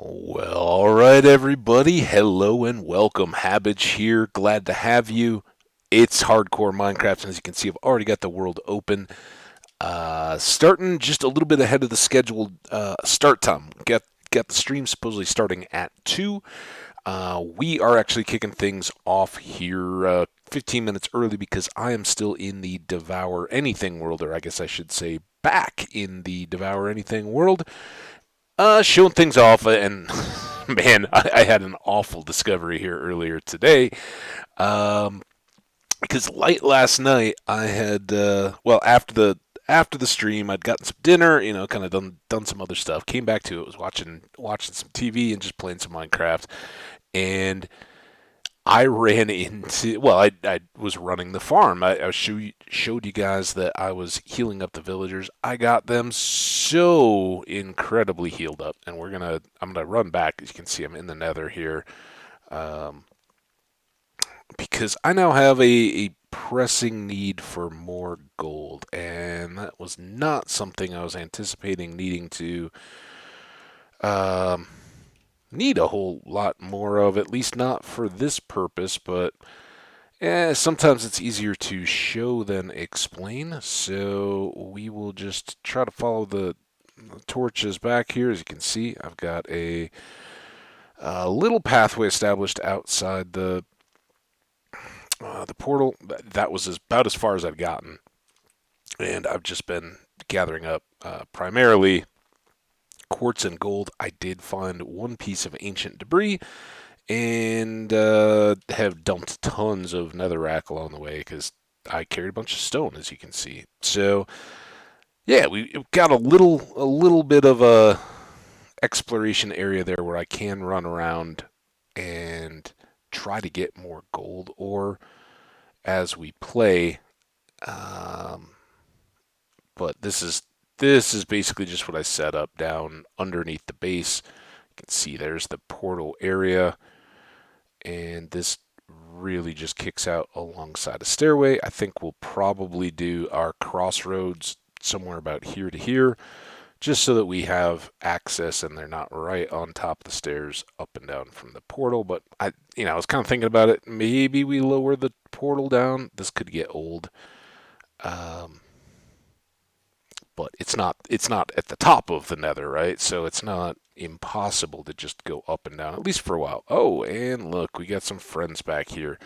Well, all right, everybody. Hello and welcome. Habbage here. Glad to have you. It's hardcore Minecraft, and as you can see, I've already got the world open. Starting just a little bit ahead of the scheduled start time. Got the stream supposedly starting at 2. We are actually kicking things off here 15 minutes early because I am still in the Devour Anything world, or I guess I should say back in the Devour Anything world. Showing things off, and man, I had an awful discovery here earlier today. Um, because late last night, I had well after the stream, I'd gotten some dinner, kind of done some other stuff. Came back to it, was watching some TV and just playing some Minecraft, and I ran into, well, I was running the farm. I showed you guys that I was healing up the villagers. I got them so incredibly healed up, and I'm gonna run back. As you can see, I'm in the Nether here, um, because I now have a pressing need for more gold, and that was not something I was anticipating needing to um, need a whole lot more of, at least not for this purpose, but sometimes it's easier to show than explain, so we will just try to follow the torches back here. As you can see, I've got a little pathway established outside the portal. That was about as far as I've gotten, and I've just been gathering up primarily quartz and gold. I did find one piece of ancient debris and have dumped tons of netherrack along the way because I carried a bunch of stone, as you can see. So yeah, we got a little bit of a exploration area there where I can run around and try to get more gold ore as we play. Um, but this is basically just what I set up down underneath the base. You can see there's the portal area, and this really just kicks out alongside a stairway. I think we'll probably do our crossroads somewhere about here to here, just so that we have access and they're not right on top of the stairs up and down from the portal. But I was kind of thinking about it. Maybe we lower the portal down. This could get old. Um, but it's not at the top of the nether, right? So it's not impossible to just go up and down, at least for a while. Oh, and look, we got some friends back here.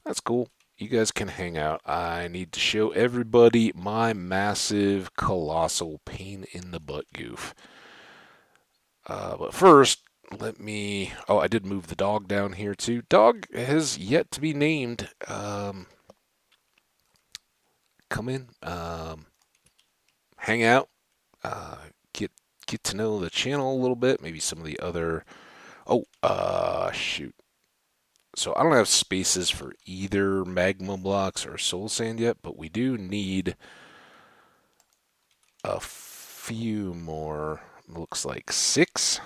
That's cool. You guys can hang out. I need to show everybody my massive, colossal pain in the butt goof. But first, let me. Oh, I did move the dog down here too. Dog has yet to be named. Come in, hang out, uh, get get to know the channel a little bit. Maybe some of the other. Oh, shoot. So I don't have spaces for either magma blocks or soul sand yet, but we do need a few more. Looks like 6.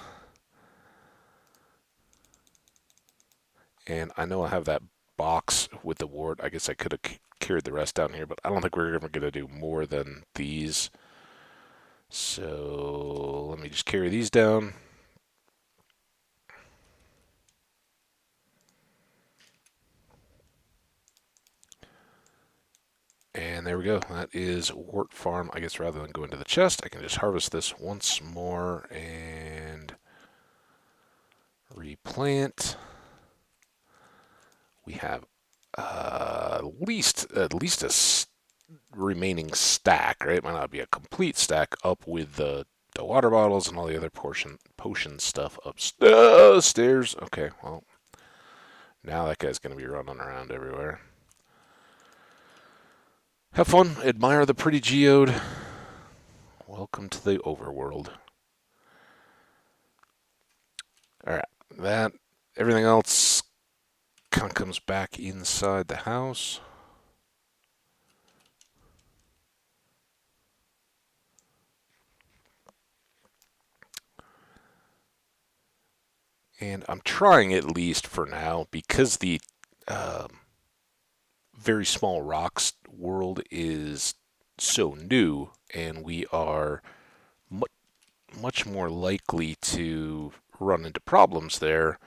And I know I have that box with the ward. I guess I could have carried the rest down here, but I don't think we're ever going to do more than these. So let me just carry these down. And there we go. That is wart farm. I guess rather than go into the chest, I can just harvest this once more and replant. We have at least a remaining stack, right? It might not be a complete stack up with the water bottles and all the other potion stuff upstairs. Okay, well, now that guy's going to be running around everywhere. Have fun, admire the pretty geode. Welcome to the overworld. All right, that everything else kind of comes back inside the house. And I'm trying, at least for now, because the um, very small rocks world is so new, and we are much more likely to run into problems there.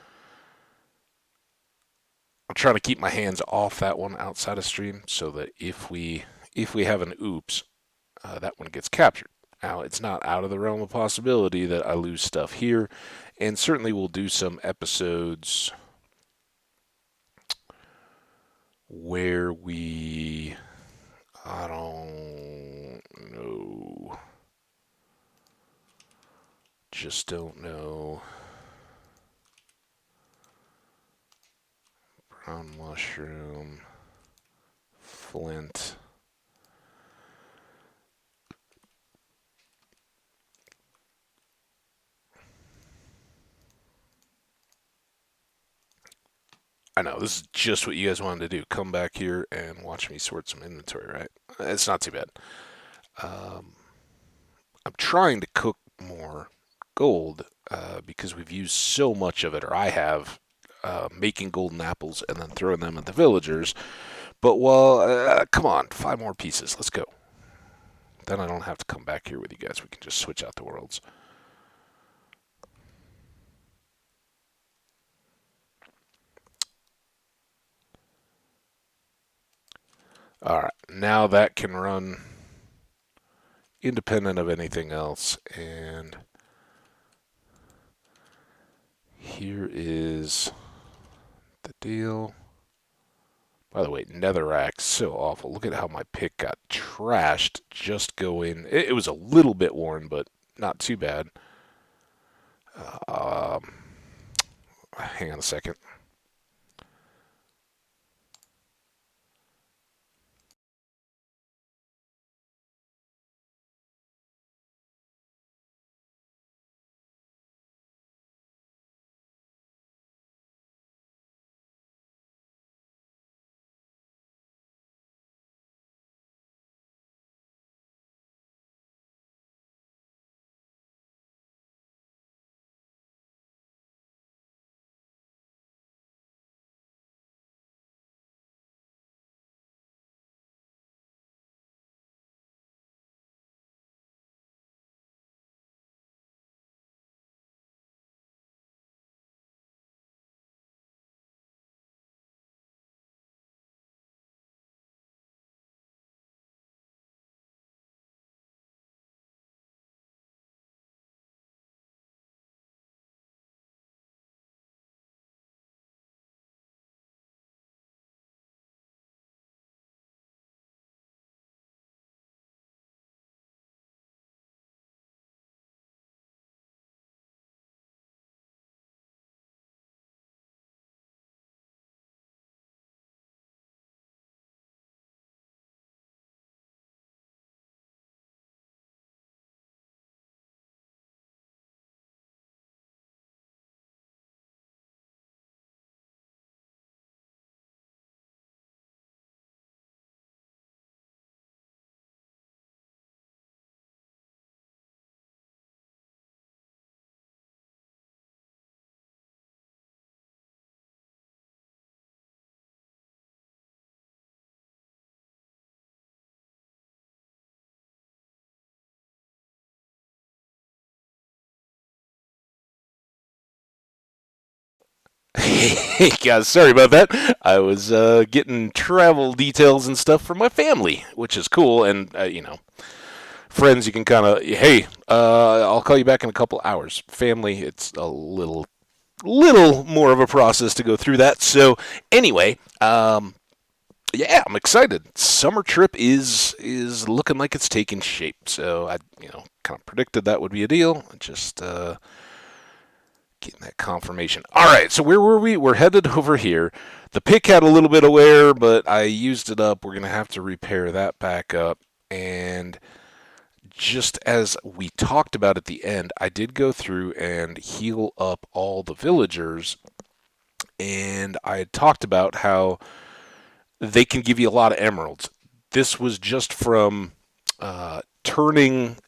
I'm trying to keep my hands off that one outside of stream so that if we have an oops, that one gets captured. Now, it's not out of the realm of possibility that I lose stuff here, and certainly we'll do some episodes where I don't know, just don't know. Brown mushroom, flint. I know, this is just what you guys wanted to do. Come back here and watch me sort some inventory, right? It's not too bad. Um, I'm trying to cook more gold because we've used so much of it, or I have, making golden apples and then throwing them at the villagers. But come on, 5 more pieces. Let's go. Then I don't have to come back here with you guys. We can just switch out the worlds. All right, now that can run independent of anything else. And here is the deal. By the way, netherrack's so awful. Look at how my pick got trashed just going. It was a little bit worn, but not too bad. Um, Hang on a second. Hey guys, sorry about that. I was getting travel details and stuff from my family, which is cool. And friends, you can kind of, hey, I'll call you back in a couple hours. Family, it's a little more of a process to go through that. So anyway, yeah, I'm excited. Summer trip is looking like it's taking shape. So I kind of predicted that would be a deal. Just getting that confirmation. All right, so where were we? We're headed over here. The pick had a little bit of wear, but I used it up. We're going to have to repair that back up. And just as we talked about at the end, I did go through and heal up all the villagers. And I had talked about how they can give you a lot of emeralds. This was just from turning,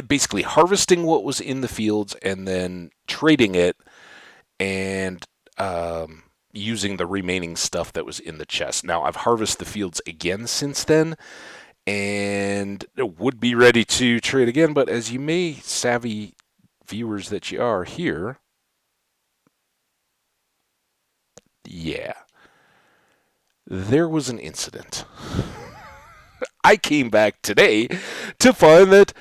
basically harvesting what was in the fields and then trading it and using the remaining stuff that was in the chest. Now, I've harvested the fields again since then, and would be ready to trade again. But as you may savvy viewers that you are here, yeah, there was an incident. I came back today to find that,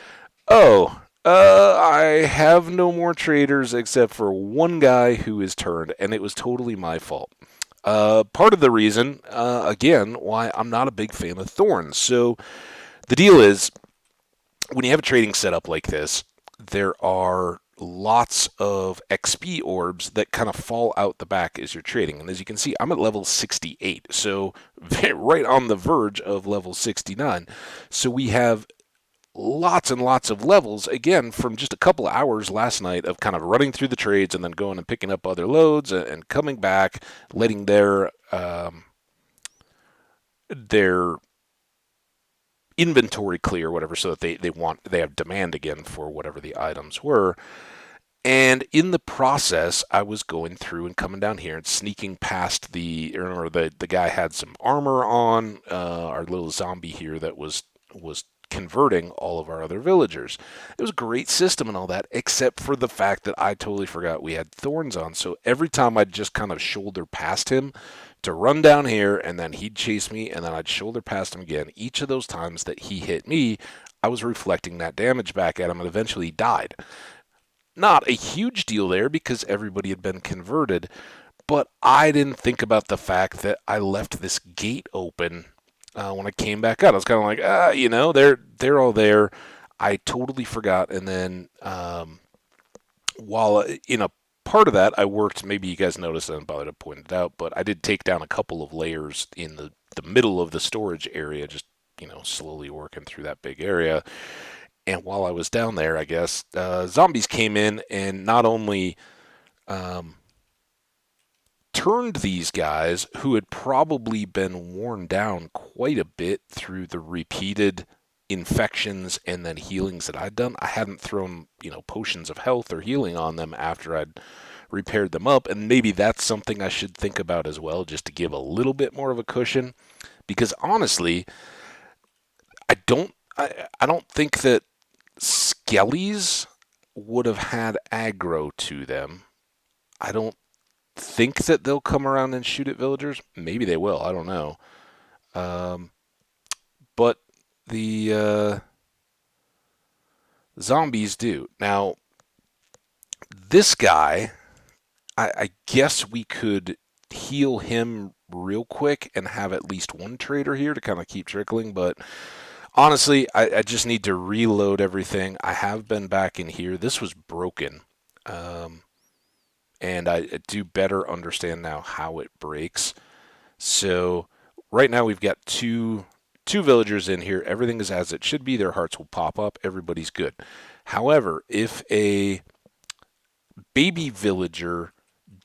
I have no more traders except for one guy who is turned, and it was totally my fault. Part of the reason, again, why I'm not a big fan of thorns. So the deal is, when you have a trading setup like this, there are lots of XP orbs that kind of fall out the back as you're trading. And as you can see, I'm at level 68, so right on the verge of level 69. So we have lots and lots of levels, again, from just a couple of hours last night of kind of running through the trades and then going and picking up other loads and coming back, letting their inventory clear, whatever, so that they have demand again for whatever the items were. And in the process, I was going through and coming down here and sneaking past the guy had some armor on, our little zombie here that was converting all of our other villagers. It was a great system and all that, except for the fact that I totally forgot we had thorns on. So every time I'd just kind of shoulder past him to run down here, and then he'd chase me, and then I'd shoulder past him again. Each of those times that he hit me, I was reflecting that damage back at him, and eventually he died. Not a huge deal there because everybody had been converted, but I didn't think about the fact that I left this gate open when I came back out. I was kind of like, they're all there. I totally forgot, and then while in a part of that, I worked. Maybe you guys noticed, I didn't bother to point it out, but I did take down a couple of layers in the middle of the storage area, just slowly working through that big area. And while I was down there, I guess zombies came in and not only um, turned these guys who had probably been worn down quite a bit through the repeated infections and then healings that I'd done. I hadn't thrown, potions of health or healing on them after I'd repaired them up, and maybe that's something I should think about as well, just to give a little bit more of a cushion. Because honestly, I don't think that skellies would have had aggro to them. I don't think that they'll come around and shoot at villagers. Maybe they will. I don't know. Um, but the zombies do. Now, this guy, I guess we could heal him real quick and have at least one trader here to kind of keep trickling, but honestly, I just need to reload everything. I have been back in here. This was broken. Um, and I do better understand now how it breaks. So right now we've got two villagers in here. Everything is as it should be. Their hearts will pop up. Everybody's good. However, if a baby villager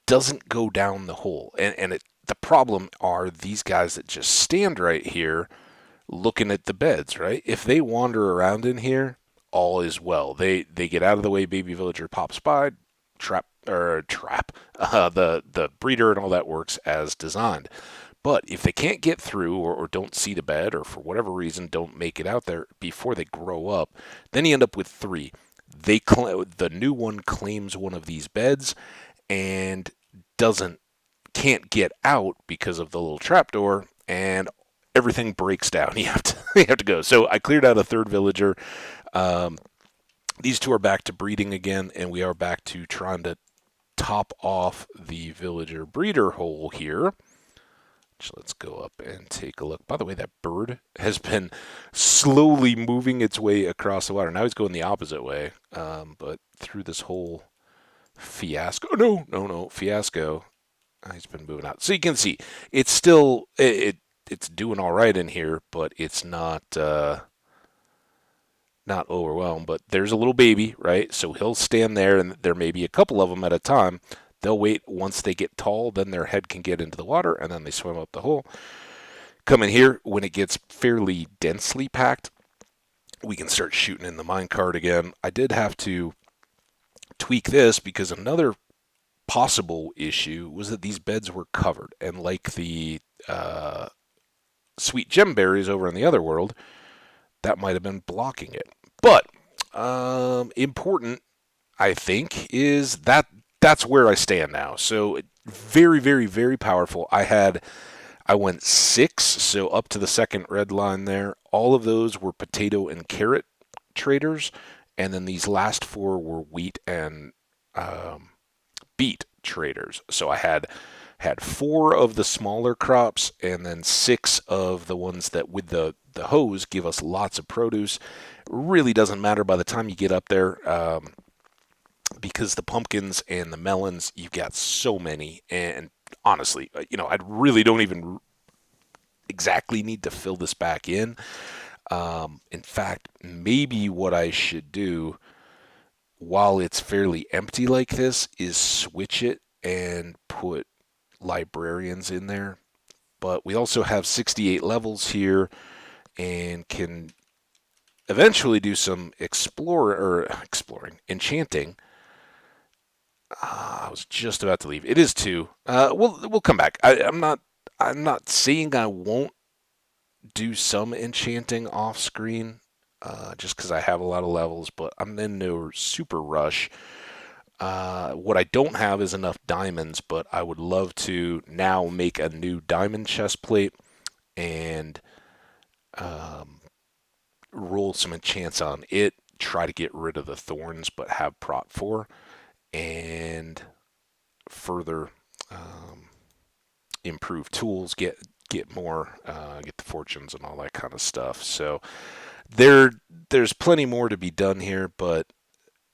doesn't go down the hole, the problem are these guys that just stand right here looking at the beds, right? If they wander around in here, all is well. They get out of the way. Baby villager pops by, trap. The breeder and all that works as designed. But if they can't get through or don't see the bed or for whatever reason don't make it out there before they grow up, then you end up with three. The new one claims one of these beds and doesn't can't get out because of the little trapdoor, and everything breaks down. You have to go. So I cleared out a third villager. Um, these two are back to breeding again, and we are back to trying to top off the villager breeder hole here. So let's go up and take a look. By the way, that bird has been slowly moving its way across the water. Now he's going the opposite way, but through this whole fiasco. No, fiasco. He's been moving out. So you can see it's still it's doing all right in here, but it's not overwhelmed. But there's a little baby, right? So he'll stand there, and there may be a couple of them at a time. They'll wait once they get tall, then their head can get into the water, and then they swim up the hole. Come in here when it gets fairly densely packed. We can start shooting in the minecart again. I did have to tweak this because another possible issue was that these beds were covered, and like the sweet gem berries over in the other world, that might have been blocking it. But important, I think, is that's where I stand now. So very, very, very powerful. I went 6, so up to the second red line there. All of those were potato and carrot traders, and then these last 4 were wheat and um, beet traders. So I had 4 of the smaller crops, and then 6 of the ones that with the hose give us lots of produce. Really doesn't matter by the time you get up there. Because the pumpkins and the melons, you've got so many, and honestly, I really don't even exactly need to fill this back in. In fact, maybe what I should do while it's fairly empty like this is switch it and put librarians in there. But we also have 68 levels here and can eventually do some exploring, enchanting. I was just about to leave. It is 2. We'll come back. I'm not saying I won't do some enchanting off screen, just because I have a lot of levels, but I'm in no super rush. What I don't have is enough diamonds, but I would love to now make a new diamond chest plate and um, roll some enchants on it. Try to get rid of the thorns, but have prot 4 and further um, improve tools, get more, get the fortunes and all that kind of stuff. So there's plenty more to be done here, but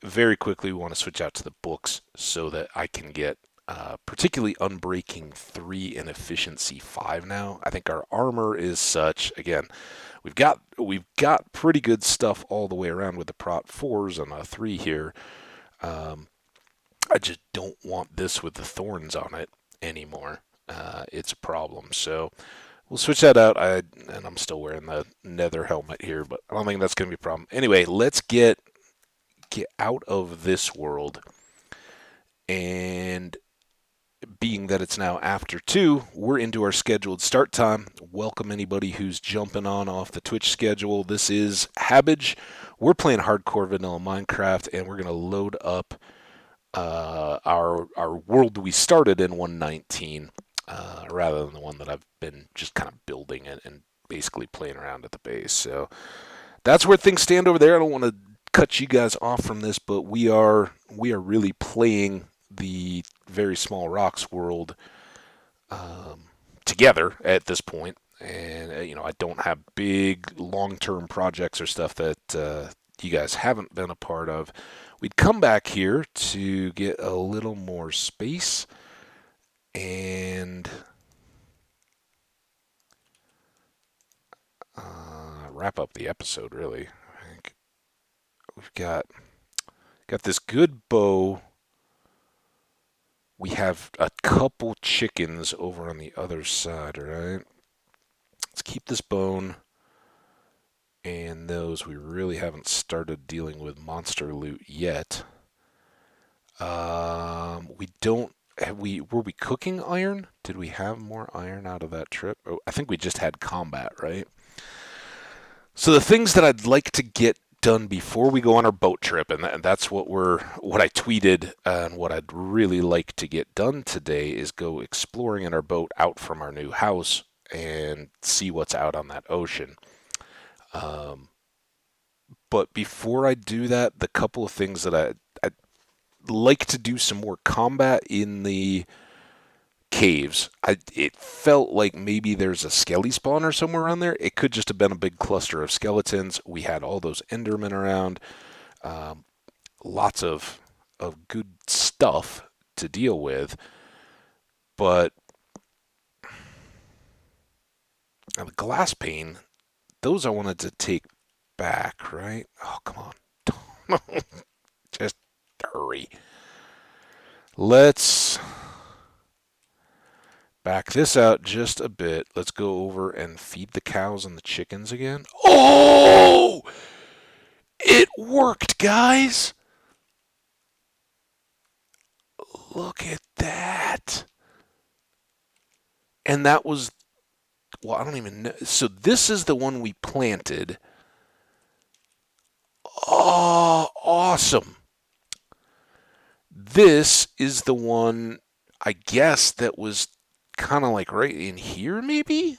very quickly we want to switch out to the books so that I can get particularly Unbreaking 3 and Efficiency 5 now. I think our armor is such, again, we've got pretty good stuff all the way around with the prot 4s and a 3 here. Um, I just don't want this with the thorns on it anymore. It's a problem. So we'll switch that out. And I'm still wearing the nether helmet here, but I don't think that's going to be a problem. Anyway, let's get out of this world. And being that it's now after 2, we're into our scheduled start time. Welcome anybody who's jumping on off the Twitch schedule. This is Habbage. We're playing hardcore vanilla Minecraft, and we're going to load up our world we started in 119, rather than the one that I've been just kind of building and basically playing around at the base. So that's where things stand over there. I don't want to cut you guys off from this, but we are really playing the very small rocks world together at this point. And I don't have big long-term projects or stuff that you guys haven't been a part of. We'd come back here to get a little more space and wrap up the episode, really. I think we've got this good bow. We have a couple chickens over on the other side, right? Let's keep this bone and those. We really haven't started dealing with monster loot yet. We don't. Were we cooking iron? Did we have more iron out of that trip? Oh, I think we just had combat, right? So the things that I'd like to get done before we go on our boat trip, and that's what I tweeted, and what I'd really like to get done today is go exploring in our boat out from our new house and see what's out on that ocean. But before I do that, the couple of things that I'd like to do some more combat in the caves. It felt like maybe there's a skelly spawner somewhere around there. It could just have been a big cluster of skeletons. We had all those endermen around. Lots of good stuff to deal with. But the glass pane, those I wanted to take back, right? Oh, come on. Just hurry. Let's back this out just a bit. Let's go over and feed the cows and the chickens again. Oh! It worked, guys! Look at that. And that was, well, I don't even know. So this is the one we planted. awesome. This is the one, I guess, that was kind of like right in here, maybe?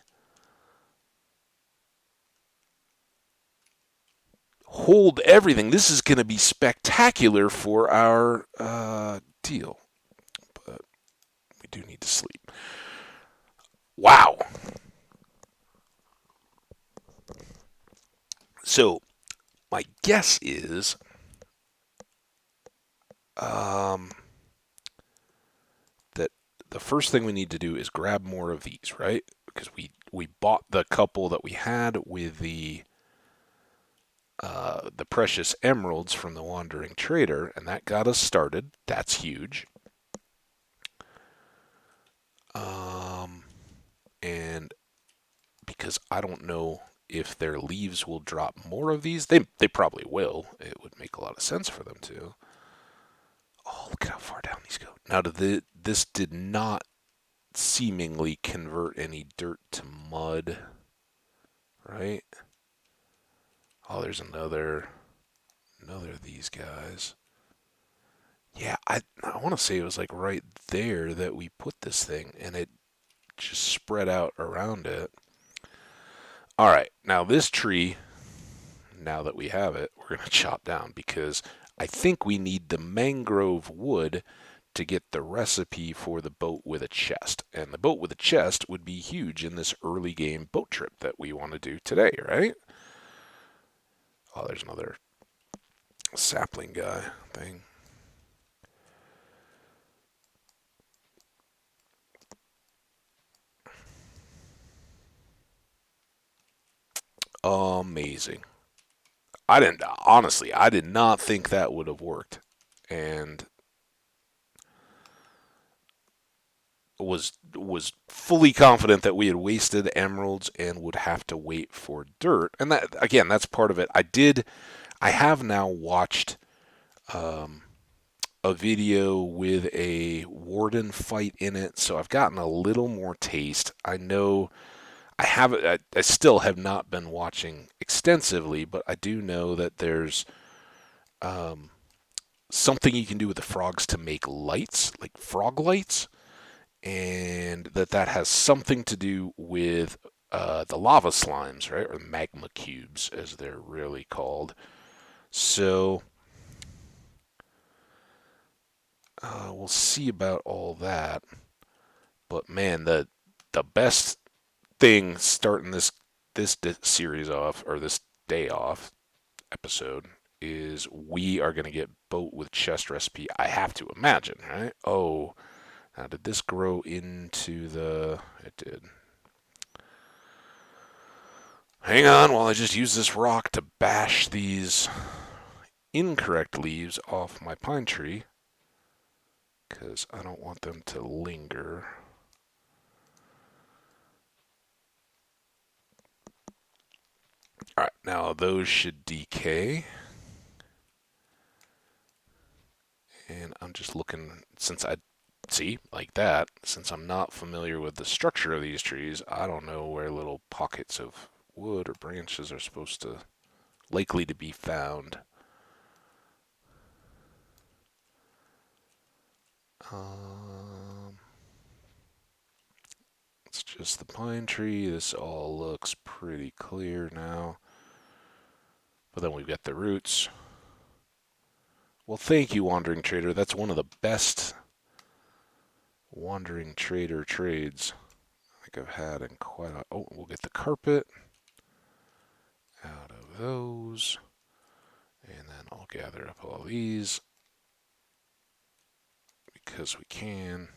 Hold everything. This is going to be spectacular for our deal. But we do need to sleep. Wow. So, my guess is um, that the first thing we need to do is grab more of these, right? Because we bought the couple that we had with the precious emeralds from the wandering trader, and that got us started. That's huge. Um, and because I don't know if their leaves will drop more of these, they probably will. It would make a lot of sense for them to. Oh, look at how far down these go. Now, this did not seemingly convert any dirt to mud, right? Oh, there's another of these guys. Yeah, I want to say it was like right there that we put this thing, and it just spread out around it. All right, now this tree, now that we have it, we're going to chop down because I think we need the mangrove wood to get the recipe for the boat with a chest. And the boat with a chest would be huge in this early game boat trip that we want to do today, right? Oh, there's another sapling guy thing. Amazing. I did not think that would have worked. And was fully confident that we had wasted emeralds and would have to wait for dirt. And that again, that's part of it. I have now watched um, a video with a warden fight in it, so I've gotten a little more taste. I know I still have not been watching extensively, but I do know that there's um, something you can do with the frogs to make lights, like frog lights, and that has something to do with the lava slimes, right, or magma cubes, as they're really called. So we'll see about all that. But man, the best thing starting this series off, or this day off episode, is we are going to get boat with chest recipe. I have to imagine, right? Oh, now did this grow into the? It did. Hang on while I just use this rock to bash these incorrect leaves off my pine tree, because I don't want them to linger. Alright, now those should decay. And I'm just looking, since I see, like that, since I'm not familiar with the structure of these trees, I don't know where little pockets of wood or branches are supposed to, likely to be found. Um, it's just the pine tree. This all looks pretty clear now. But then we've got the roots. Well, thank you, Wandering Trader. That's one of the best Wandering Trader trades I think I've had in quite a... Oh, we'll get the carpet out of those. And then I'll gather up all these because we can.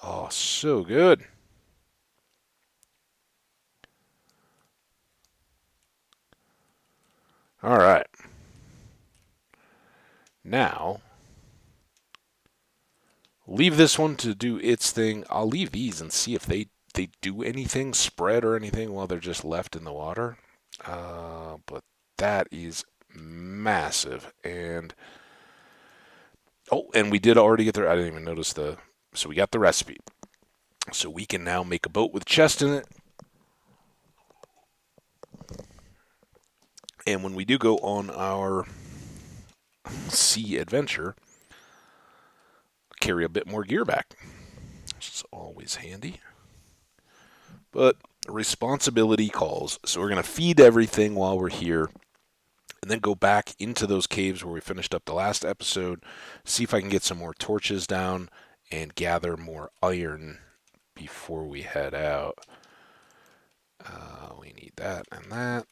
Oh, so good. All right. Now, leave this one to do its thing. I'll leave these and see if they do anything, spread or anything while they're just left in the water. But that is massive. And oh, and we did already get there. I didn't even notice the. So we got the recipe. So we can now make a boat with chest in it. And when we do go on our sea adventure, carry a bit more gear back, which is always handy. But responsibility calls. So we're going to feed everything while we're here and then go back into those caves where we finished up the last episode, see if I can get some more torches down and gather more iron before we head out. We need that and that.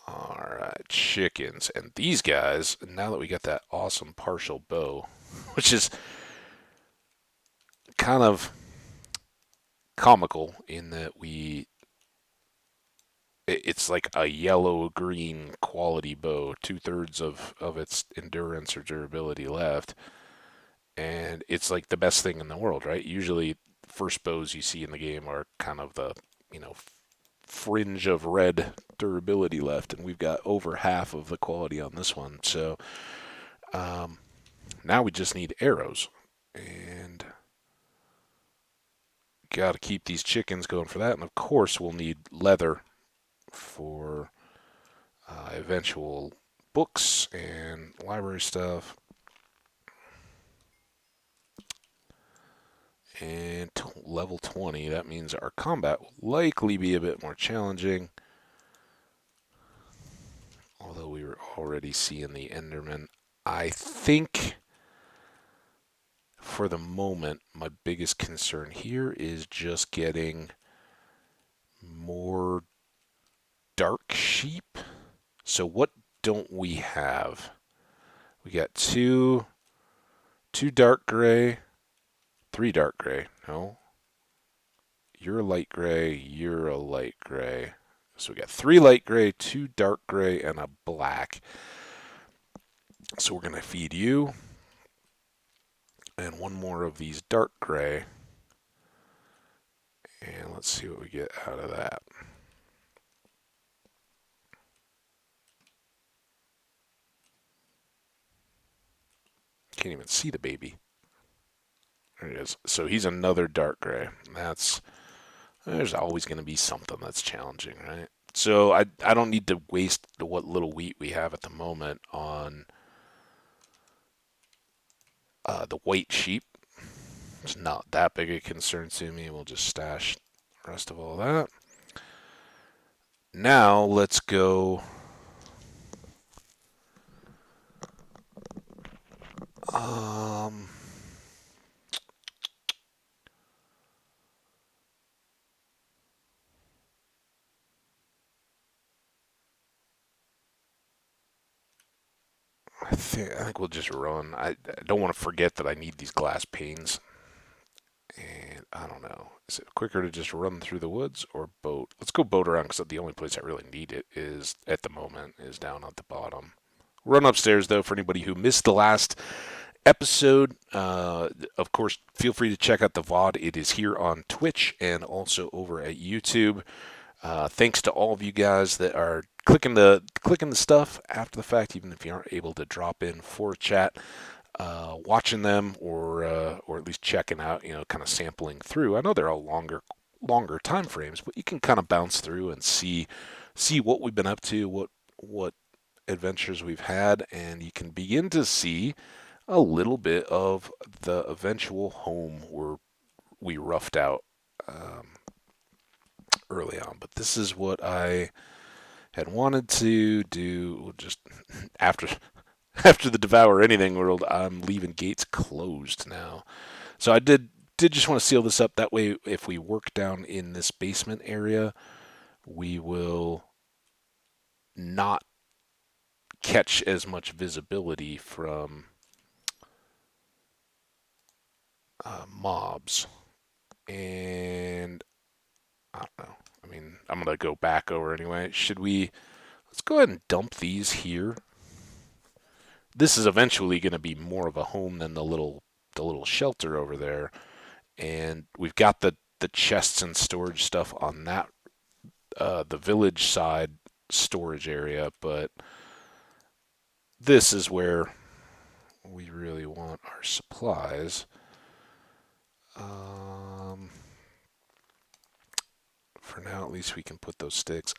Alright, chickens. And these guys, now that we got that awesome partial bow, which is kind of comical in that it's like a yellow green quality bow, 2/3 of its endurance or durability left, and it's like the best thing in the world, right? Usually, first bows you see in the game are kind of the you know fringe of red durability left, and we've got over half of the quality on this one. So um, now we just need arrows, and got to keep these chickens going for that. And of course, we'll need leather for eventual books and library stuff. And level 20, that means our combat will likely be a bit more challenging. Although we were already seeing the Enderman. I think for the moment, my biggest concern here is just getting more dark sheep. So what don't we have? We got two dark gray, three dark gray. No, you're a light gray, you're a light gray. So we got three light gray, two dark gray, and a black. So we're going to feed you and one more of these dark gray. And let's see what we get out of that. Can't even see the baby. There it is. So he's another dark gray. There's always going to be something that's challenging, right? So I don't need to waste what little wheat we have at the moment on the white sheep. It's not that big a concern to me. We'll just stash the rest of all that. Now let's go. Um, I think we'll just run. I don't want to forget that I need these glass panes. And I don't know. Is it quicker to just run through the woods or boat? Let's go boat around because the only place I really need it is at the moment is down at the bottom. Run upstairs though for anybody who missed the last episode. Of course, feel free to check out the VOD. It is here on Twitch and also over at YouTube. Thanks to all of you guys that are clicking the stuff after the fact, even if you aren't able to drop in for chat. Watching them or at least checking out, kind of sampling through. I know they're all longer time frames, but you can kind of bounce through and see what we've been up to, what adventures we've had, and you can begin to see a little bit of the eventual home we roughed out early on. But this is what I had wanted to do just after after the Devour Anything world. I'm leaving gates closed now. So I did just want to seal this up. That way, if we work down in this basement area, we will not catch as much visibility from mobs. And I don't know. I mean, I'm gonna go back over anyway. Let's go ahead and dump these here. This is eventually going to be more of a home than the little shelter over there. And we've got the chests and storage stuff on that the village side storage area, but this is where we really want our supplies. For now, at least we can put those sticks.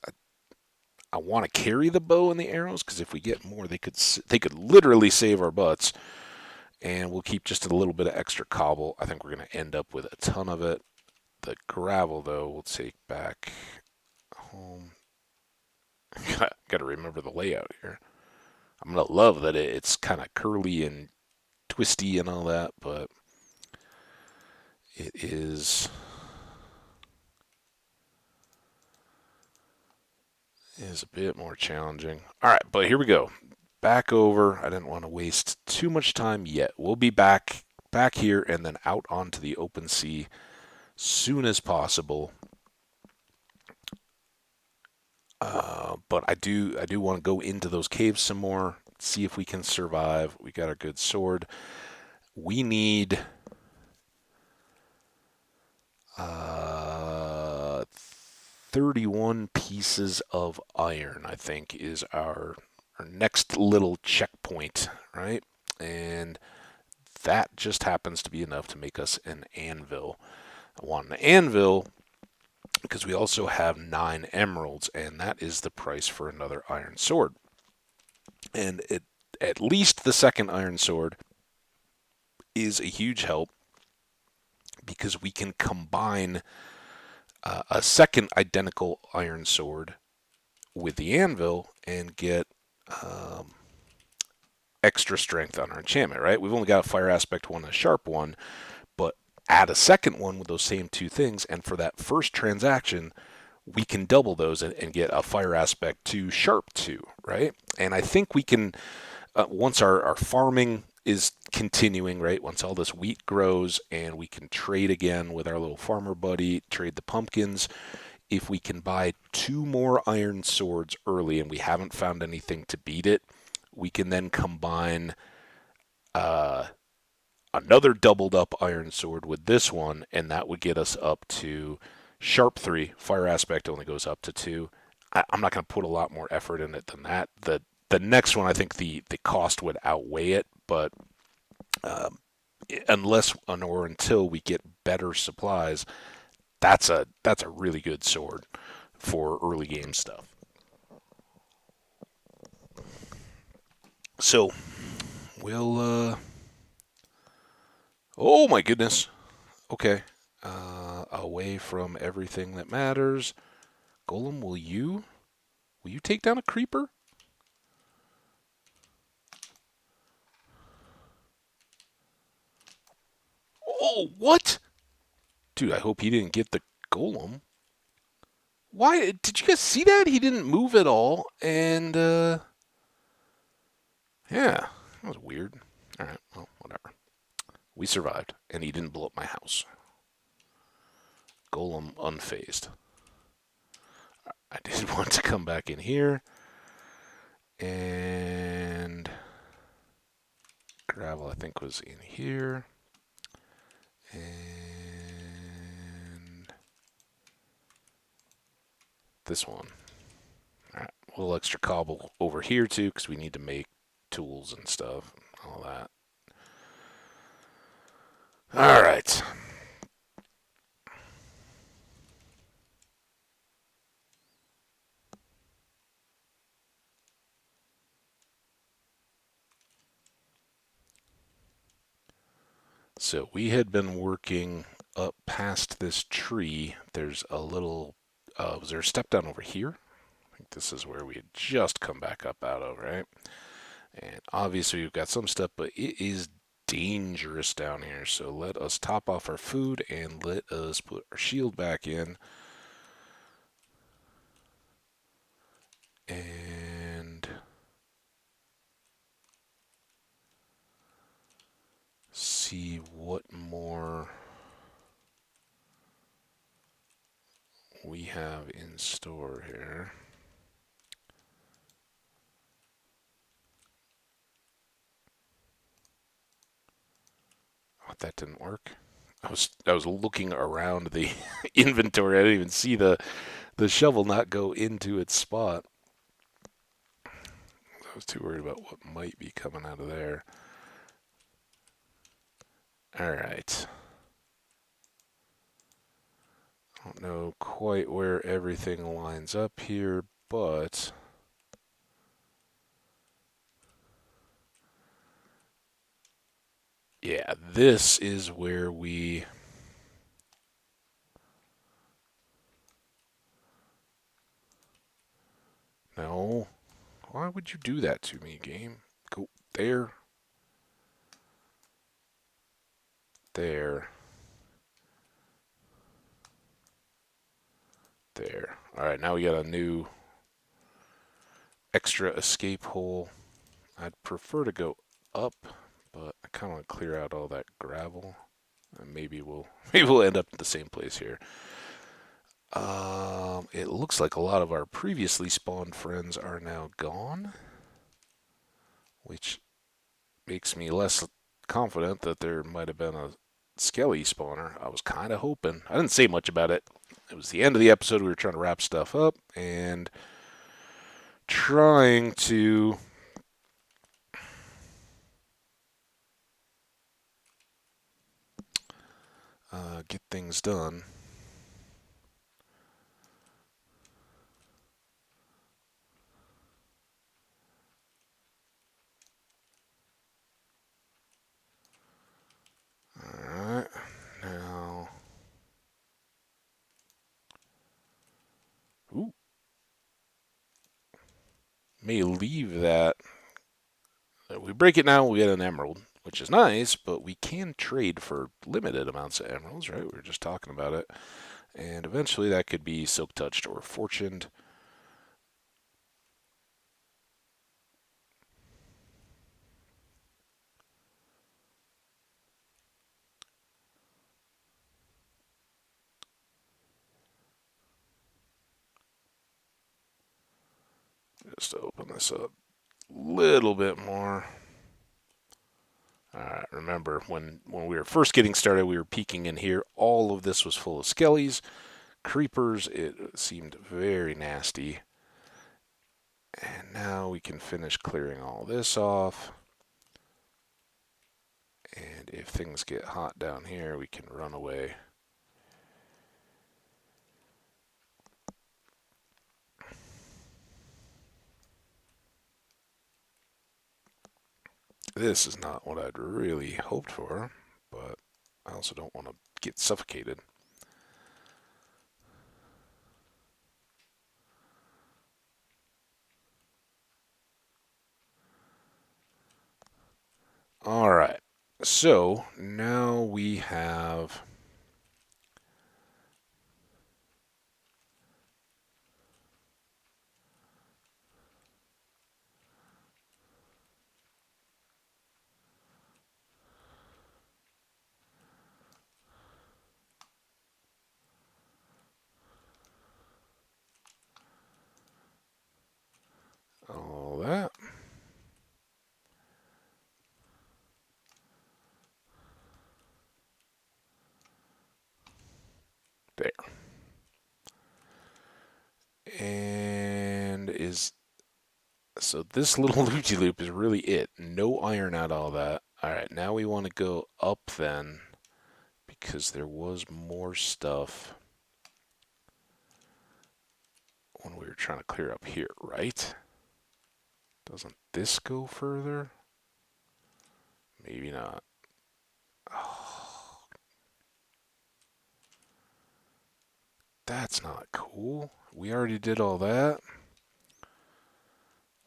I want to carry the bow and the arrows because if we get more, they could literally save our butts. And we'll keep just a little bit of extra cobble. I think we're going to end up with a ton of it. The gravel, though, we'll take back home. Got to remember the layout here. I'm going to love that it's kind of curly and twisty and all that, but it is a bit more challenging. All right, but here we go. Back over. I didn't want to waste too much time yet. We'll be back here and then out onto the open sea soon as possible. But I do want to go into those caves some more, see if we can survive. We got a good sword. We need 31 pieces of iron, I think, is our next little checkpoint, right? And that just happens to be enough to make us an anvil. I want an anvil because we also have 9 emeralds, and that is the price for another iron sword. And at least the second iron sword is a huge help because we can combine a second identical iron sword with the anvil and get um, extra strength on our enchantment, right? We've only got a fire aspect one and a sharp one, but add a second one with those same 2 things, and for that first transaction, we can double those and get a fire aspect 2, sharp 2, right? And I think we can, once our farming is continuing, right? Once all this wheat grows and we can trade again with our little farmer buddy, trade the pumpkins. If we can buy 2 more iron swords early and we haven't found anything to beat it, we can then combine uh, another doubled up iron sword with this one, and that would get us up to sharp 3. Fire aspect only goes up to 2. I'm not going to put a lot more effort in it than that. The next one, I think the cost would outweigh it, but um, unless or until we get better supplies, that's a really good sword for early game stuff. So we'll. Oh my goodness. Okay. Away from everything that matters. Golem, will you take down a creeper? Oh, what? Dude, I hope he didn't get the golem. Why did you guys see that? He didn't move at all, and yeah, that was weird. All right, well, whatever. We survived, and he didn't blow up my house. Golem unfazed. I did want to come back in here, and gravel I think was in here, and this one. All right, a little extra cobble over here too, because we need to make tools and stuff, and all that. All right. So we had been working up past this tree. There's a little. Was there a step down over here? I think this is where we had just come back up out of, right? And obviously we've got some stuff, but it is dangerous down here. So let us top off our food and let us put our shield back in. And see what more we have in store here. Oh, that didn't work. I was looking around the inventory. I didn't even see the shovel not go into its spot. I was too worried about what might be coming out of there. All right. I don't know quite where everything lines up here, but Yeah, this is where we... No. Why would you do that to me, game? Go there. There. There. Alright, now we got a new extra escape hole. I'd prefer to go up, but I kind of want to clear out all that gravel. And maybe we'll maybe we'll end up in the same place here. It looks like a lot of our previously spawned friends are now gone, which makes me less confident that there might have been a skelly spawner. I was kind of hoping. I didn't say much about it. It was the end of the episode. We were trying to wrap stuff up and trying to get things done. Alright, now... Ooh, may leave that. If we break it now, we get an emerald, which is nice, but we can trade for limited amounts of emeralds, right? We were just talking about it. And eventually that could be silk touched or fortuned. Just to open this up a little bit more. Alright, remember when we were first getting started, we were peeking in here. All of this was full of skellies, creepers. It seemed very nasty. And now we can finish clearing all this off. And if things get hot down here, we can run away. This is not what I'd really hoped for, but I also don't want to get suffocated. Alright, so now we have... all that. There. And is... So this little loopy-loop is really it. No iron out all that. Alright, now we want to go up then, because there was more stuff when we were trying to clear up here, right? Doesn't this go further? Maybe not. Oh, that's not cool. We already did all that.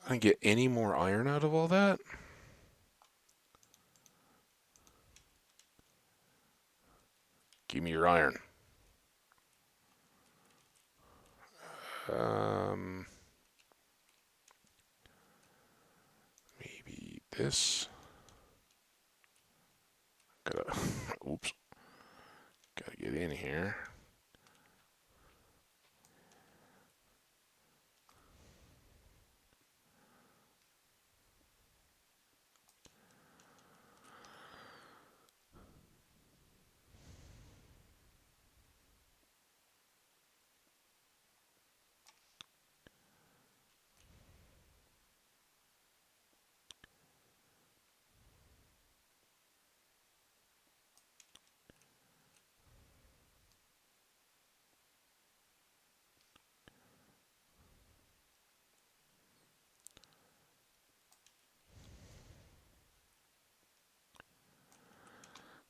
I didn't get any more iron out of all that. Give me your iron. Maybe this. Gotta, oops. Gotta get in here.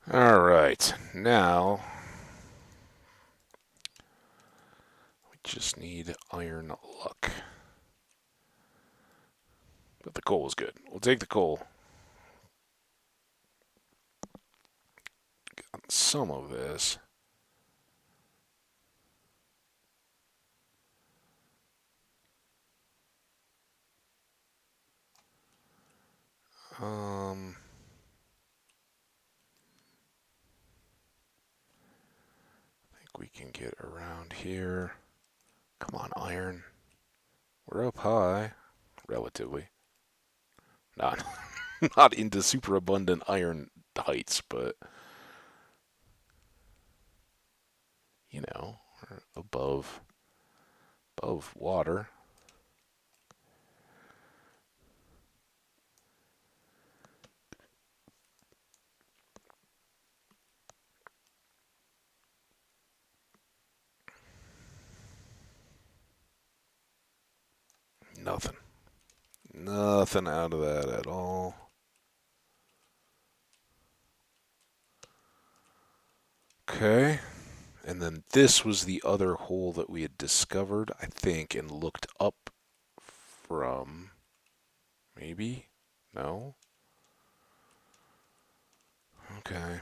Alright, now we just need iron luck. But the coal is good. We'll take the coal. Got some of this. I think we can get around here. Come on, iron. We're up high, relatively. Not, not into super abundant iron heights, but we're above water. Nothing. Nothing out of that at all. Okay. And then this was the other hole that we had discovered, I think, and looked up from. Maybe? No? Okay.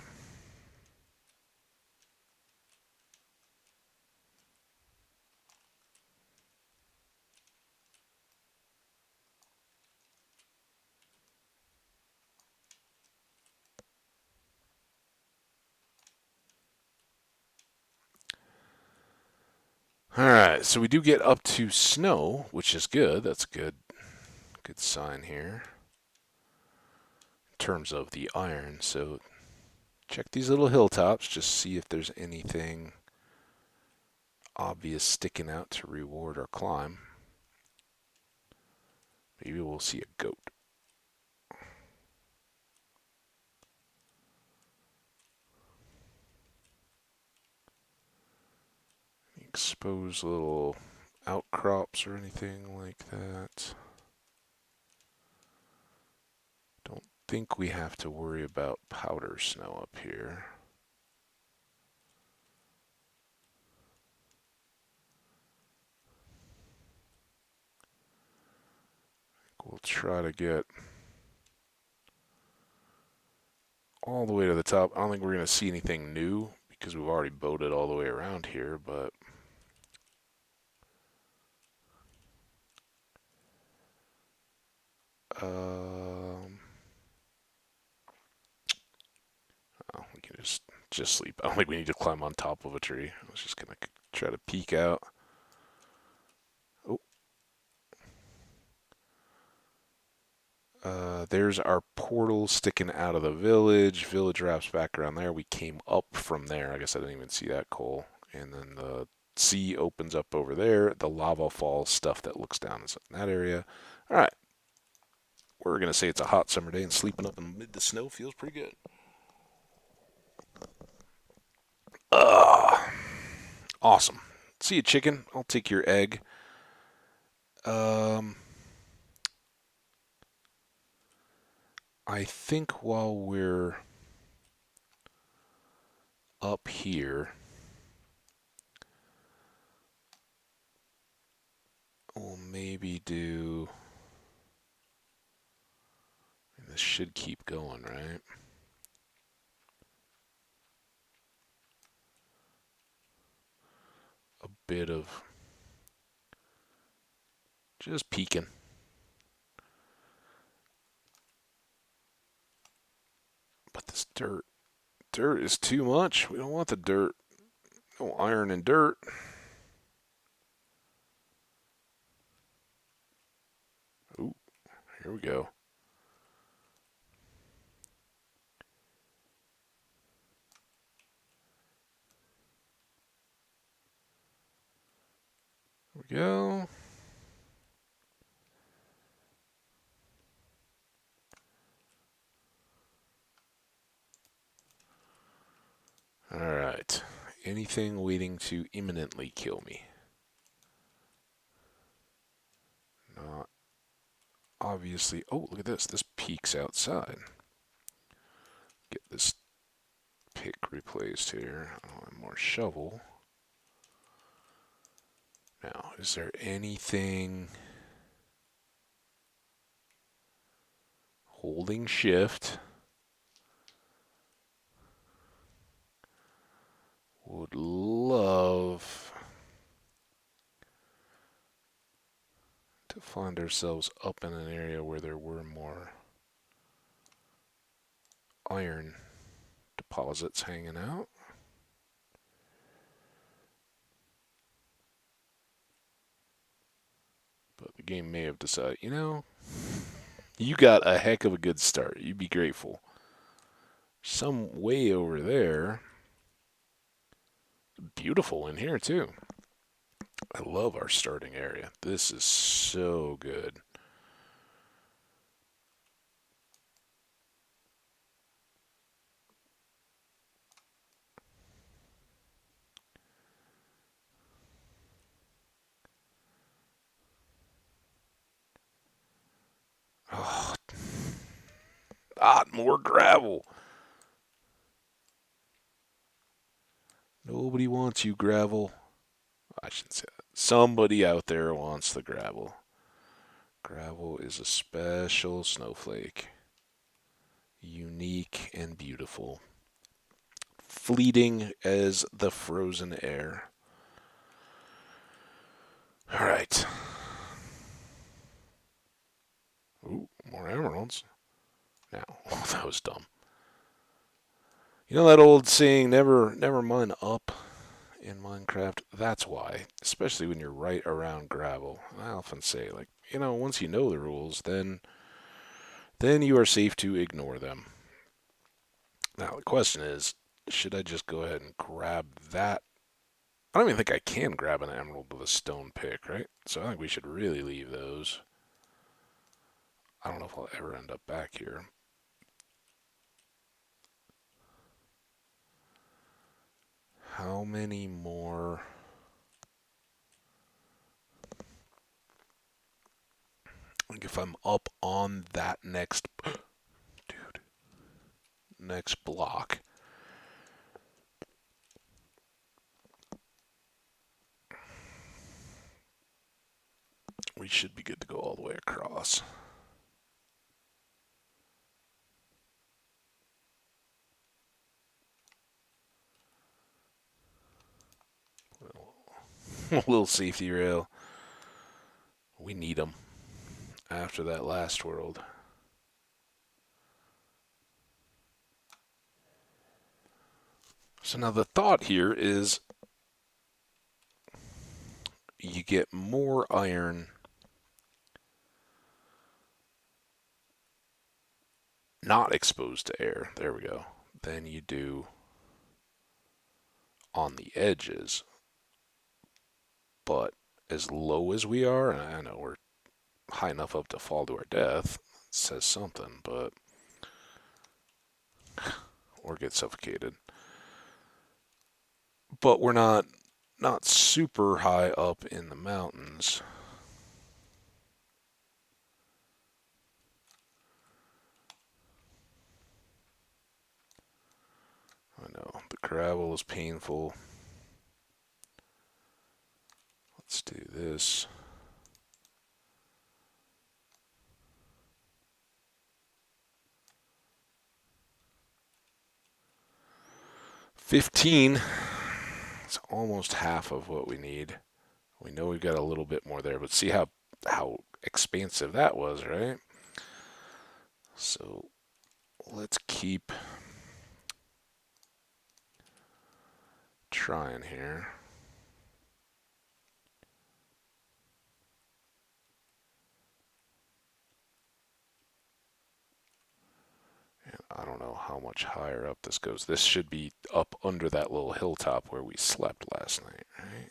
Alright, so we do get up to snow, which is good. That's a good sign here. In terms of the iron, so check these little hilltops, just see if there's anything obvious sticking out to reward our climb. Maybe we'll see a goat. Exposed little outcrops or anything like that. Don't think we have to worry about powder snow up here. We'll try to get all the way to the top. I don't think we're going to see anything new because we've already boated all the way around here, but we can just sleep. I don't think we need to climb on top of a tree. I was just going to try to peek out. Oh, there's our portal sticking out of the village. Village wraps back around there. We came up from there. I guess I didn't even see that coal. And then the sea opens up over there. The lava falls stuff that looks down is in that area. All right. We're going to say it's a hot summer day, and sleeping up in mid the snow feels pretty good. Awesome. See you, chicken. I'll take your egg. Um, I think while we're up here, we'll maybe do. This should keep going, right? A bit of just peeking. But this dirt is too much. We don't want the dirt. No iron and dirt. Ooh, here we go. Here we go. Alright. Anything waiting to imminently kill me? Not obviously. Oh, look at this. This peaks outside. Get this pick replaced here. Oh, and more shovel. Now, is there anything holding shift? Would love to find ourselves up in an area where there were more iron deposits hanging out. But the game may have decided, you got a heck of a good start. You'd be grateful. Some way over there. Beautiful in here, too. I love our starting area. This is so good. Oh, more gravel. Nobody wants you, gravel. I shouldn't say that. Somebody out there wants the gravel. Gravel is a special snowflake. Unique and beautiful. Fleeting as the frozen air. All right. Ooh, more emeralds. Now, oh, that was dumb. You know that old saying, never mind up in Minecraft? That's why, especially when you're right around gravel. I often say, like, once you know the rules, then you are safe to ignore them. Now, the question is, should I just go ahead and grab that? I don't even think I can grab an emerald with a stone pick, right? So I think we should really leave those. I don't know if I'll ever end up back here. How many more? Like if I'm up on that next, dude, next block. We should be good to go all the way across. A little safety rail. We need them after that last world. So now the thought here is you get more iron not exposed to air. There we go. Than you do on the edges. But as low as we are, and I know we're high enough up to fall to our death, says something, but or get suffocated. But we're not super high up in the mountains. I know the gravel is painful. Let's do this. $15. It's almost half of what we need. We know we've got a little bit more there, but see how expansive that was, right? So let's keep trying here. And I don't know how much higher up this goes. This should be up under that little hilltop where we slept last night, right?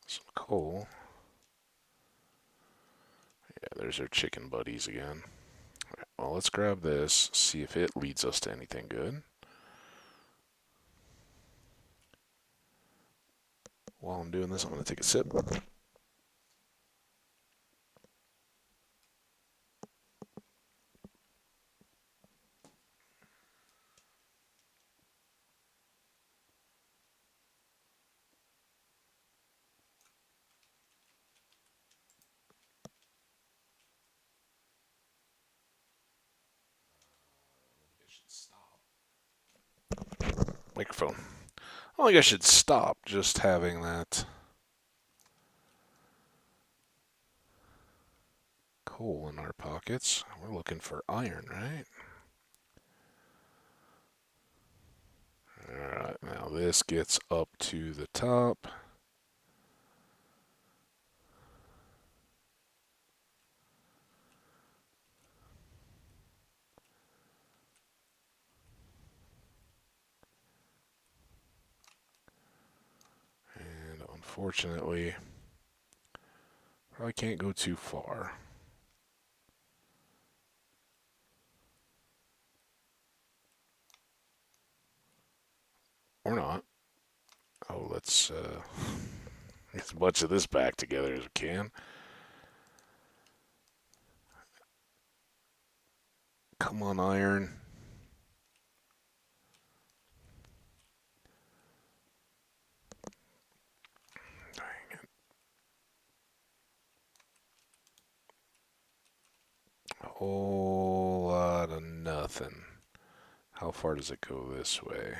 Some coal. Yeah, there's our chicken buddies again. Well, let's grab this, see if it leads us to anything good. While I'm doing this, I'm going to take a sip. Microphone. I think I should stop just having that coal in our pockets. We're looking for iron, right? Alright, now this gets up to the top. And unfortunately, probably can't go too far. Or not. Oh, let's get as much of this back together as we can. Come on, iron. Dang it. A whole lot of nothing. How far does it go this way?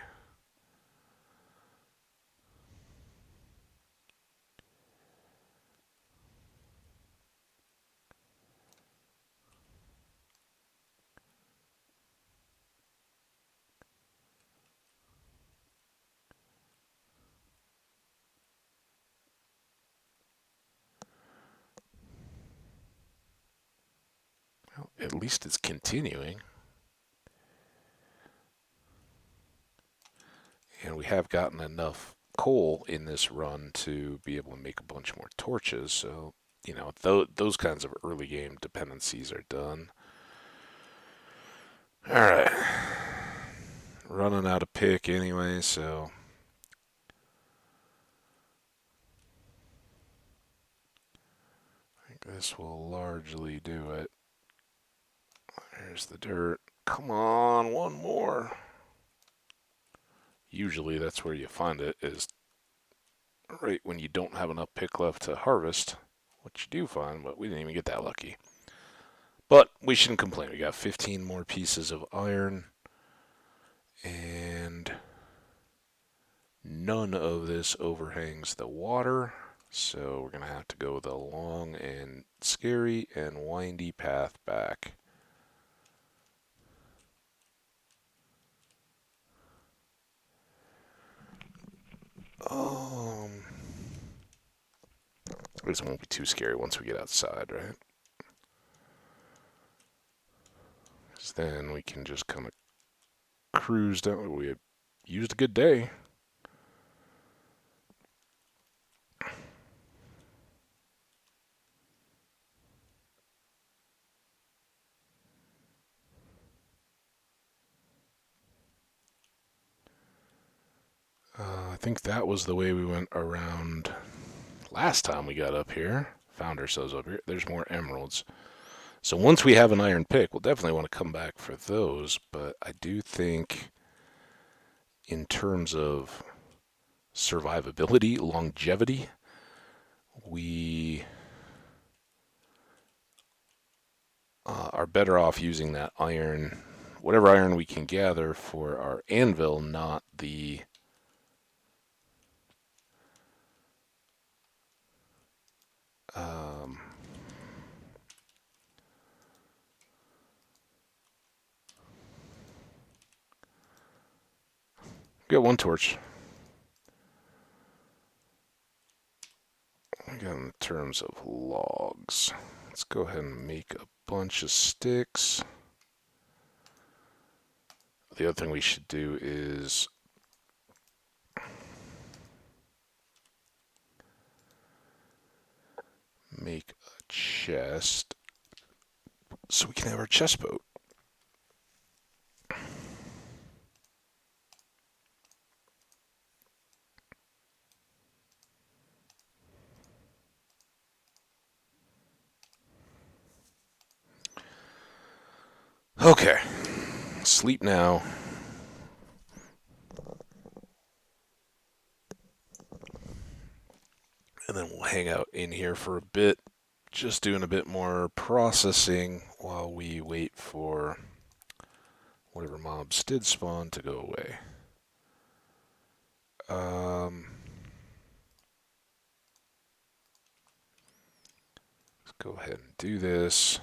Well, at least it's continuing. And we have gotten enough coal in this run to be able to make a bunch more torches. So, those kinds of early game dependencies are done. All right. Running out of pick anyway, so I think this will largely do it. There's the dirt. Come on, one more. Usually that's where you find it, is right when you don't have enough pick left to harvest, which you do find, but we didn't even get that lucky. But we shouldn't complain. We got 15 more pieces of iron, and none of this overhangs the water. So we're going to have to go the long and scary and windy path back. I guess it won't be too scary once we get outside, right? Because then we can just kind of cruise down. We had used a good day. I think that was the way we went around last time we got up here. Found ourselves up here. There's more emeralds. So once we have an iron pick, we'll definitely want to come back for those. But I do think, in terms of survivability, longevity, we are better off using that iron, whatever iron we can gather for our anvil, not the um, got one torch. Again, in terms of logs, let's go ahead and make a bunch of sticks. The other thing we should do is make a chest so we can have our chest boat. Okay, sleep now. And then we'll hang out in here for a bit, just doing a bit more processing while we wait for whatever mobs did spawn to go away. Let's go ahead and do this.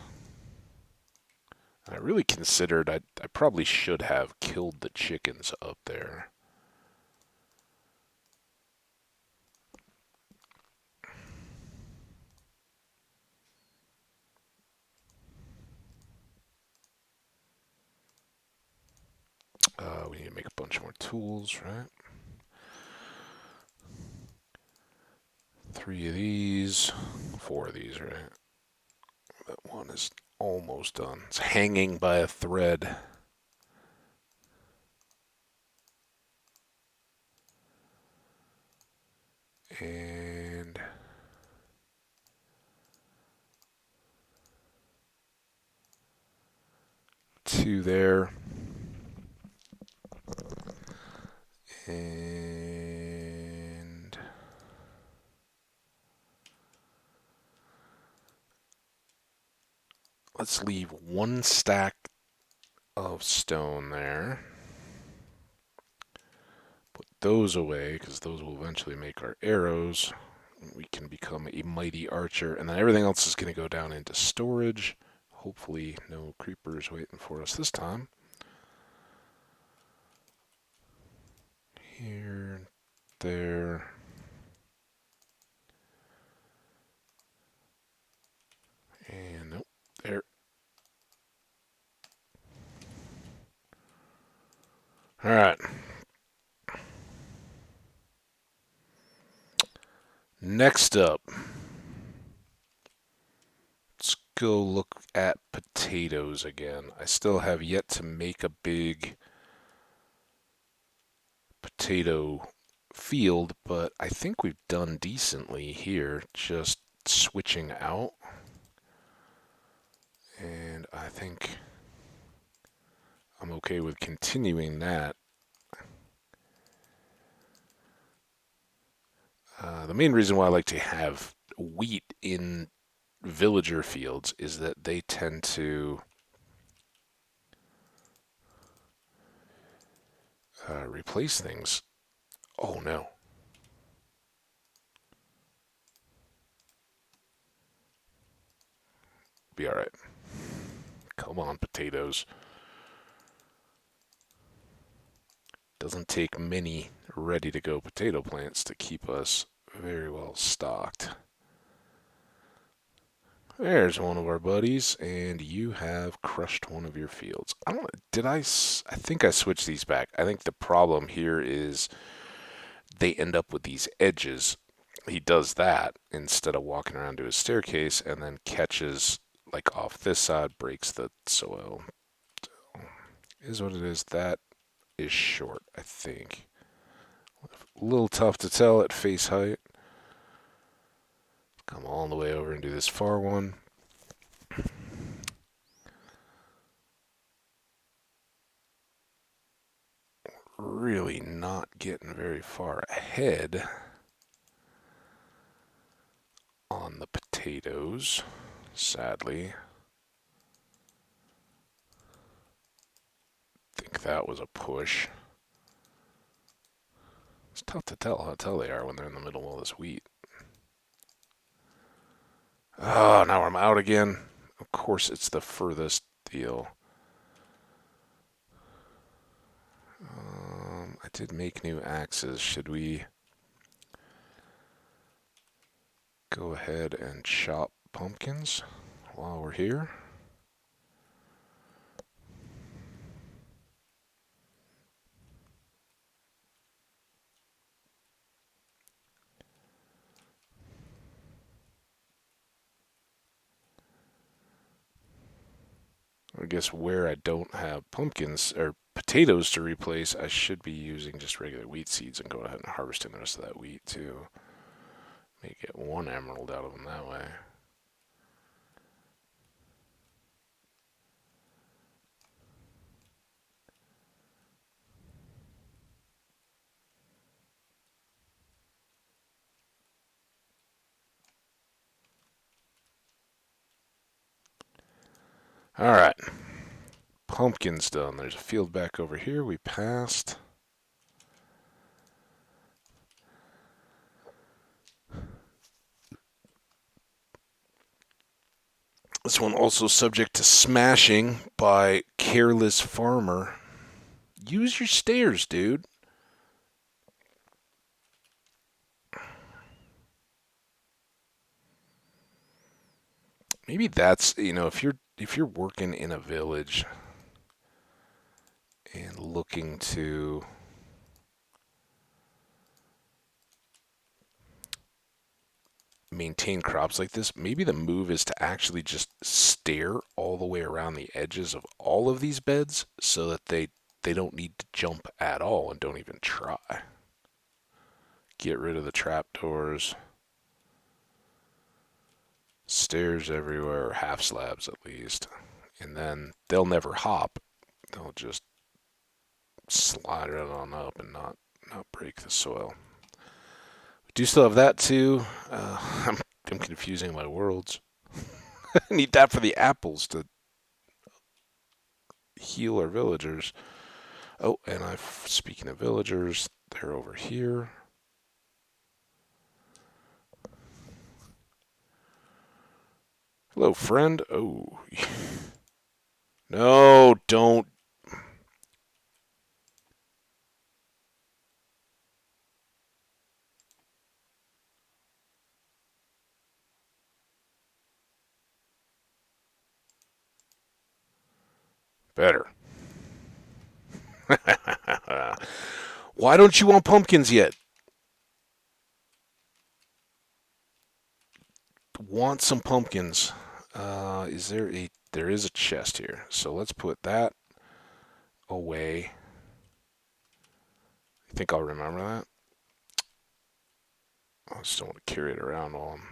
I really considered I probably should have killed the chickens up there. We need to make a bunch more tools, right? 3 of these, 4 of these, right? That one is almost done. It's hanging by a thread. And 2 there. And let's leave 1 stack of stone there. Put those away because those will eventually make our arrows. We can become a mighty archer, and then everything else is going to go down into storage. Hopefully no creepers waiting for us this time. Here, there. And nope, there. Alright. Next up, let's go look at potatoes again. I still have yet to make a big potato field, but I think we've done decently here, just switching out. And I think I'm okay with continuing that. The main reason why I like to have wheat in villager fields is that they tend to replace things. Oh no. Be alright. Come on, potatoes. Doesn't take many ready to go potato plants to keep us very well stocked. There's one of our buddies, and you have crushed one of your fields. I don't know, I think I switched these back. I think the problem here is they end up with these edges. He does that instead of walking around to his staircase and then catches like off this side, breaks the soil. Is what it is. That is short, I think. A little tough to tell at face height. Come all the way over and do this far one. Really not getting very far ahead on the potatoes, sadly. I think that was a push. It's tough to tell how tall they are when they're in the middle of all this wheat. Oh, now I'm out again. Of course, it's the furthest deal. I did make new axes. Should we go ahead and chop pumpkins while we're here? I guess where I don't have pumpkins or potatoes to replace, I should be using just regular wheat seeds and go ahead and harvesting the rest of that wheat too. May get 1 emerald out of them that way. All right. Pumpkin's done. There's a field back over here we passed. This one also subject to smashing by Careless Farmer. Use your stairs, dude. Maybe that's, if you're working in a village and looking to maintain crops like this, maybe the move is to actually just stare all the way around the edges of all of these beds so that they don't need to jump at all and don't even try. Get rid of the trapdoors. Stairs everywhere, or half slabs at least. And then they'll never hop. They'll just slide it on up and not break the soil. We do still have that too. I'm confusing my worlds. I need that for the apples to heal our villagers. Oh, and speaking of villagers, they're over here. Hello, friend. Oh. No, don't. Better. Why don't you want pumpkins yet? Want some pumpkins. There is a chest here. So let's put that away. I think I'll remember that. I just don't want to carry it around while I'm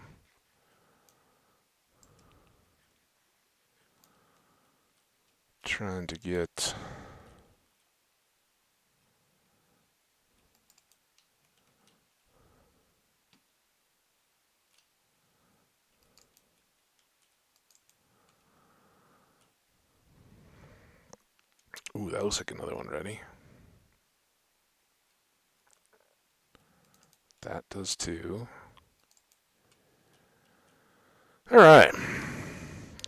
trying to get. Ooh, that looks like another one ready. That does too. Alright.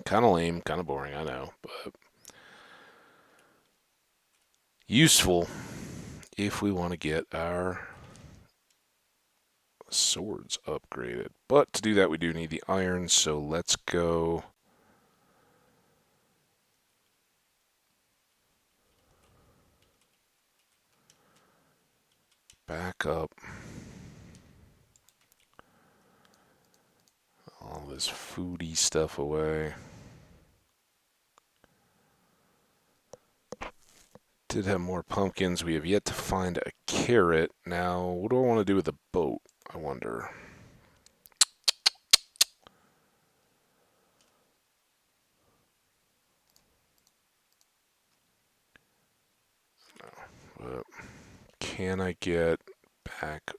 Kind of lame, kind of boring, I know, but useful if we want to get our swords upgraded. But to do that, we do need the iron, so let's go. Back up all this foodie stuff away. Did have more pumpkins. We have yet to find a carrot. Now, what do I want to do with the boat? I wonder. But can I get back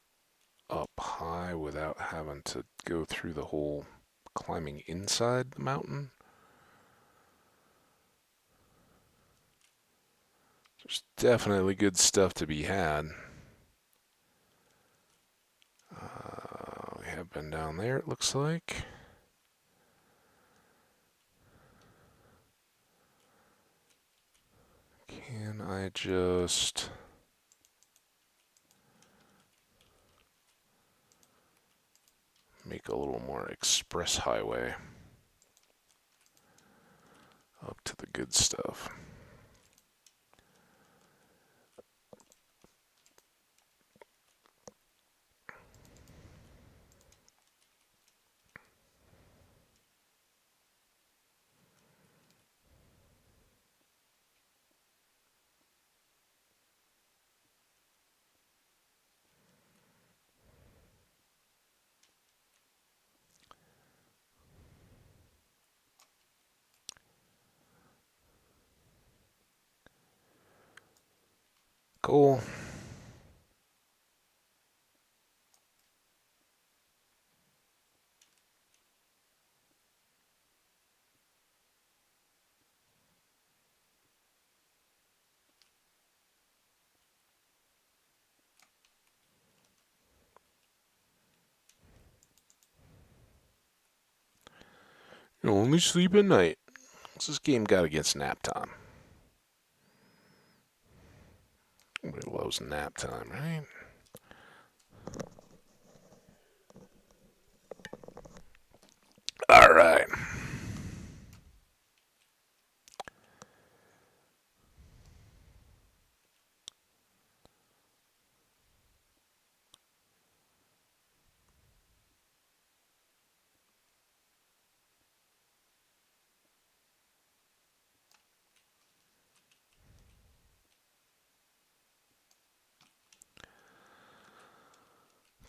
up high without having to go through the whole climbing inside the mountain? There's definitely good stuff to be had. We have been down there, it looks like. Can I just... make a little more express highway up to the good stuff? Cool. Only sleep at night. What's this game got against nap time? Everybody loves nap time, right? All right.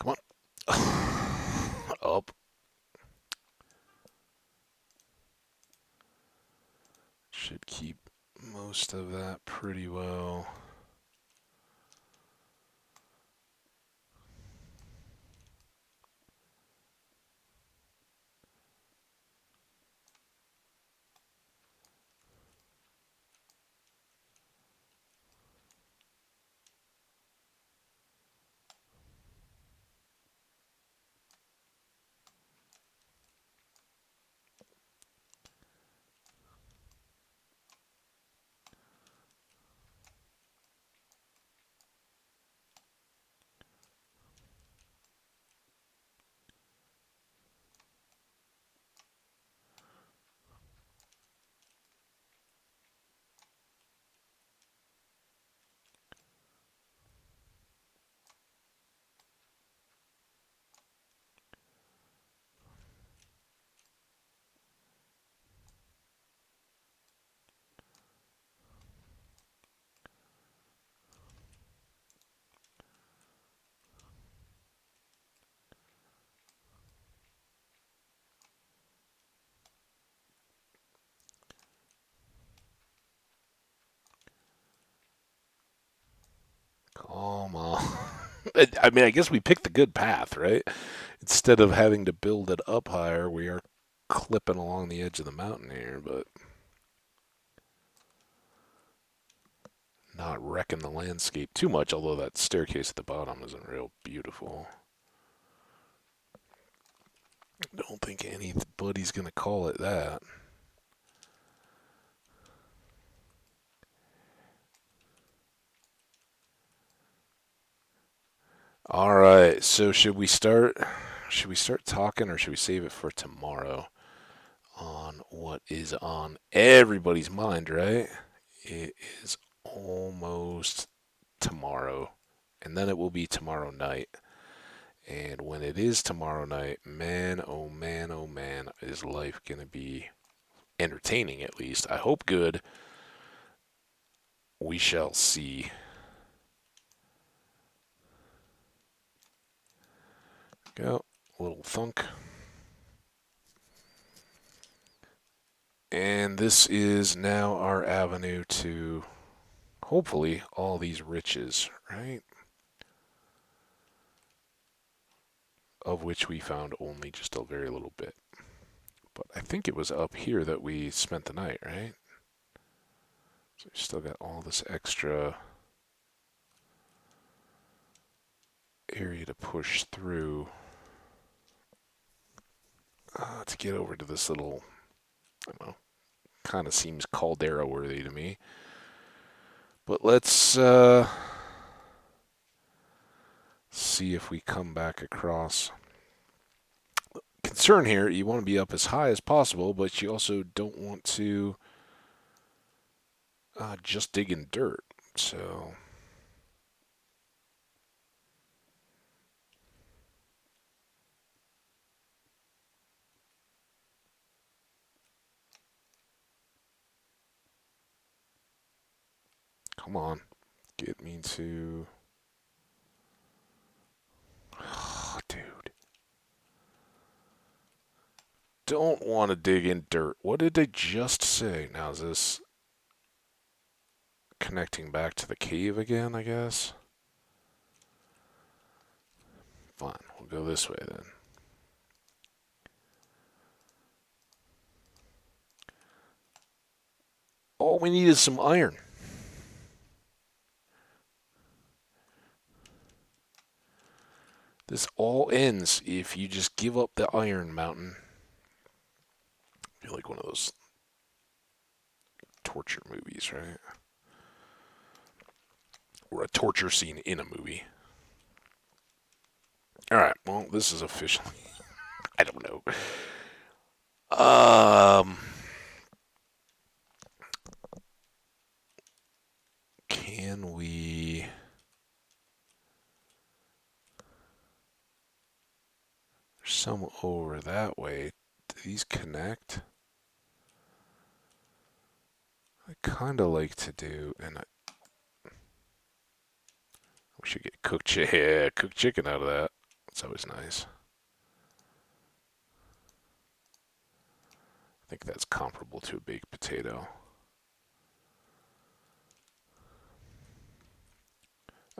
Come on. Up. Should keep most of that pretty well. Come on. I mean, I guess we picked the good path, right? Instead of having to build it up higher, we are clipping along the edge of the mountain here, but not wrecking the landscape too much, although that staircase at the bottom isn't real beautiful. Don't think anybody's going to call it that. All right, so should we start? Should we start talking, or should we save it for tomorrow on what is on everybody's mind? Right? It is almost tomorrow, and then it will be tomorrow night. And when it is tomorrow night, man, oh man, oh man, is life gonna be entertaining? At least I hope good. We shall see. Go, a little thunk. And this is now our avenue to hopefully all these riches, right? Of which we found only just a very little bit. But I think it was up here that we spent the night, right? So we still got all this extra area to push through to get over to this little, I don't know, kind of seems caldera worthy to me. But let's see if we come back across. Concern here, you want to be up as high as possible, but you also don't want to just dig in dirt. So, come on. Get me to... Oh, dude. Don't want to dig in dirt. What did they just say? Now, is this connecting back to the cave again, I guess? Fine, we'll go this way then. All we need is some iron. This all ends if you just give up the iron mountain. You're like one of those torture movies, right? Or a torture scene in a movie. All right. Well, this is officially. I don't know. Um, can we? There's some over that way. Do these connect? I kind of like to do, and we should get cooked chicken out of that. That's always nice. I think that's comparable to a baked potato.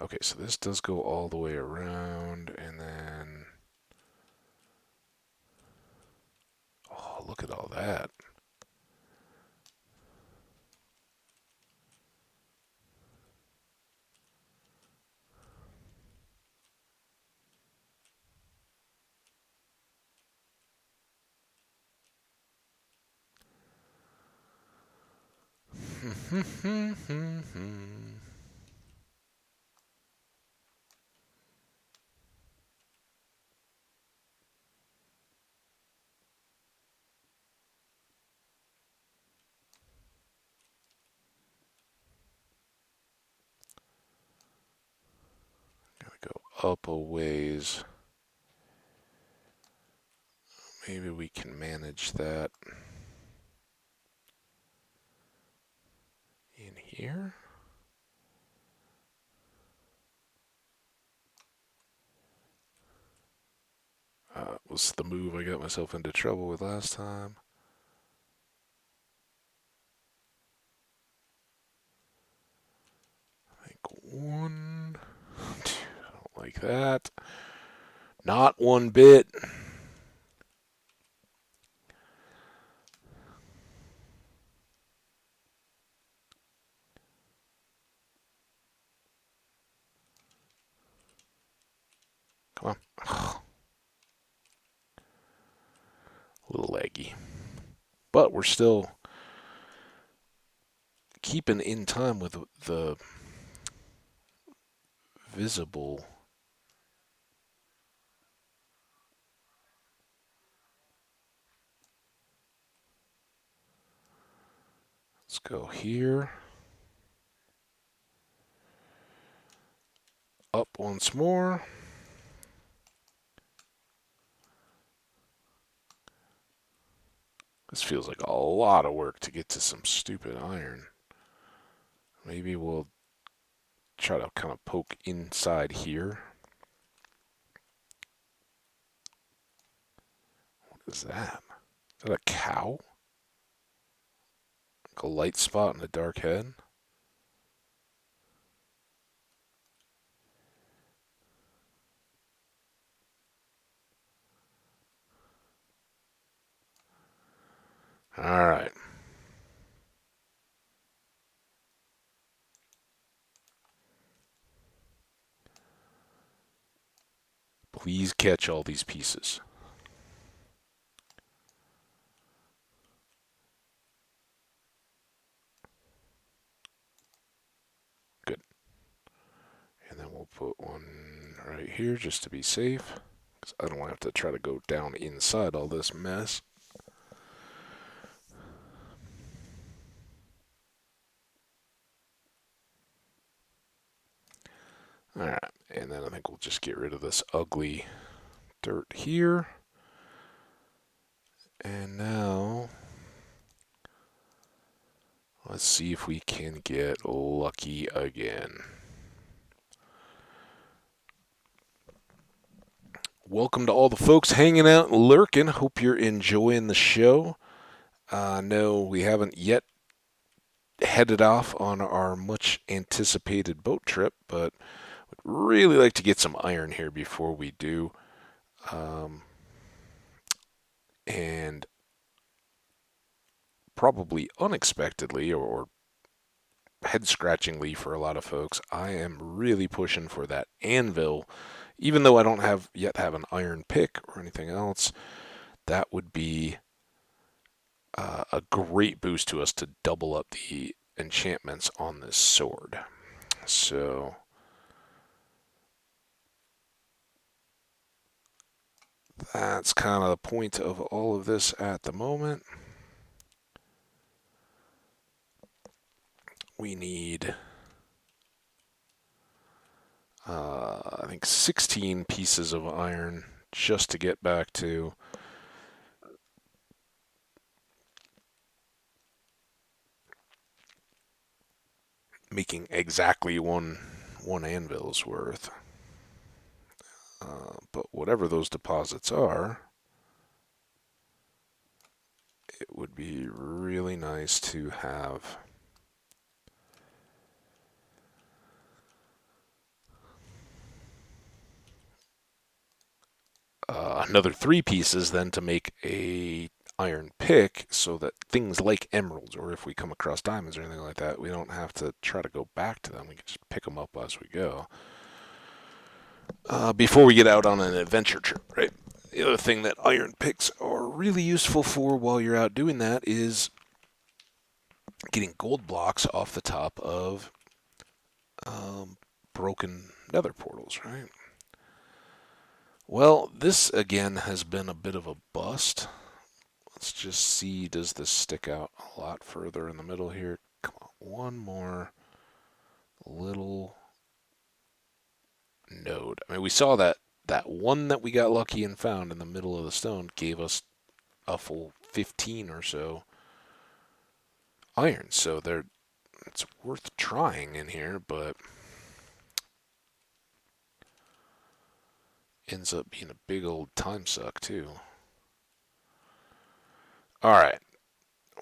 Okay, so this does go all the way around, and then... Oh, look at all that. Gotta go up a ways. Maybe we can manage that in here. Was the move I got myself into trouble with last time. I think one, two, I don't like that. Not one bit. Come on. A little leggy. But we're still keeping in time with the visible. Let's go here. Up once more. This feels like a lot of work to get to some stupid iron. Maybe we'll try to kind of poke inside here. What is that? Is that a cow? Like a light spot in the dark head? Alright. Please catch all these pieces. Good. And then we'll put one right here just to be safe. Because I don't want to have to try to go down inside all this mess. Alright. And then I think we'll just get rid of this ugly dirt here. And now, let's see if we can get lucky again. Welcome to all the folks hanging out and lurking. Hope you're enjoying the show. No, we haven't yet headed off on our much anticipated boat trip, but would really like to get some iron here before we do. And probably unexpectedly or head scratchingly for a lot of folks, I am really pushing for that anvil. Even though I don't yet have an iron pick or anything else, that would be a great boost to us to double up the enchantments on this sword. So that's kind of the point of all of this at the moment. We need, I think, 16 pieces of iron just to get back to making exactly one anvil's worth. But whatever those deposits are, it would be really nice to have another 3 pieces then to make a iron pick, so that things like emeralds, or if we come across diamonds or anything like that, we don't have to try to go back to them. We can just pick them up as we go. Before we get out on an adventure trip, right? The other thing that iron picks are really useful for while you're out doing that is getting gold blocks off the top of broken nether portals, right? Well, this again has been a bit of a bust. Let's just see, does this stick out a lot further in the middle here? Come on, one more little node. I mean, we saw that one that we got lucky and found in the middle of the stone gave us a full 15 or so iron. So it's worth trying in here, but ends up being a big old time suck too. All right.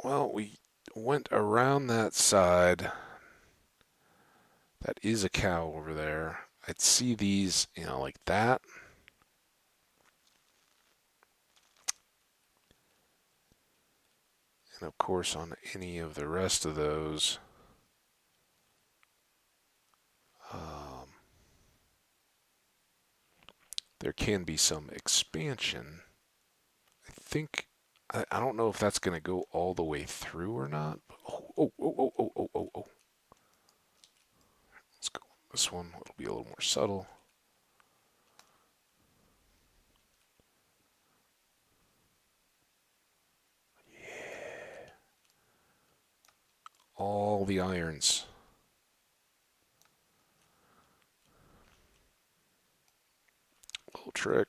Well, we went around that side. That is a cow over there. I'd see these, like that. And of course, on any of the rest of those, um, there can be some expansion. I think, I don't know if that's going to go all the way through or not. Oh. Let's go on this one. It'll be a little more subtle. All the irons. Little trick.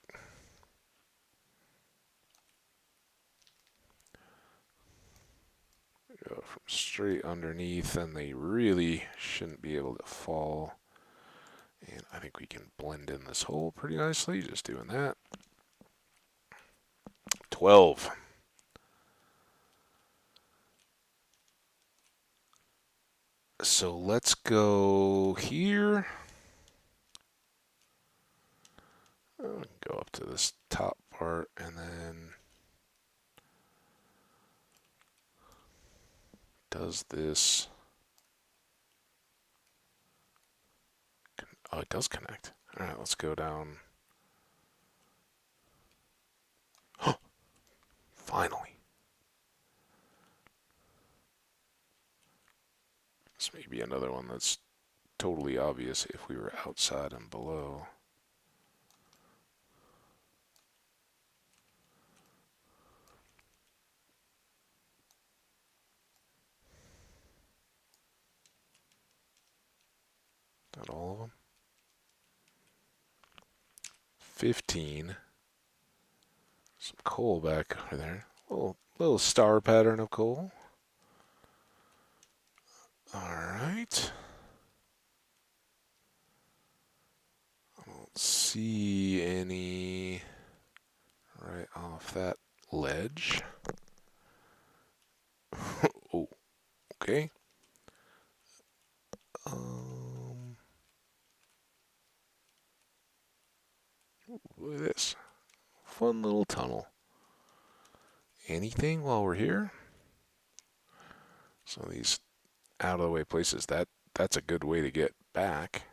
Go from straight underneath, and they really shouldn't be able to fall. And I think we can blend in this hole pretty nicely, just doing that. 12. So let's go here. Go up to this top part, and then does this. Oh, it does connect. All right, let's go down. Finally. This may be another one that's totally obvious if we were outside and below. Not all of them. 15. Some coal back over there. Little star pattern of coal. All right. I don't see any right off that ledge. Oh, okay. Look at this. Fun little tunnel. Anything while we're here? So these out of the way places, that's a good way to get back.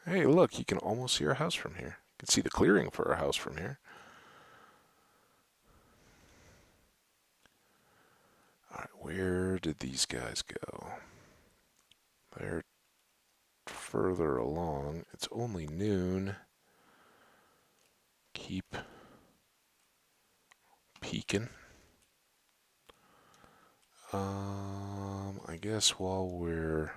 Hey, look, you can almost see our house from here. You can see the clearing for our house from here. Where did these guys go? They're further along. It's only noon. Keep peeking. I guess while we're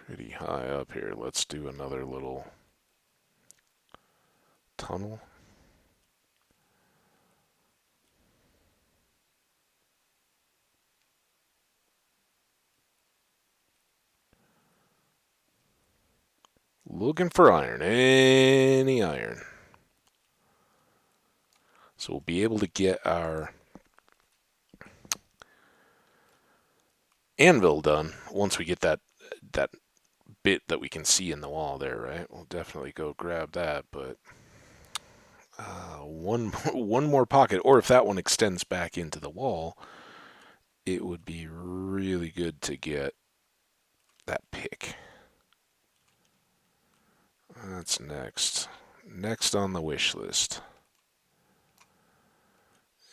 pretty high up here, let's do another little tunnel. Looking for iron, any iron. So we'll be able to get our anvil done once we get that bit that we can see in the wall there, right? We'll definitely go grab that, but one more pocket, or if that one extends back into the wall, it would be really good to get that pick. That's next. Next on the wish list.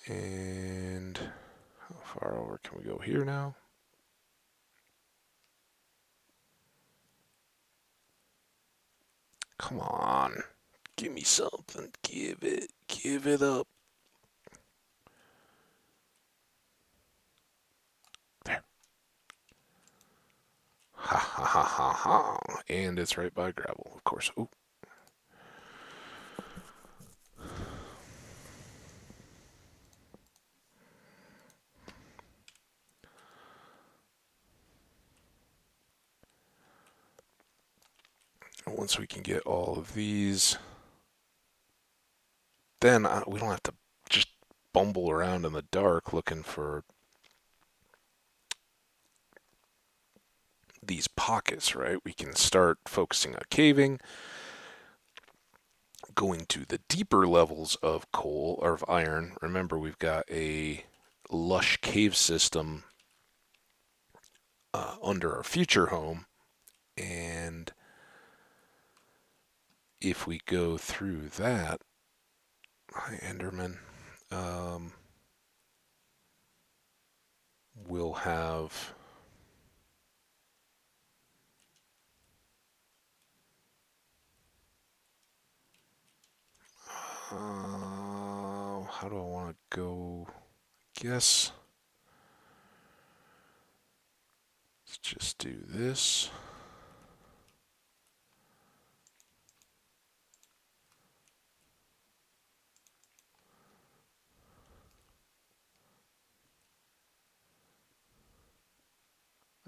And how far over can we go here now? Come on. Give me something. Give it. Give it up. There. Ha ha ha ha ha. And it's right by gravel, of course. Ooh. Once we can get all of these, then we don't have to just bumble around in the dark looking for these pockets, right? We can start focusing on caving, going to the deeper levels of coal or of iron. Remember, we've got a lush cave system under our future home, and if we go through that, hi Enderman, we'll have how do I want to go? Guess let's just do this.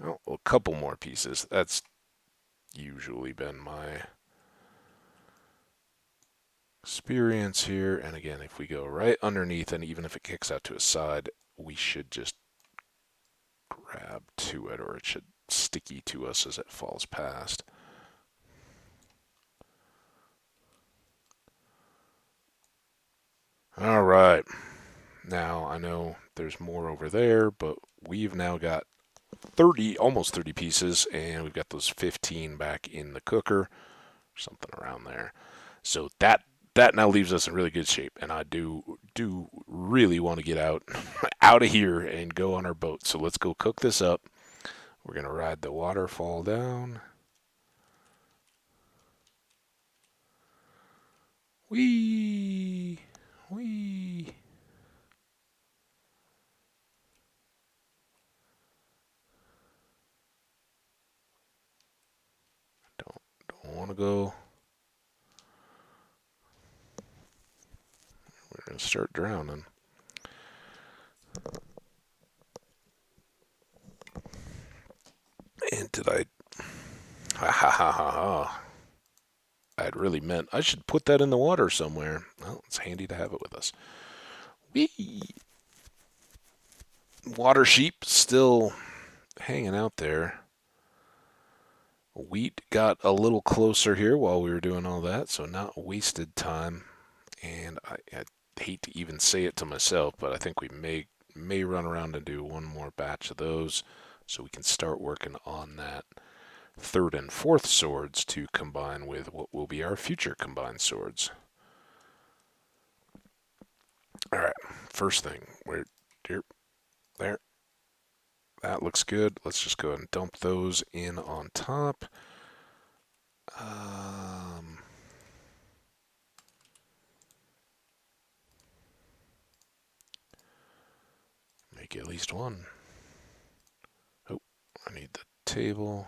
Oh, a couple more pieces. That's usually been my experience here. And again, if we go right underneath, and even if it kicks out to a side, we should just grab to it, or it should sticky to us as it falls past. All right. Now, I know there's more over there, but we've now got 30, almost 30 pieces, and we've got those 15 back in the cooker, something around there. So that now leaves us in really good shape, and I do really want to get out of here and go on our boat. So let's go cook this up. We're gonna ride the waterfall down. Wee wee. Don't want to go. We're gonna start drowning. And did I? Ha ha ha ha ha. I'd really meant I should put that in the water somewhere. Well, it's handy to have it with us. Whee! Water sheep still hanging out there. Wheat got a little closer here while we were doing all that, so not wasted time. And I hate to even say it to myself, but I think we may run around and do one more batch of those so we can start working on that third and fourth swords to combine with what will be our future combined swords. Alright, first thing, here, there. That looks good. Let's just go ahead and dump those in on top. Make at least one. Oh, I need the table.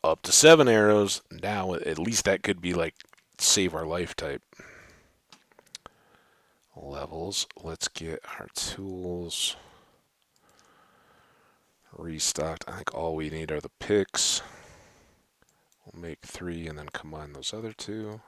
Up to 7 arrows. Now, at least that could be like save our life type. Levels. Let's get our tools restocked. I think all we need are the picks. We'll make 3 and then combine those other 2.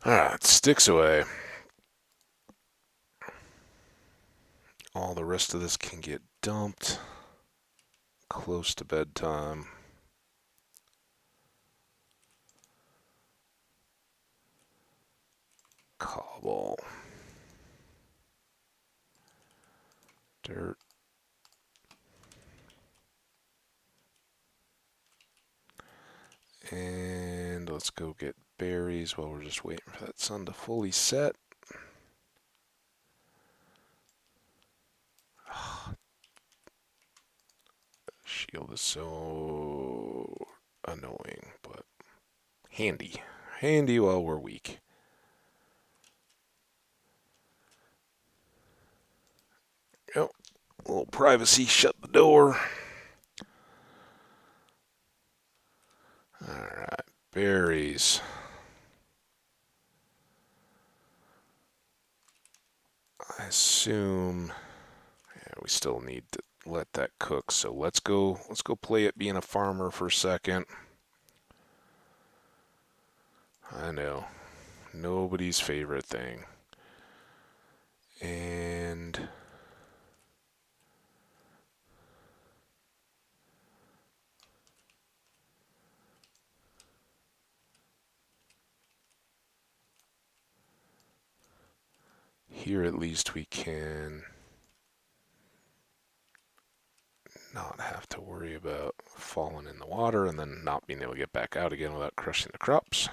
Alright, sticks away. All the rest of this can get dumped close to bedtime. Cobble. Dirt. And let's go get berries while we're just waiting for that sun to fully set. Shield is so annoying, but handy. Handy while we're weak. Yep. A little privacy, shut the door. Alright, berries. I assume we still need to let that cook, so let's go play it being a farmer for a second. I know. Nobody's favorite thing. And here at least we can not have to worry about falling in the water and then not being able to get back out again without crushing the crops.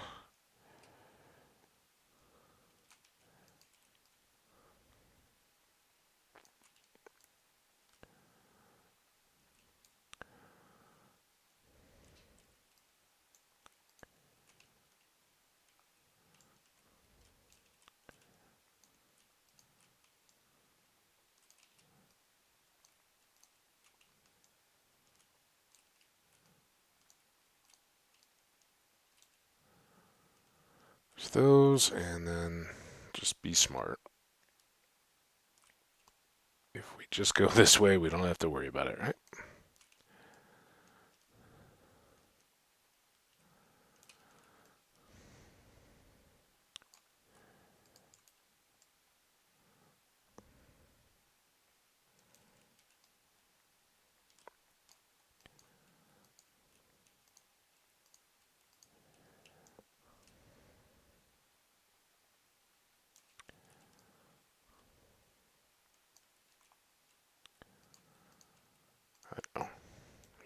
There's those, and then just be smart. If we just go this way, we don't have to worry about it, right? I know.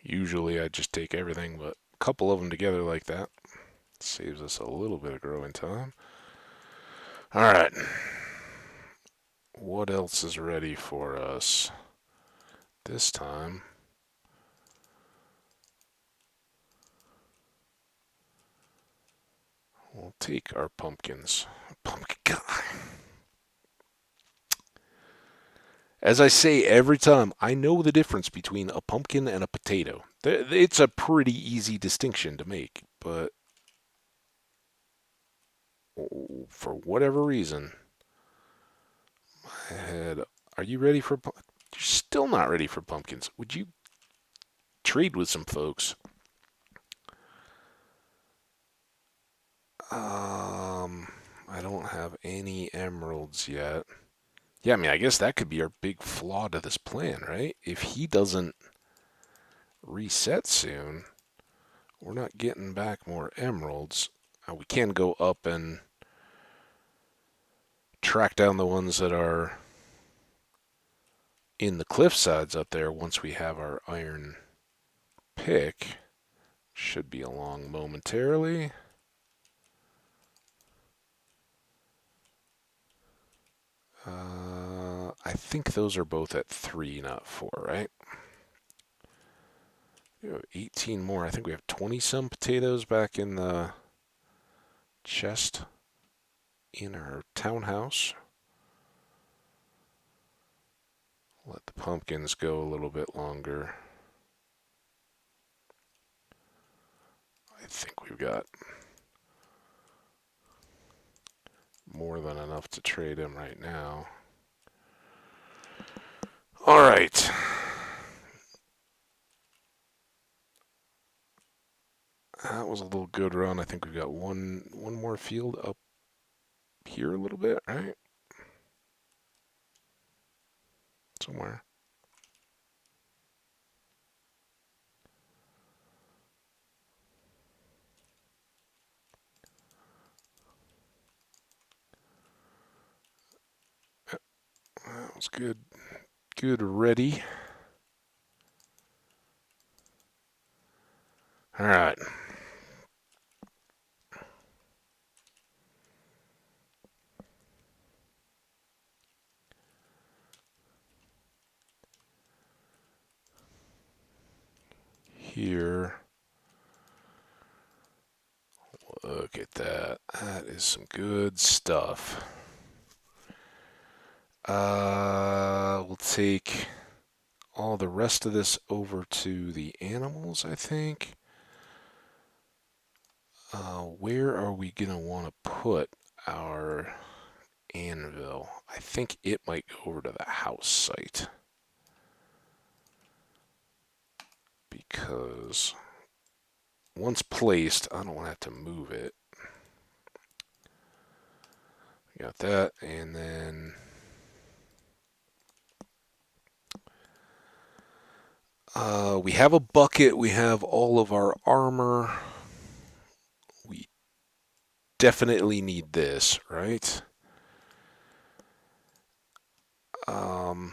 Usually I just take everything, but a couple of them together like that saves us a little bit of growing time. Alright. What else is ready for us this time? We'll take our pumpkins. Pumpkin guy. As I say every time, I know the difference between a pumpkin and a potato. It's a pretty easy distinction to make, but for whatever reason, my head. Are you ready for? You're still not ready for pumpkins. Would you trade with some folks? I don't have any emeralds yet. Yeah, I mean, I guess that could be our big flaw to this plan, right? If he doesn't reset soon, we're not getting back more emeralds. We can go up and track down the ones that are in the cliff sides up there once we have our iron pick. Should be along momentarily. I think those are both at 3, not 4, right? We have 18 more. I think we have 20 some potatoes back in the chest in our townhouse. Let the pumpkins go a little bit longer. I think we've got more than enough to trade him right now. All right. That was a little good run. I think we've got one more field up here a little bit, right? Somewhere. That was good. Good ready. All right. Here. Look at that. That is some good stuff. We'll take all the rest of this over to the animals, I think. Where are we going to want to put our anvil? I think it might go over to the house site. Because once placed, I don't want to have to move it. Got that, and then we have a bucket. We have all of our armor. We definitely need this, right? Um,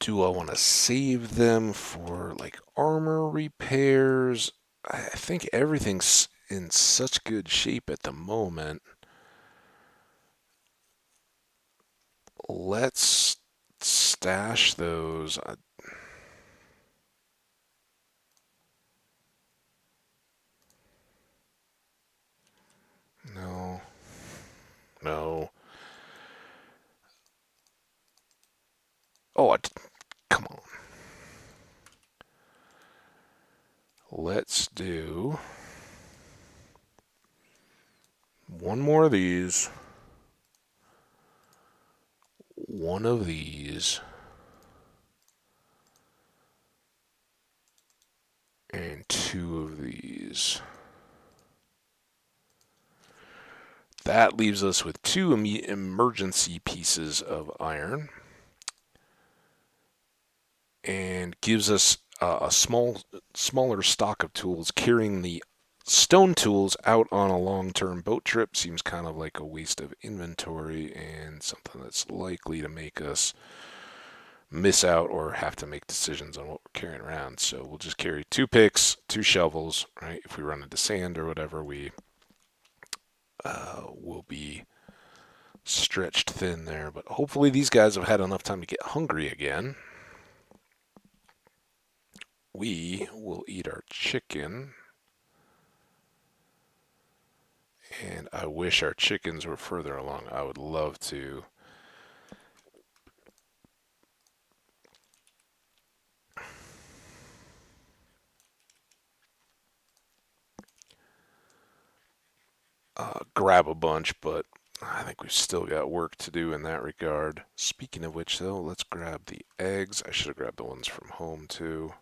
do I want to save them for like armor repairs? I think everything's in such good shape at the moment. Let's stash those. No, no. Oh, come on. Let's do one more of these, one of these, and 2 of these. That leaves us with 2 emergency pieces of iron and gives us a smaller stock of tools. Carrying the stone tools out on a long-term boat trip seems kind of like a waste of inventory and something that's likely to make us miss out or have to make decisions on what we're carrying around. So we'll just carry 2 picks, 2 shovels, right? If we run into sand or whatever, we will be stretched thin there. But hopefully these guys have had enough time to get hungry again. We will eat our chicken. And I wish our chickens were further along. I would love to grab a bunch, but I think we've still got work to do in that regard. Speaking of which, though, let's grab the eggs. I should have grabbed the ones from home, too.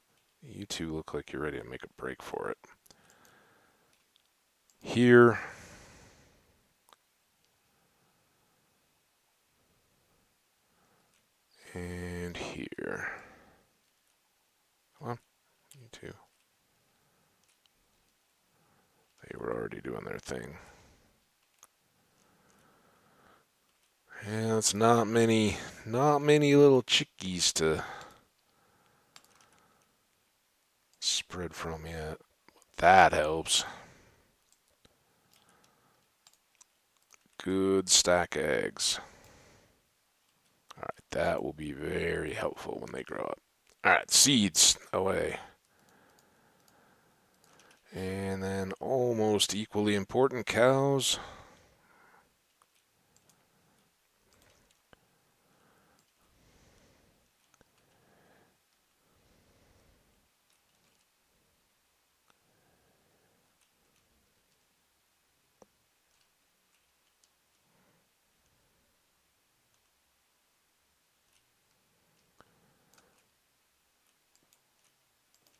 You two look like you're ready to make a break for it. Here. And here. Come on, you two. They were already doing their thing. Yeah, it's not many little chickies to spread from yet. That helps. Good stack of eggs. Alright, that will be very helpful when they grow up. Alright, seeds away. And then almost equally important, cows.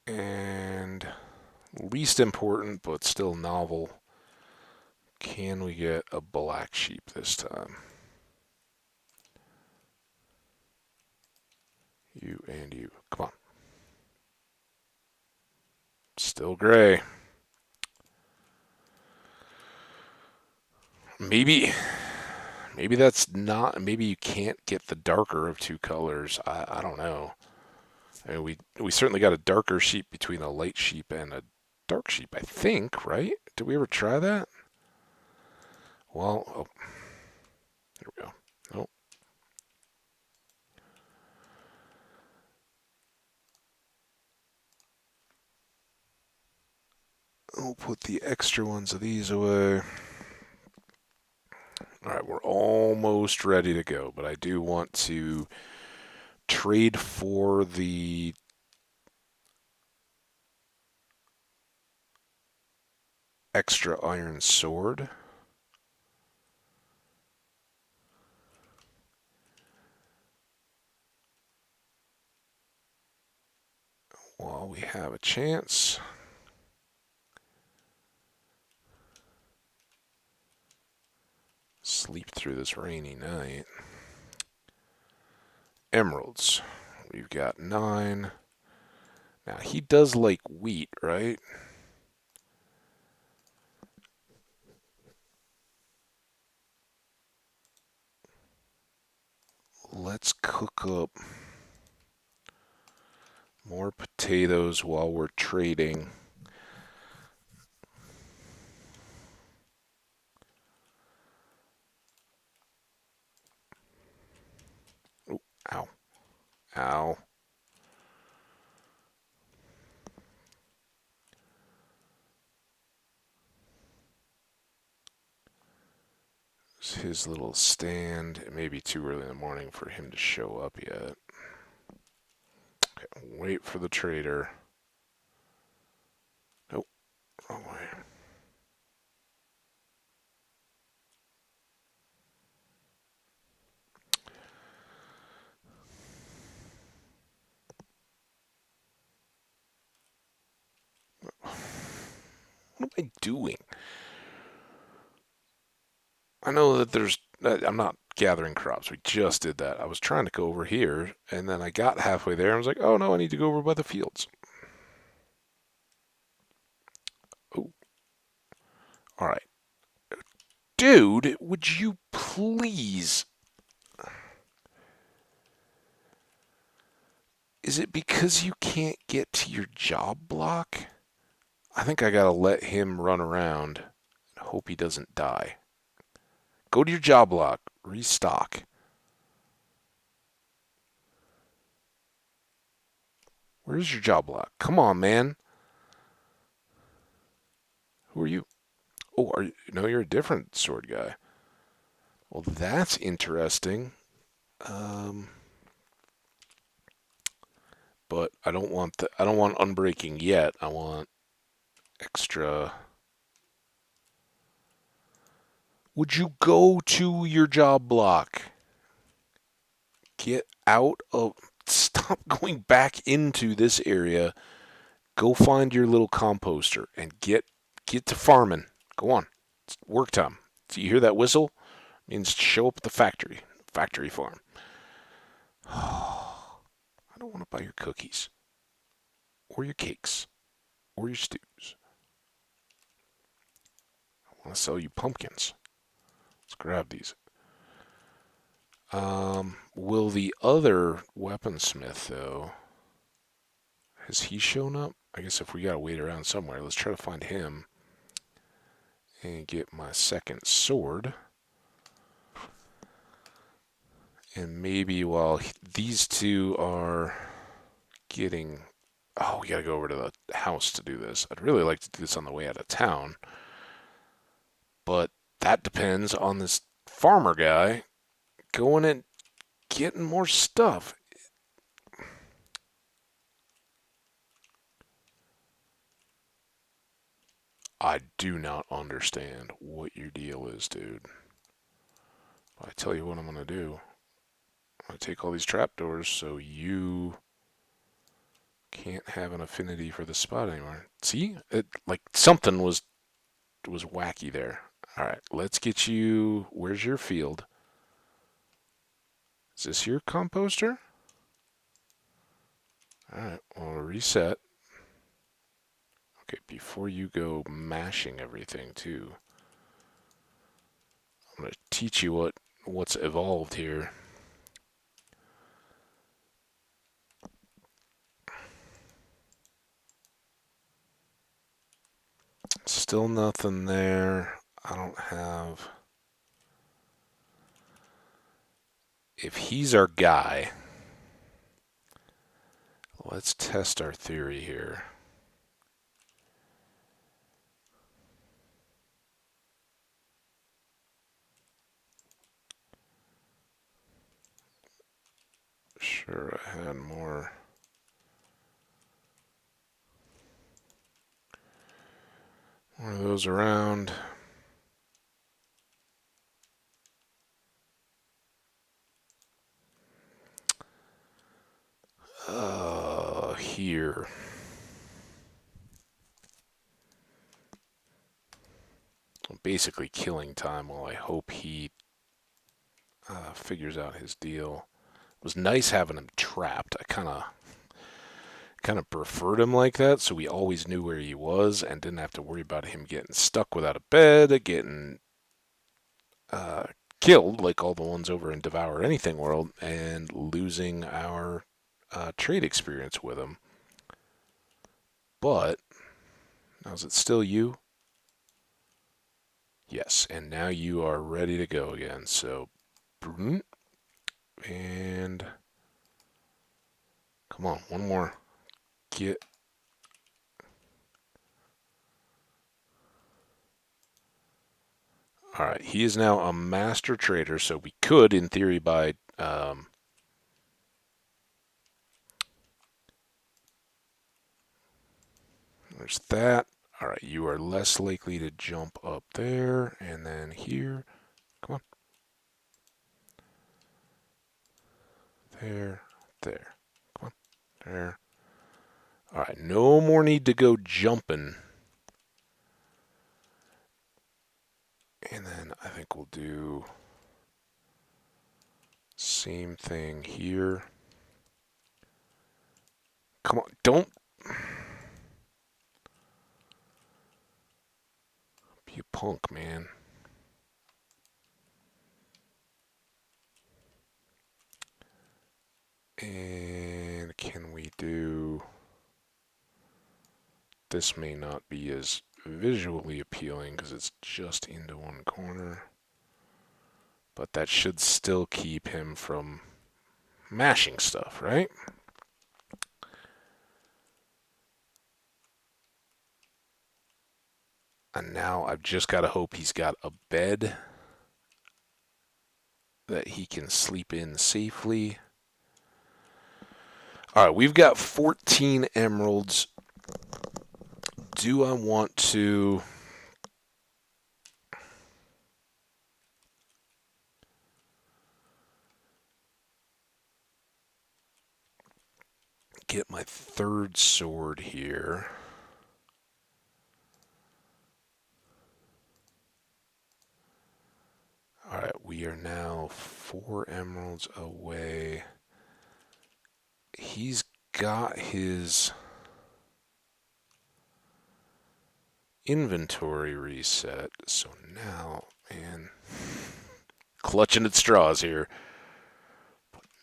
And least important, but still novel, can we get a black sheep this time? You and you. Come on. Still gray. Maybe that's not. Maybe you can't get the darker of two colors. I don't know. I mean, we certainly got a darker sheep between a light sheep and a dark sheep. I think, right? Did we ever try that? Well, oh, here we go. Oh, I'll put the extra ones of these away. All right, we're almost ready to go, but I do want to trade for the extra iron sword. While we have a chance. Sleep through this rainy night. Emeralds. We've got 9. Now, he does like wheat, right? Let's cook up more potatoes while we're trading. Oh, ow. Ow. It's his little stand. It may be too early in the morning for him to show up yet. Okay, wait for the trader. Nope, wrong way. What am I doing? I know that I'm not gathering crops. We just did that. I was trying to go over here, and then I got halfway there. And I was like, oh no, I need to go over by the fields. Oh, all right. Dude, would you please? Is it because you can't get to your job block? I think I gotta let him run around and hope he doesn't die. Go to your job block. Restock. Where's your job block? Come on, man. Who are you? Oh, are you? No, you're a different sword guy. Well, that's interesting. Um, but I don't want unbreaking yet. I want extra. Would you go to your job block? Get out of. Stop going back into this area. Go find your little composter and get to farming. Go on. It's work time. Do you hear that whistle? It means show up at the factory farm. I don't want to buy your cookies or your cakes or your stews. I want to sell you pumpkins. Let's grab these. Will the other weaponsmith, though, has he shown up? I guess if we gotta wait around somewhere, let's try to find him and get my second sword. And maybe while these two are getting... Oh, we gotta go over to the house to do this. I'd really like to do this on the way out of town. But that depends on this farmer guy going and getting more stuff. I do not understand what your deal is, dude. I tell you what I'm gonna do. I'm gonna take all these trapdoors so you can't have an affinity for the spot anymore. See? Like something was wacky there. Alright, let's get you. Where's your field? Is this your composter? Alright, we'll reset. Okay, before you go mashing everything too, I'm gonna teach you what's evolved here. Still nothing there. I don't have... If he's our guy, let's test our theory here. Sure, I had more of those around. Here. Basically killing time while I hope he figures out his deal. It was nice having him trapped. I kind of preferred him like that, so we always knew where he was and didn't have to worry about him getting stuck without a bed, getting uh, killed like all the ones over in Devour Anything World, and losing our trade experience with him. But now is it still you? Yes, and now you are ready to go again. So, and come on, one more. Get. All right, he is now a master trader, so we could, in theory, buy. There's that. All right, you are less likely to jump up there, and then here. Come on. There, there. Come on. There. All right, no more need to go jumping. And then I think we'll do same thing here. Come on, don't be a punk, man. And can we do... This may not be as visually appealing because it's just into one corner. But that should still keep him from mashing stuff, right? And now I've just got to hope he's got a bed that he can sleep in safely. All right, we've got 14 emeralds. Do I want to... get my third sword here. Alright, we are now 4 emeralds away. He's got his inventory reset, so now, man, clutching at straws here.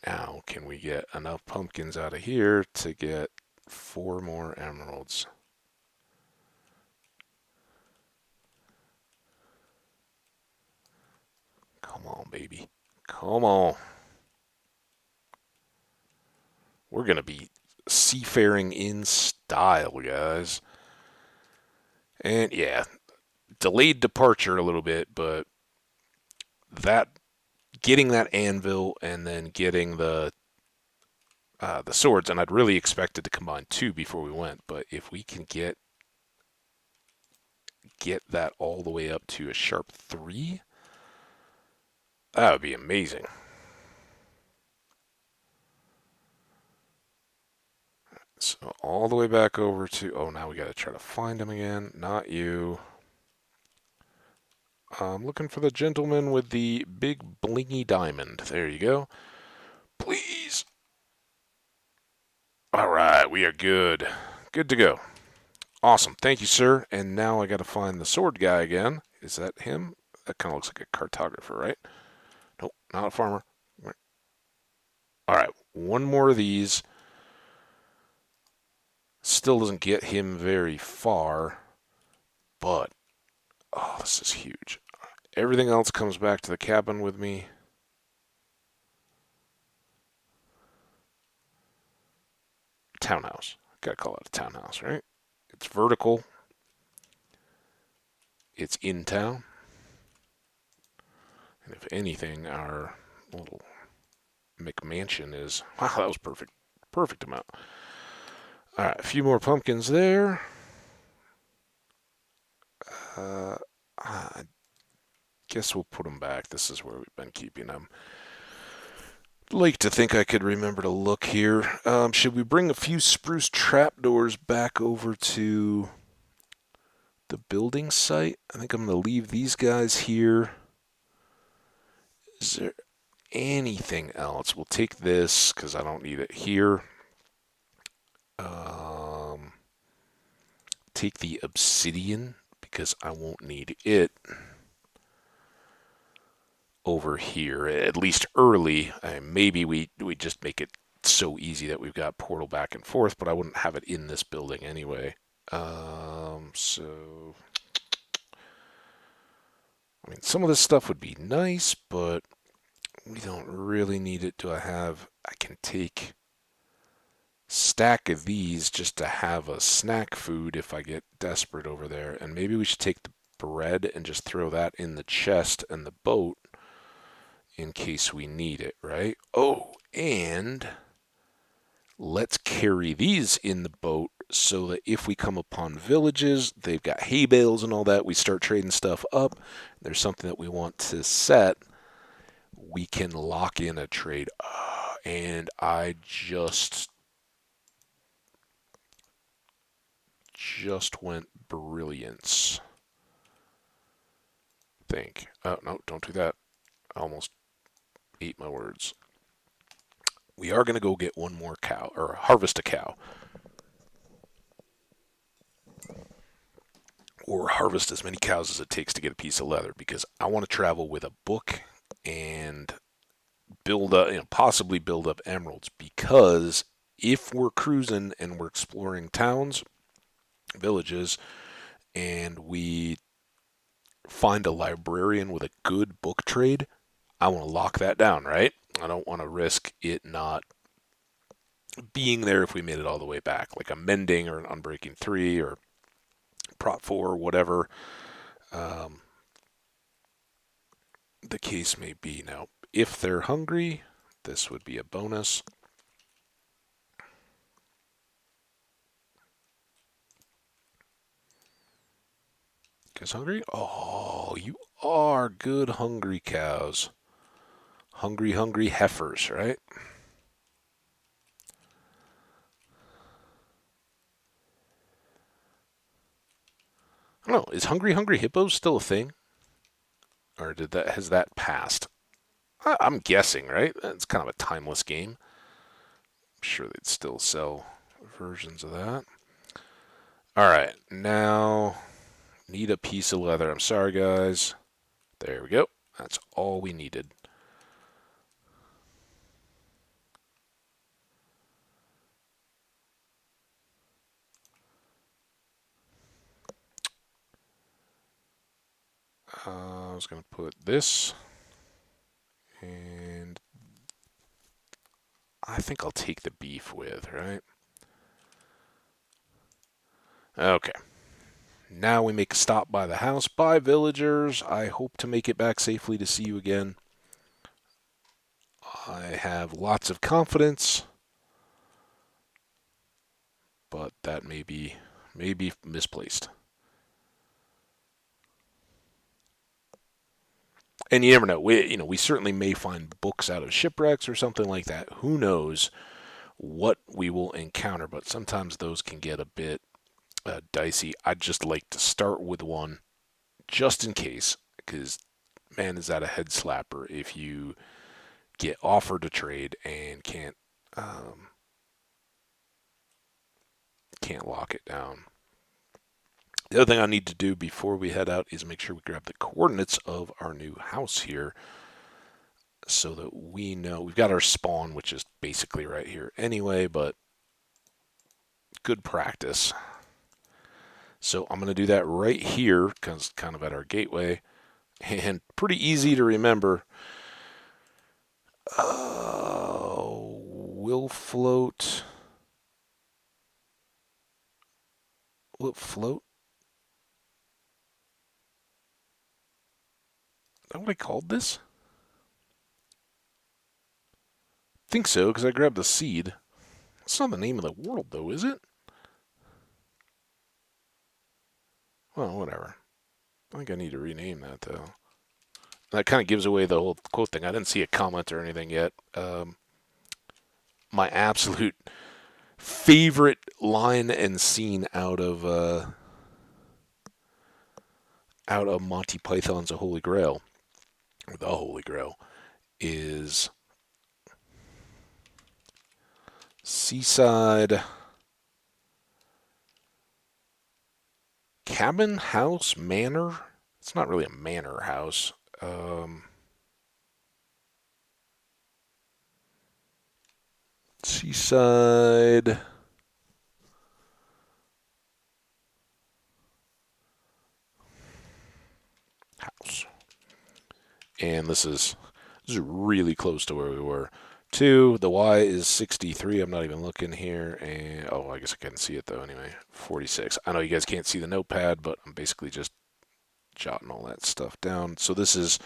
Now, can we get enough pumpkins out of here to get 4 more emeralds? Come on, baby. Come on. We're going to be seafaring in style, guys. And yeah, delayed departure a little bit, but that getting that anvil and then getting the swords, and I'd really expected to combine 2 before we went, but if we can get that all the way up to a sharp 3, that would be amazing. So all the way back over to, oh, now we got to try to find him again. Not you. I'm looking for the gentleman with the big blingy diamond. There you go. Please. All right, we are good. Good to go. Awesome. Thank you, sir. And now I got to find the sword guy again. Is that him? That kind of looks like a cartographer, right? Nope, not a farmer. All right, one more of these. Still doesn't get him very far, but oh, this is huge. Everything else comes back to the cabin with me. Townhouse. Gotta call it a townhouse, right? It's vertical. It's in town. And if anything, our little McMansion is... Wow, that was perfect. Perfect amount. All right, a few more pumpkins there. I guess we'll put them back. This is where we've been keeping them. Like to think I could remember to look here. Should we bring a few spruce trapdoors back over to the building site? I think I'm going to leave these guys here. Is there anything else? We'll take this because I don't need it here. Take the obsidian because I won't need it over here, at least early. Maybe we just make it so easy that we've got portal back and forth, but I wouldn't have it in this building anyway. So, I mean, some of this stuff would be nice, but we don't really need it. I can take stack of these just to have a snack food if I get desperate over there. And maybe we should take the bread and just throw that in the chest and the boat in case we need it, right? Oh, and let's carry these in the boat so that if we come upon villages, they've got hay bales and all that, we start trading stuff up, there's something that we want to set, we can lock in a trade. And I just went brilliance. Think. Oh, no, don't do that. I almost ate my words. We are going to go get one more cow, or harvest a cow. Or harvest as many cows as it takes to get a piece of leather, because I want to travel with a book and build up, possibly build up emeralds, because if we're cruising and we're exploring towns, villages, and we find a librarian with a good book trade, I want to lock that down, right? I don't want to risk it not being there if we made it all the way back, like a mending or an unbreaking 3 or prop 4 or whatever the case may be. Now, if they're hungry, this would be a bonus. Guys hungry? Oh, you are good hungry cows. Hungry heifers, right? I don't know. Is Hungry Hungry Hippos still a thing, or has that passed? I'm guessing, right? It's kind of a timeless game. I'm sure they'd still sell versions of that. All right, now need a piece of leather. I'm sorry, guys. There we go. That's all we needed. I was going to put this, and I think I'll take the beef with, right? Okay. Now we make a stop by the house. Bye, villagers. I hope to make it back safely to see you again. I have lots of confidence, but that may be misplaced. And you never know. We certainly may find books out of shipwrecks or something like that. Who knows what we will encounter? But sometimes those can get a bit dicey. I'd just like to start with one just in case, because man, is that a head slapper if you get offered to trade and um, can't lock it down. The other thing I need to do before we head out is make sure we grab the coordinates of our new house here so that we know we've got our spawn, which is basically right here anyway, but good practice. So I'm going to do that right here because kind of at our gateway and pretty easy to remember. Will float. Will it float? Is that what I called this? I think so because I grabbed the seed. That's not the name of the world though, is it? Well, whatever. I think I need to rename that though. That kind of gives away the whole quote thing. I didn't see a comment or anything yet. My absolute favorite line and scene out of Monty Python's A Holy Grail, or The Holy Grail, is seaside cabin house manor. It's not really a manor house. Seaside house, and this is really close to where we were. Two, the Y is 63. I'm not even looking here. And oh, I guess I can't see it though. Anyway, 46. I know you guys can't see the notepad, but I'm basically just jotting all that stuff down. So this is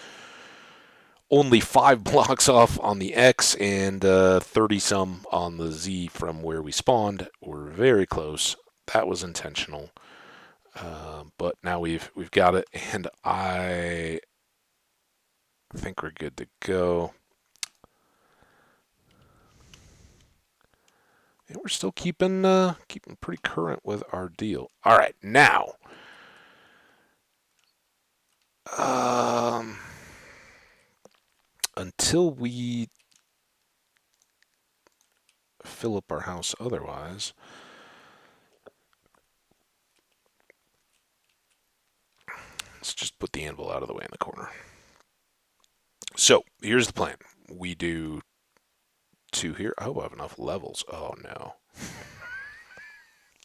only 5 blocks off on the X and 30 some on the Z from where we spawned. We're very close. That was intentional. But now we've got it, and I think we're good to go. And we're still keeping pretty current with our deal. All right, now, um, until we fill up our house, otherwise, let's just put the anvil out of the way in the corner. So here's the plan: we do two here. I hope I have enough levels. Oh no!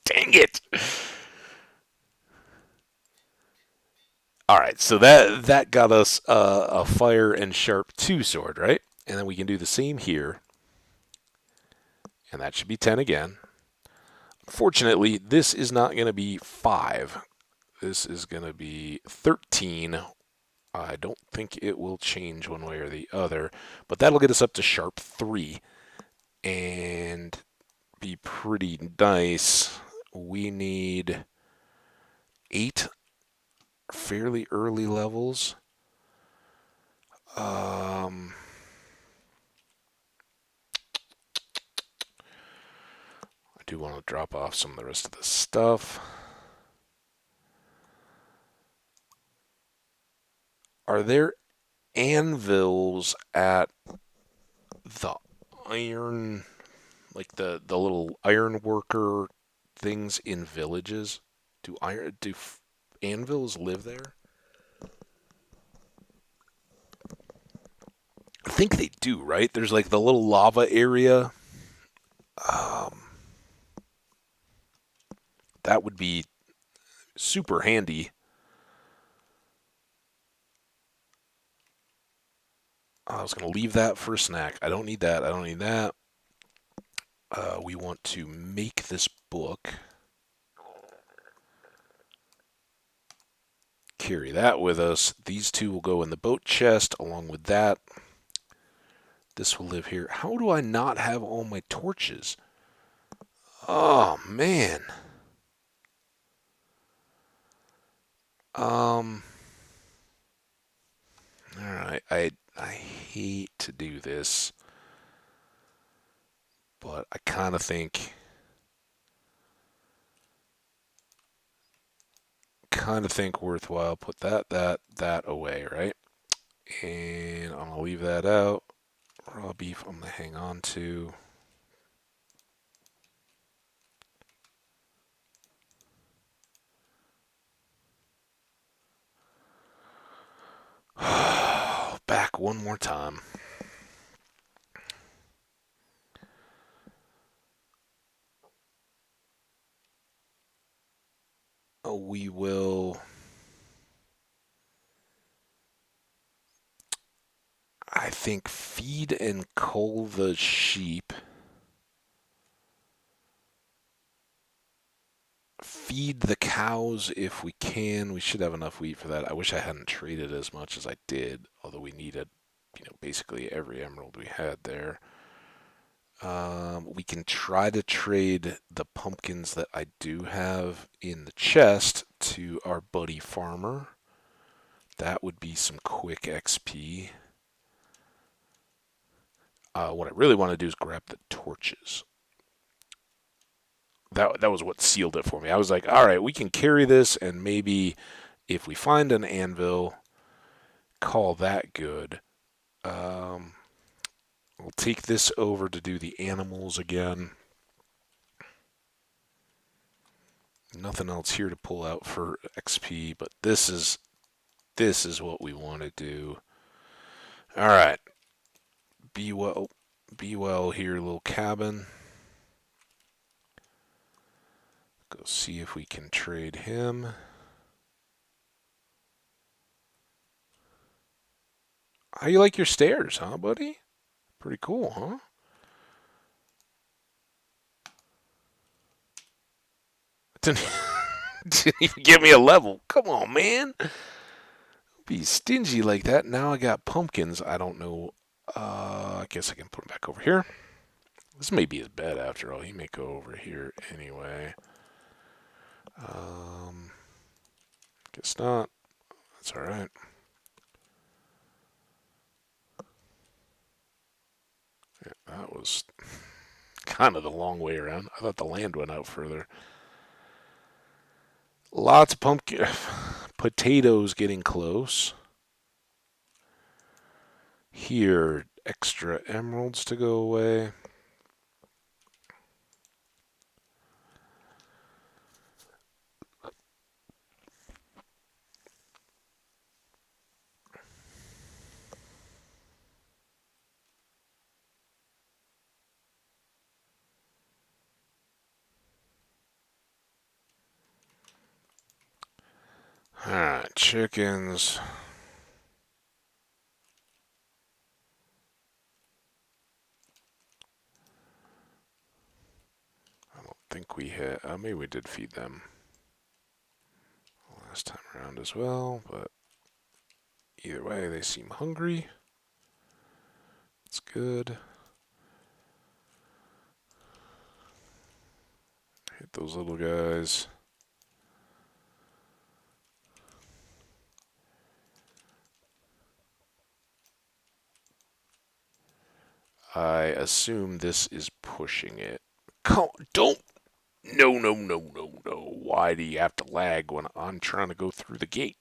Dang it! All right, so that got us a fire and sharp 2 sword, right? And then we can do the same here, and that should be 10 again. Fortunately, this is not going to be 5. This is going to be 13. I don't think it will change one way or the other, but that'll get us up to sharp 3 and be pretty nice. We need 8 fairly early levels. I do want to drop off some of the rest of the stuff. Are there anvils at the iron, like the little iron worker things in villages? Do anvils live there? I think they do, right? There's like the little lava area. Um, that would be super handy. I was going to leave that for a snack. I don't need that. I don't need that. We want to make this book. Carry that with us. These two will go in the boat chest along with that. This will live here. How do I not have all my torches? Oh, man. Um, all right. I hate to do this, but I kind of think worthwhile. Put that away, right? And I'm gonna leave that out. Raw beef, I'm gonna hang on to. Back one more time. Oh, we will. I think feed and cull the sheep. Feed the cows if we can. We should have enough wheat for that. I wish I hadn't traded as much as I did, although we needed, basically every emerald we had there. We can try to trade the pumpkins that I do have in the chest to our buddy farmer. That would be some quick XP. What I really want to do is grab the torches. That was what sealed it for me. I was like, all right, we can carry this, and maybe if we find an anvil, call that good. Um, we'll take this over to do the animals again. Nothing else here to pull out for XP, but this is what we want to do. All right, be well here, little cabin. Go see if we can trade him. How you like your stairs, huh, buddy? Pretty cool, huh? Didn't, didn't even give me a level. Come on, man. Be stingy like that. Now I got pumpkins. I don't know. I guess I can put him back over here. This may be his bed after all. He may go over here anyway. Um, guess not. That's all right. Yeah, that was kind of the long way around. I thought the land went out further. Lots of pumpkin potatoes getting close. Here, extra emeralds to go away. Alright, chickens. I don't think we hit. Maybe we did feed them last time around as well, but either way, they seem hungry. It's good. Hit those little guys. I assume this is pushing it. Don't. No, no, no, no, no. Why do you have to lag when I'm trying to go through the gate?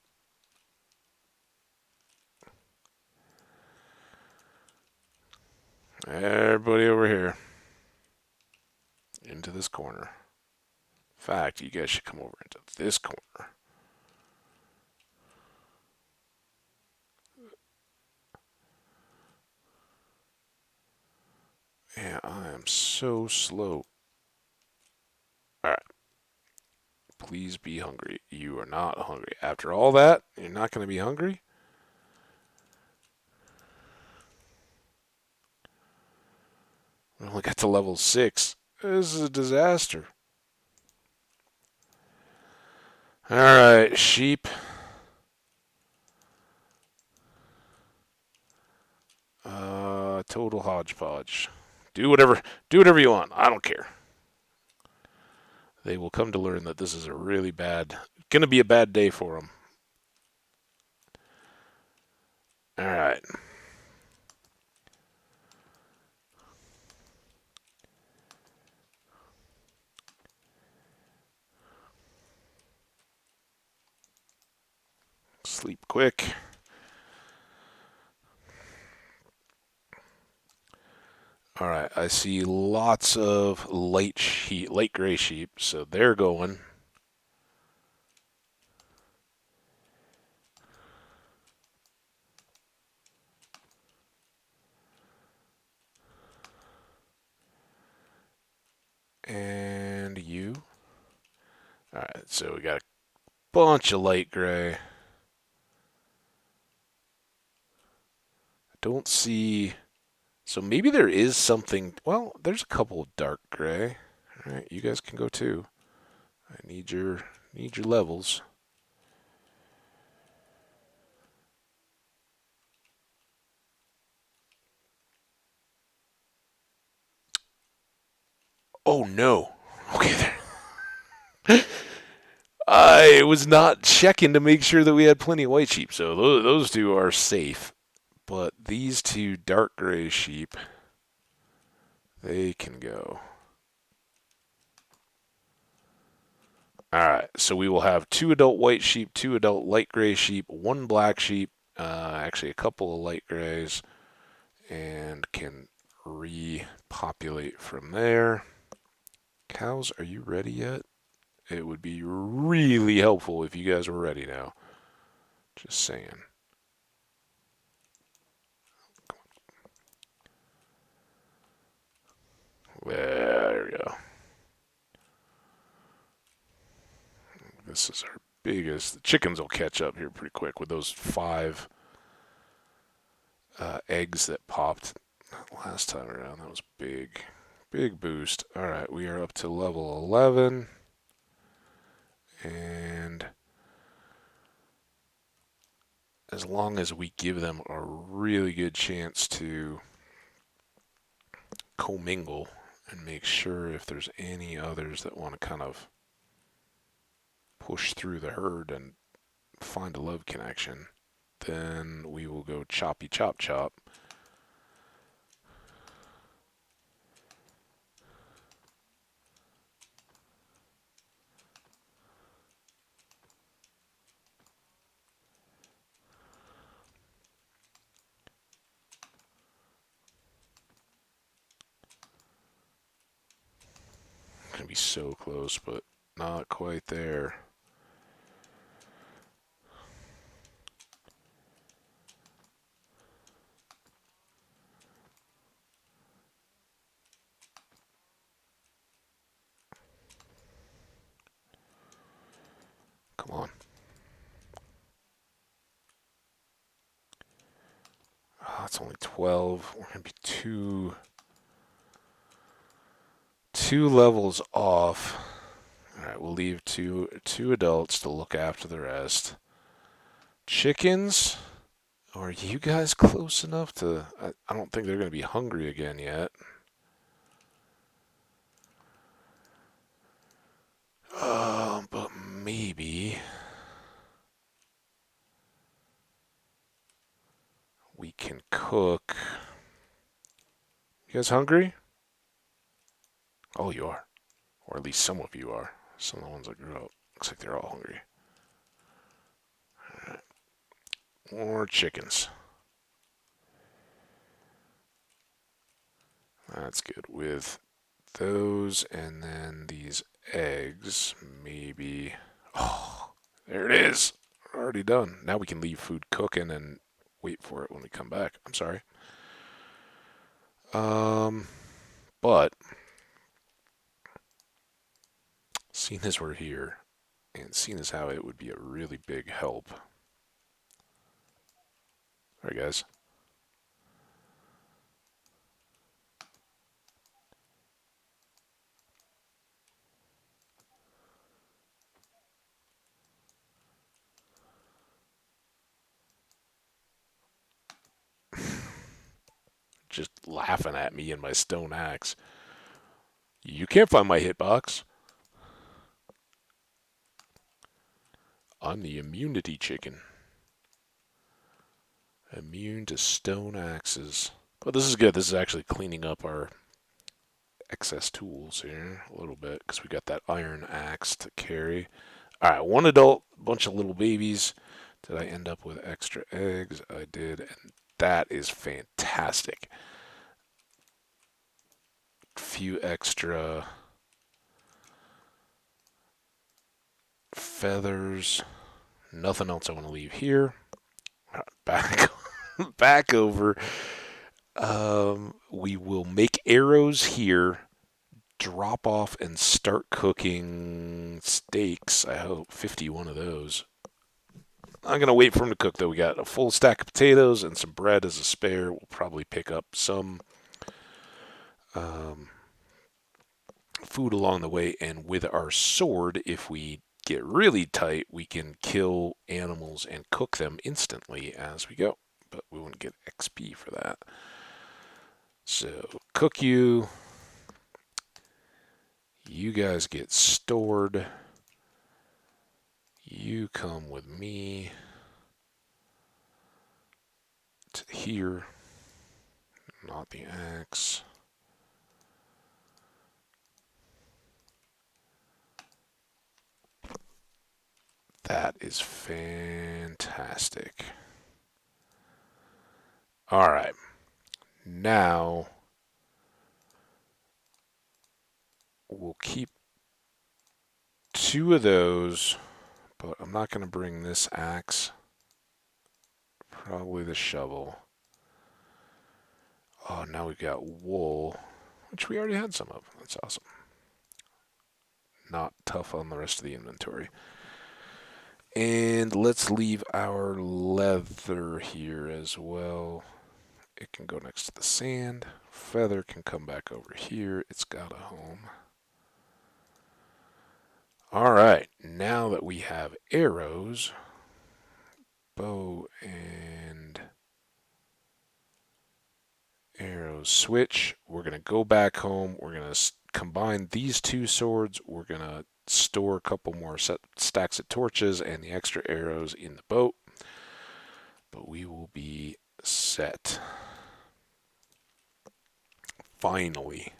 Everybody over here. Into this corner. In fact, you guys should come over into this corner. Yeah, I am so slow. Alright. Please be hungry. You are not hungry. After all that, you're not going to be hungry? We only got to level 6. This is a disaster. Alright, sheep. Total hodgepodge. Do whatever you want. I don't care. They will come to learn that this is a really gonna be a bad day for them. Alright. Sleep quick. Alright, I see lots of light gray sheep, so they're going. And you. Alright, so we got a bunch of light gray. I don't see. So maybe there is something. Well, there's a couple of dark gray. Alright, you guys can go too. I need your levels. Oh no. Okay, there. I was not checking to make sure that we had plenty of white sheep, so those two are safe. But these two dark gray sheep, they can go. Alright, so we will have 2 adult white sheep, 2 adult light gray sheep, 1 black sheep, actually a couple of light grays, and can repopulate from there. Cows, are you ready yet? It would be really helpful if you guys were ready now. Just saying. There we go. This is our biggest. The chickens will catch up here pretty quick with those 5 eggs that popped last time around. That was big. Big boost. Alright, we are up to level 11. And as long as we give them a really good chance to commingle and make sure if there's any others that want to kind of push through the herd and find a love connection, then we will go choppy chop chop. Gonna be so close, but not quite there. Come on. Oh, it's only 12. We're gonna be two levels off. Alright, we'll leave two adults to look after the rest. Chickens? Are you guys close enough to... I don't think they're going to be hungry again yet. But maybe... we can cook... You guys hungry? Oh, you are. Or at least some of you are. Some of the ones that grew up. Looks like they're all hungry. Alright. More chickens. That's good. With those and then these eggs, maybe. Oh, there it is. Already done. Now we can leave food cooking and wait for it when we come back. I'm sorry. Um, but seeing as we're here and seeing as how it would be a really big help. All right, guys. Just laughing at me and my stone axe. You can't find my hitbox. I'm the immunity chicken. Immune to stone axes. But this is good. This is actually cleaning up our excess tools here a little bit because we got that iron axe to carry. All right, one adult, bunch of little babies. Did I end up with extra eggs? I did, and that is fantastic. Few extra feathers. Nothing else I want to leave here. Back, back over. We will make arrows here. Drop off and start cooking steaks. I hope 51 of those. I'm gonna wait for them to cook though. We got a full stack of potatoes and some bread as a spare. We'll probably pick up some um, food along the way, and with our sword, if we get really tight, we can kill animals and cook them instantly as we go. But we wouldn't get XP for that. So cook you. You guys get stored. You come with me to here. Not the axe. That is fantastic. All right. Now we'll keep 2 of those, but I'm not going to bring this axe. Probably the shovel. Oh, now we've got wool, which we already had some of. That's awesome. Not tough on the rest of the inventory. And let's leave our leather here as well. It can go next to the sand. Feather can come back over here. It's got a home. All right, now that we have arrows, bow and arrows switch, we're going to go back home. We're going to combine these 2 swords. We're going to store a couple more stacks of torches and the extra arrows in the boat. But we will be set. Finally.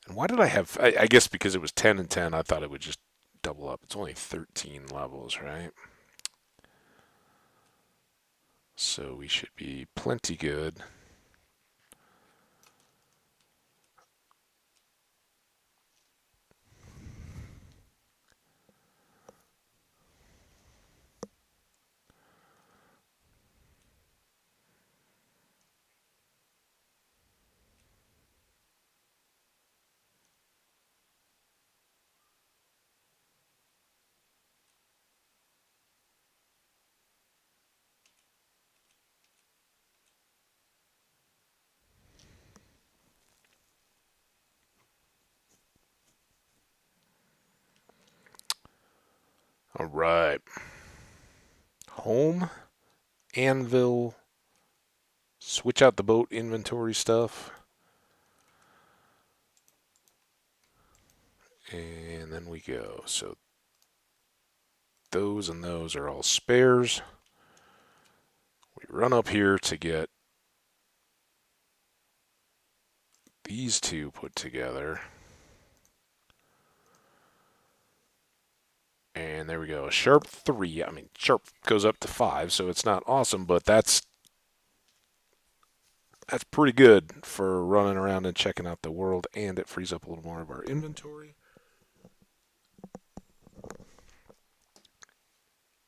And why did I have... I guess because it was 10 and 10, I thought it would just double up. It's only 13 levels, right? So we should be plenty good. All right. Home, anvil, switch out the boat inventory stuff. And then we go. So those and those are all spares. We run up here to get these 2 put together. And there we go. A sharp 3. I mean, sharp goes up to 5, so it's not awesome, but that's That's pretty good for running around and checking out the world, and it frees up a little more of our inventory.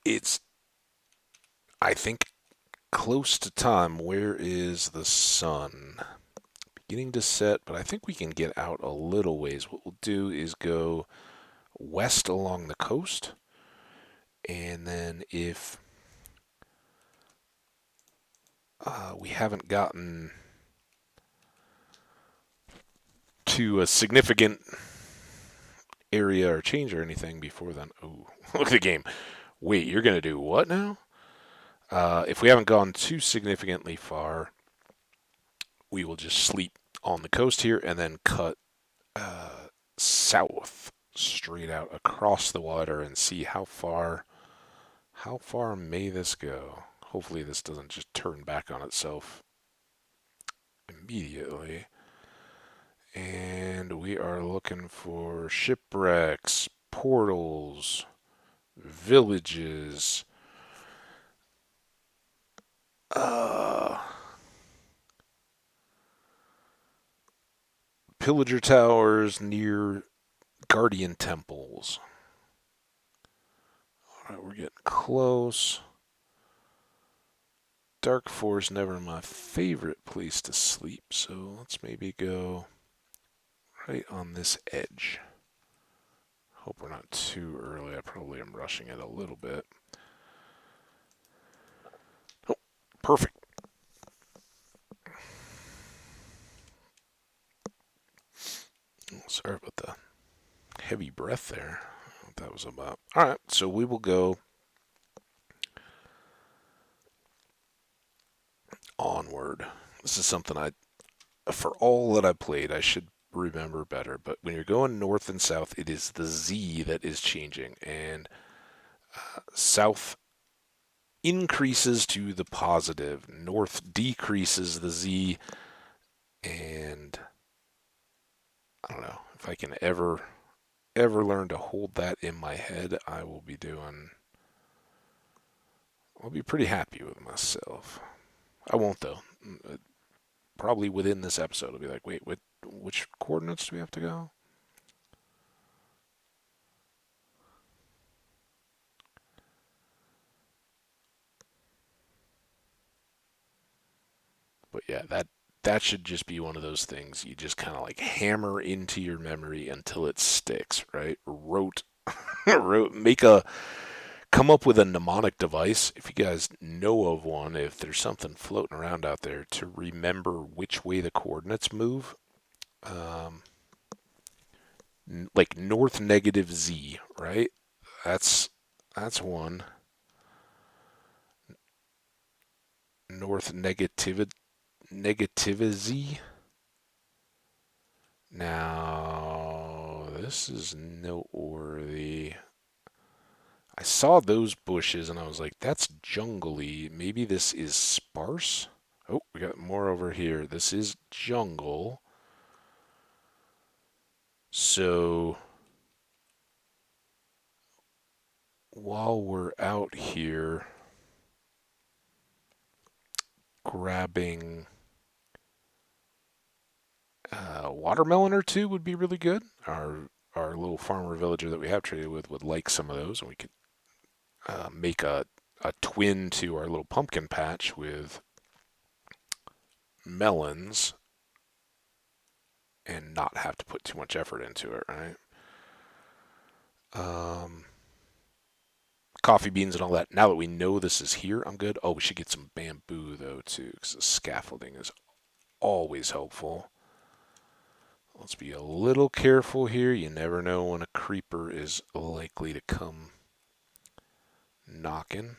It's, I think, close to time. Where is the sun? Beginning to set, but I think we can get out a little ways. What we'll do is go west along the coast, and then if we haven't gotten to a significant area or change or anything before then. Oh, look at the game. Wait, you're going to do what now? If we haven't gone too significantly far, we will just sleep on the coast here and then cut south straight out across the water and see how far may this go. Hopefully this doesn't just turn back on itself immediately. And we are looking for shipwrecks, portals, villages, uh, pillager towers near guardian temples. Alright, we're getting close. Dark Forest never my favorite place to sleep, so let's maybe go right on this edge. Hope we're not too early. I probably am rushing it a little bit. Oh, perfect. Sorry about the heavy breath there. I don't know what that was about. Alright, so we will go onward. This is something for all that I played, I should remember better. But when you're going north and south, it is the Z that is changing, and south increases to the positive, north decreases the Z, and I don't know if I can ever learn to hold that in my head. I'll be pretty happy with myself. I won't though. Probably within this episode, I'll be like, wait, which coordinates do we have to go? But yeah, that should just be one of those things you just kind of like hammer into your memory until it sticks, right? Make a come up with a mnemonic device if you guys know of one. If there's something floating around out there to remember which way the coordinates move, um, like north negative z, right? That's that's one. North negative z. Now this is noteworthy. I saw those bushes and I was like, that's jungly. Maybe this is sparse. Oh, we got more over here. This is jungle. So while we're out here grabbing watermelon or two would be really good. Our little farmer villager that we have traded with would like some of those, and we could make a twin to our little pumpkin patch with melons and not have to put too much effort into it, right? Um, Coffee beans and all that. Now that we know this is here, I'm good. Oh, we should get some bamboo though too, because the scaffolding is always helpful. Let's be a little careful here. You never know when a creeper is likely to come knocking.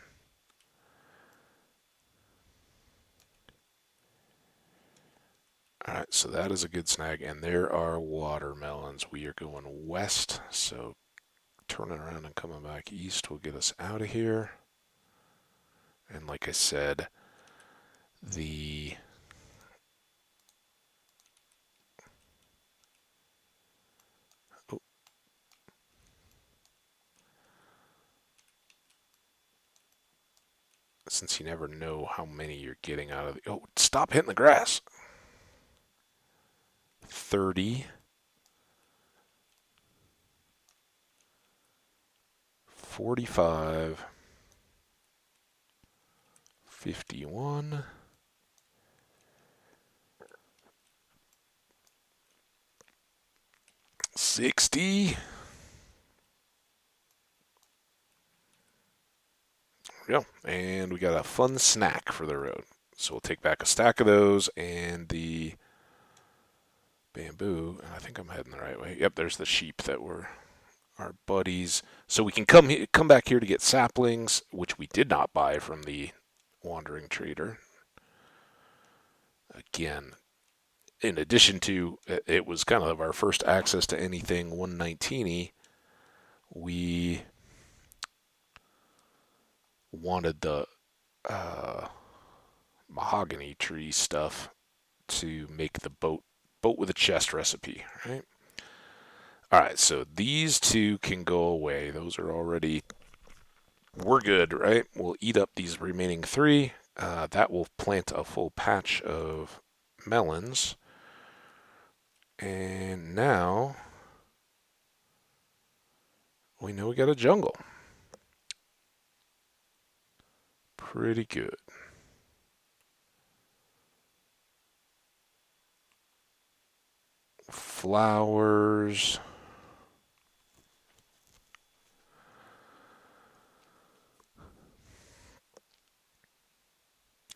Alright, so that is a good snag. And there are watermelons. We are going west, so turning around and coming back east will get us out of here. And like I said, the oh, since you never know how many you're getting out of the. Oh, stop hitting the grass. 30, 45, 51, 60. There we go. And we got a fun snack for the road. So we'll take back a stack of those and the bamboo. And I think I'm heading the right way. Yep, there's the sheep that were our buddies. So we can come back here to get saplings, which we did not buy from the wandering trader. Again, in addition to it was kind of our first access to anything 119y, we wanted the mahogany tree stuff to make the boat with a chest recipe, right? All right, so these two can go away. Those are already, we're good, right? We'll eat up these remaining three. That will plant a full patch of melons. And now we know we got a jungle. Pretty good. Flowers.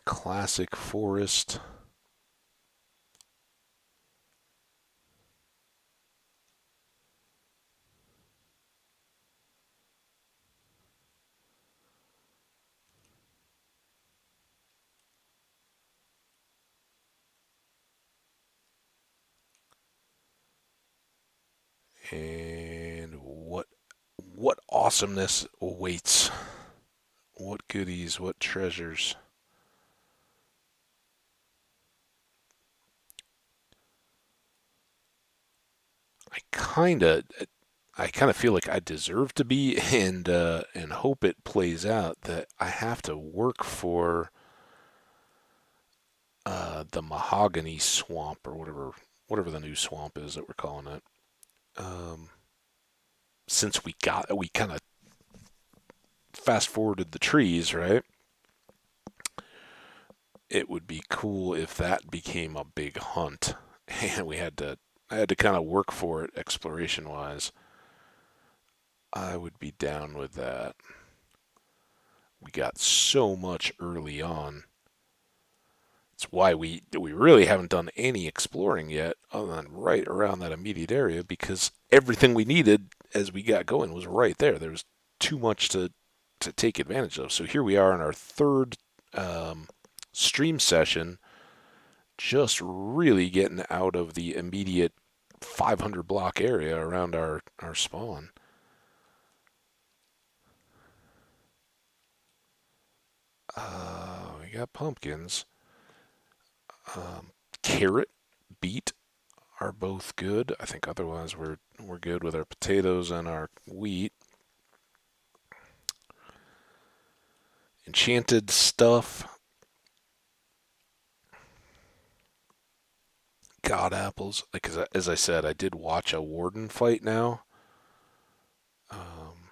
Classic forest. And what awesomeness awaits. What goodies, what treasures. I kind of feel like I deserve to be and hope it plays out that I have to work for the mahogany swamp or whatever the new swamp is that we're calling it. Um, since we kind of fast forwarded the trees, right? It would be cool if that became a big hunt, and I had to kind of work for it exploration wise. I would be down with that. We got so much early on. It's why we really haven't done any exploring yet, other than right around that immediate area, because everything we needed as we got going was right there. There was too much to take advantage of. So here we are in our third stream session, just really getting out of the immediate 500 block area around our spawn. We got pumpkins. Carrot, beet are both good. I think otherwise we're good with our potatoes and our wheat. Enchanted stuff. God apples. Like as I said, I did watch a warden fight now. Um,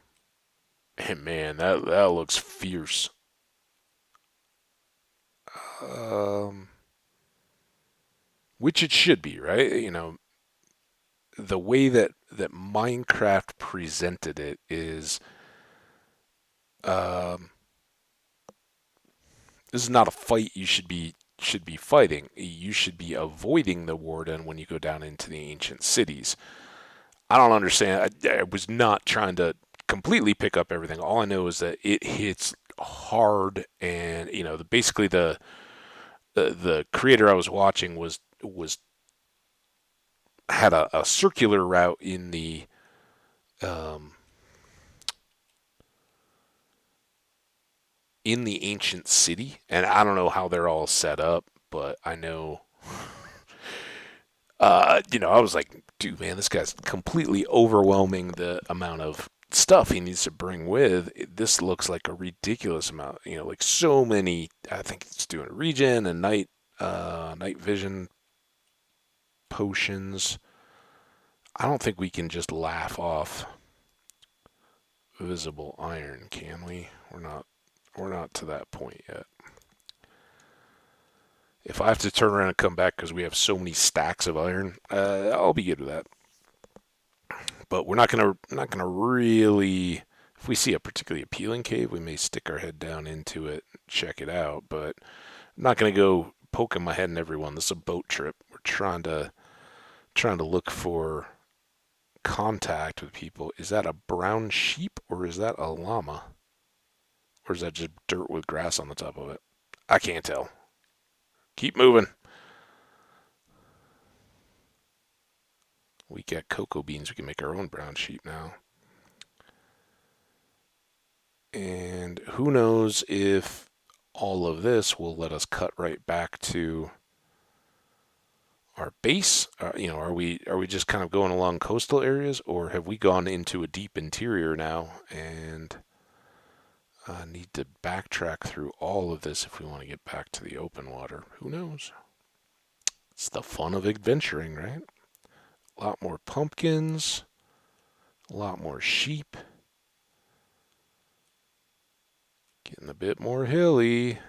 and man, that looks fierce. Um, which it should be, right? You know, the way that Minecraft presented it is, um, this is not a fight you should be fighting. You should be avoiding the warden when you go down into the ancient cities. I don't understand. I was not trying to completely pick up everything. All I know is that it hits hard, and you know, basically the creator I was watching was had a circular route um, in the ancient city, and I don't know how they're all set up, but I know. You know, I was like, dude, man, this guy's completely overwhelming the amount of stuff he needs to bring with, this looks like a ridiculous amount. Like so many. I think it's doing regen and night vision potions. I don't think we can just laugh off visible iron, can we? We're not to that point yet. If I have to turn around and come back because we have so many stacks of iron, I'll be good with that. But we're not gonna really. If we see a particularly appealing cave, we may stick our head down into it, check it out. But I'm not gonna go poking my head in every one. This is a boat trip. We're trying to look for contact with people. Is that a brown sheep or is that a llama? Or is that just dirt with grass on the top of it? I can't tell. Keep moving. We got cocoa beans. We can make our own brown sheep now. And who knows if all of this will let us cut right back to our base. Are we just kind of going along coastal areas, or have we gone into a deep interior now and need to backtrack through all of this if we want to get back to the open water? Who knows? It's the fun of adventuring, right? A lot more pumpkins, a lot more sheep. Getting a bit more hilly.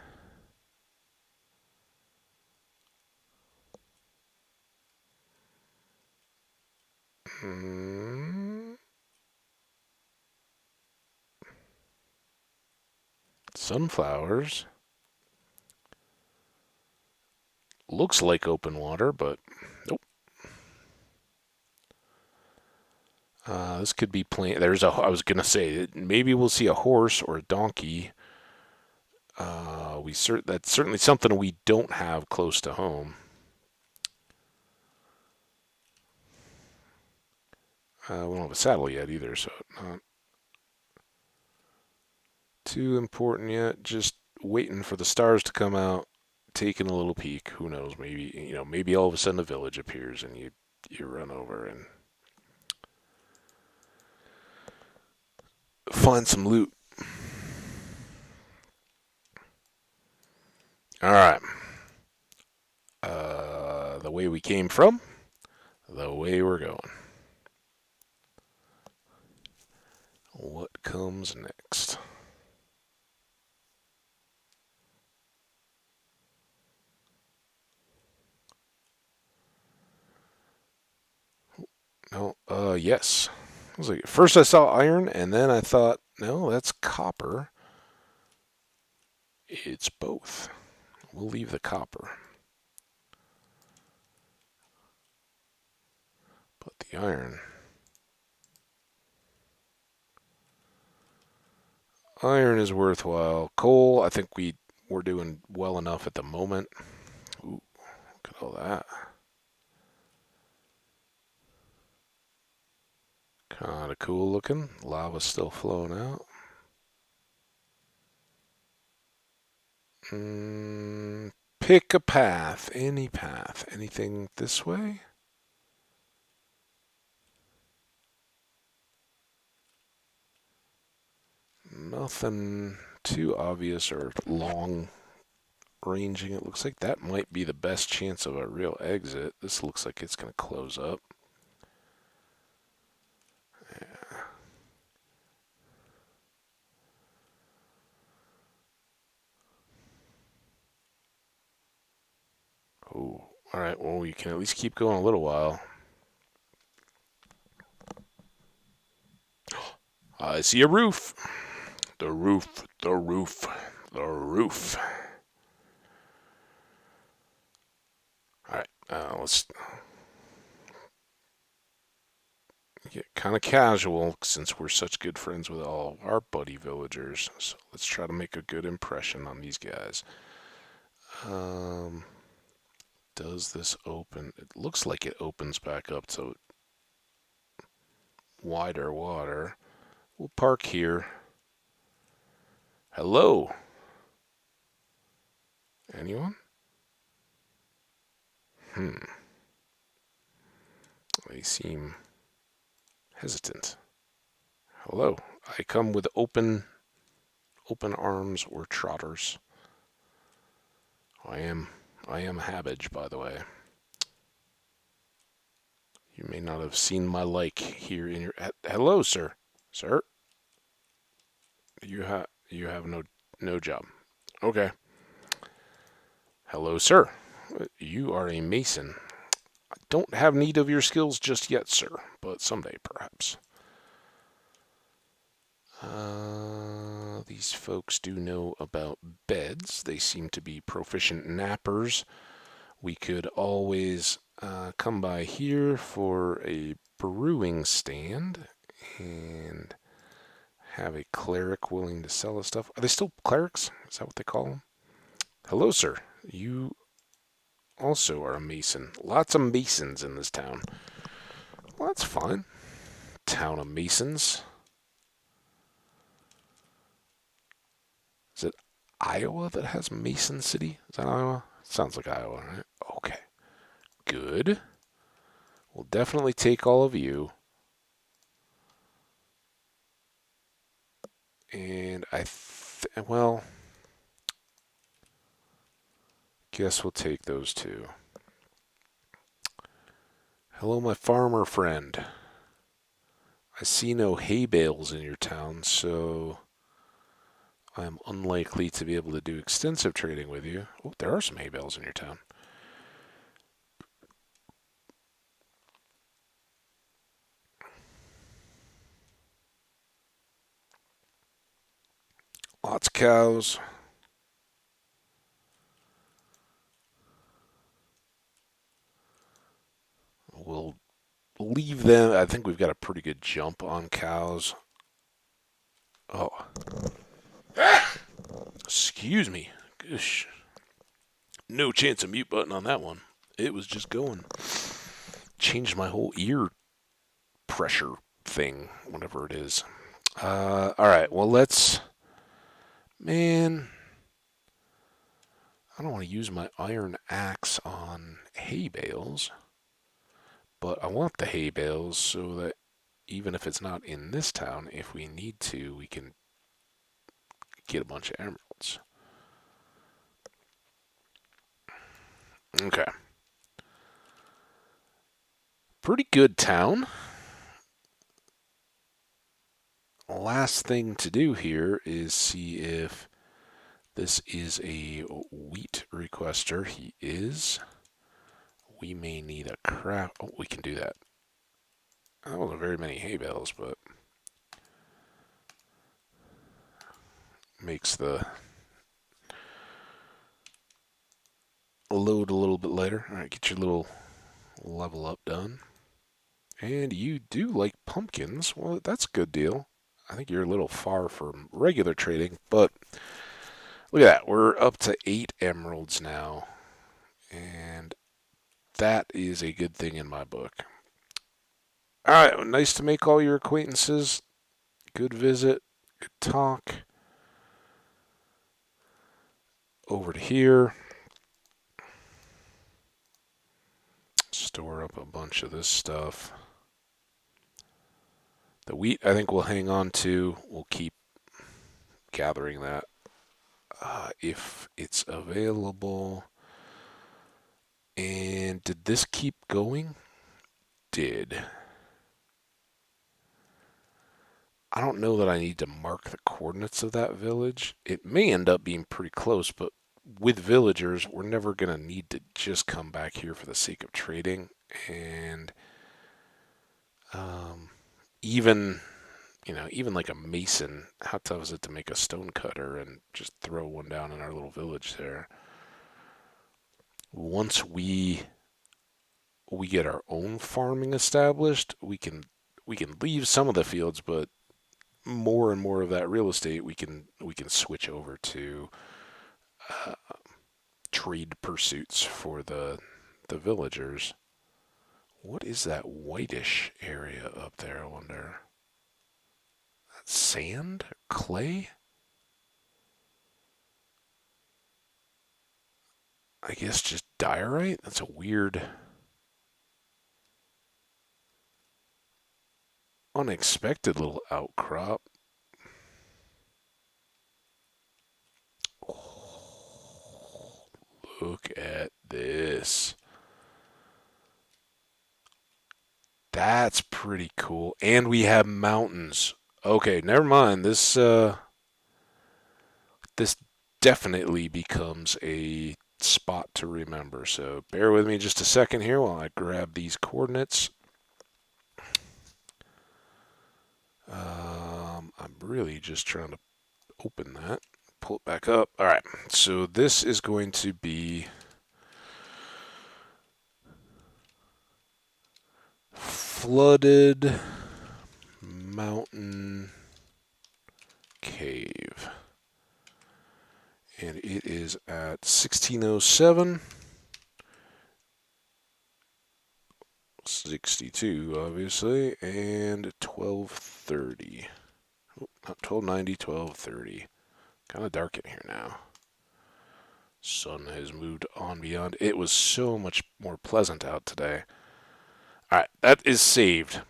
Mm, sunflowers. Looks like open water, but nope. This could be plain. I was gonna say maybe we'll see a horse or a donkey. That's certainly something we don't have close to home. We don't have a saddle yet either, so not too important yet. Just waiting for the stars to come out, taking a little peek. Who knows? Maybe all of a sudden a village appears and you run over and find some loot. All right. The way we came from, the way we're going. What comes next? No, yes. I was like, first I saw iron, and then I thought, no, that's copper. It's both. We'll leave the copper. But the iron. Iron is worthwhile. Coal, I think we're doing well enough at the moment. Ooh, look at all that. Kind of cool looking. Lava's still flowing out. Pick a path. Any path. Anything this way? Nothing too obvious or long ranging. It looks like that might be the best chance of a real exit. This looks like it's going to close up. Yeah. Oh, all right. Well, we can at least keep going a little while. I see a roof. The roof, the roof, the roof. All right, let's get kind of casual since we're such good friends with all our buddy villagers. So let's try to make a good impression on these guys. Um, does this open? It looks like it opens back up to wider water. We'll park here. Hello? Anyone? Hmm. They seem hesitant. Hello. I come with open arms or trotters. I am Habbage, by the way. You may not have seen my like here in your. Hello, sir. Sir, you have no job. Okay. Hello, sir. You are a mason. I don't have need of your skills just yet, sir, but someday perhaps. These folks do know about beds. They seem to be proficient nappers. We could always come by here for a brewing stand and have a cleric willing to sell us stuff. Are they still clerics? Is that what they call them? Hello, sir. You also are a mason. Lots of masons in this town. Well, that's fine. Town of masons. Is it Iowa that has Mason City? Is that Iowa? Sounds like Iowa, right? Okay. Good. We'll definitely take all of you. And well, guess we'll take those two. Hello, my farmer friend. I see no hay bales in your town, so I'm unlikely to be able to do extensive trading with you. Oh, there are some hay bales in your town. Lots of cows. We'll leave them. I think we've got a pretty good jump on cows. Oh, excuse me. Gosh. No chance of mute button on that one. It was just going. Changed my whole ear pressure thing, whatever it is. All right. Well, let's. Man, I don't want to use my iron axe on hay bales, but I want the hay bales so that even if it's not in this town, if we need to, we can get a bunch of emeralds. Okay. Pretty good town. Last thing to do here is see if this is a wheat requester. He is. We may need a craft. Oh, we can do that. That wasn't very many hay bales, but makes the load a little bit lighter. All right, get your little level up done. And you do like pumpkins. Well, that's a good deal. I think you're a little far from regular trading, but look at that. We're up to 8 emeralds now. And that is a good thing in my book. All right, well, nice to make all your acquaintances. Good visit. Good talk. Over to here. Store up a bunch of this stuff. The wheat, I think we'll hang on to. We'll keep gathering that if it's available. And did this keep going? Did. I don't know that I need to mark the coordinates of that village. It may end up being pretty close, but with villagers, we're never going to need to just come back here for the sake of trading. And even, even like a mason, how tough is it to make a stone cutter and just throw one down in our little village there? Once we get our own farming established, we can leave some of the fields, but more and more of that real estate we can switch over to uh, trade pursuits for the villagers. What is that whitish area up there? I wonder. Sand? Clay? I guess just diorite? That's a weird. unexpected little outcrop. Look at this. That's pretty cool. And we have mountains. Okay, never mind. This definitely becomes a spot to remember. So bear with me just a second here while I grab these coordinates. I'm really just trying to open that, pull it back up. All right, so this is going to be flooded mountain cave. And it is at 1607, 62, obviously, and 1230. Oh, not 1290, 1230. Kind of dark in here now. Sun has moved on beyond. It was so much more pleasant out today. All right, that is saved.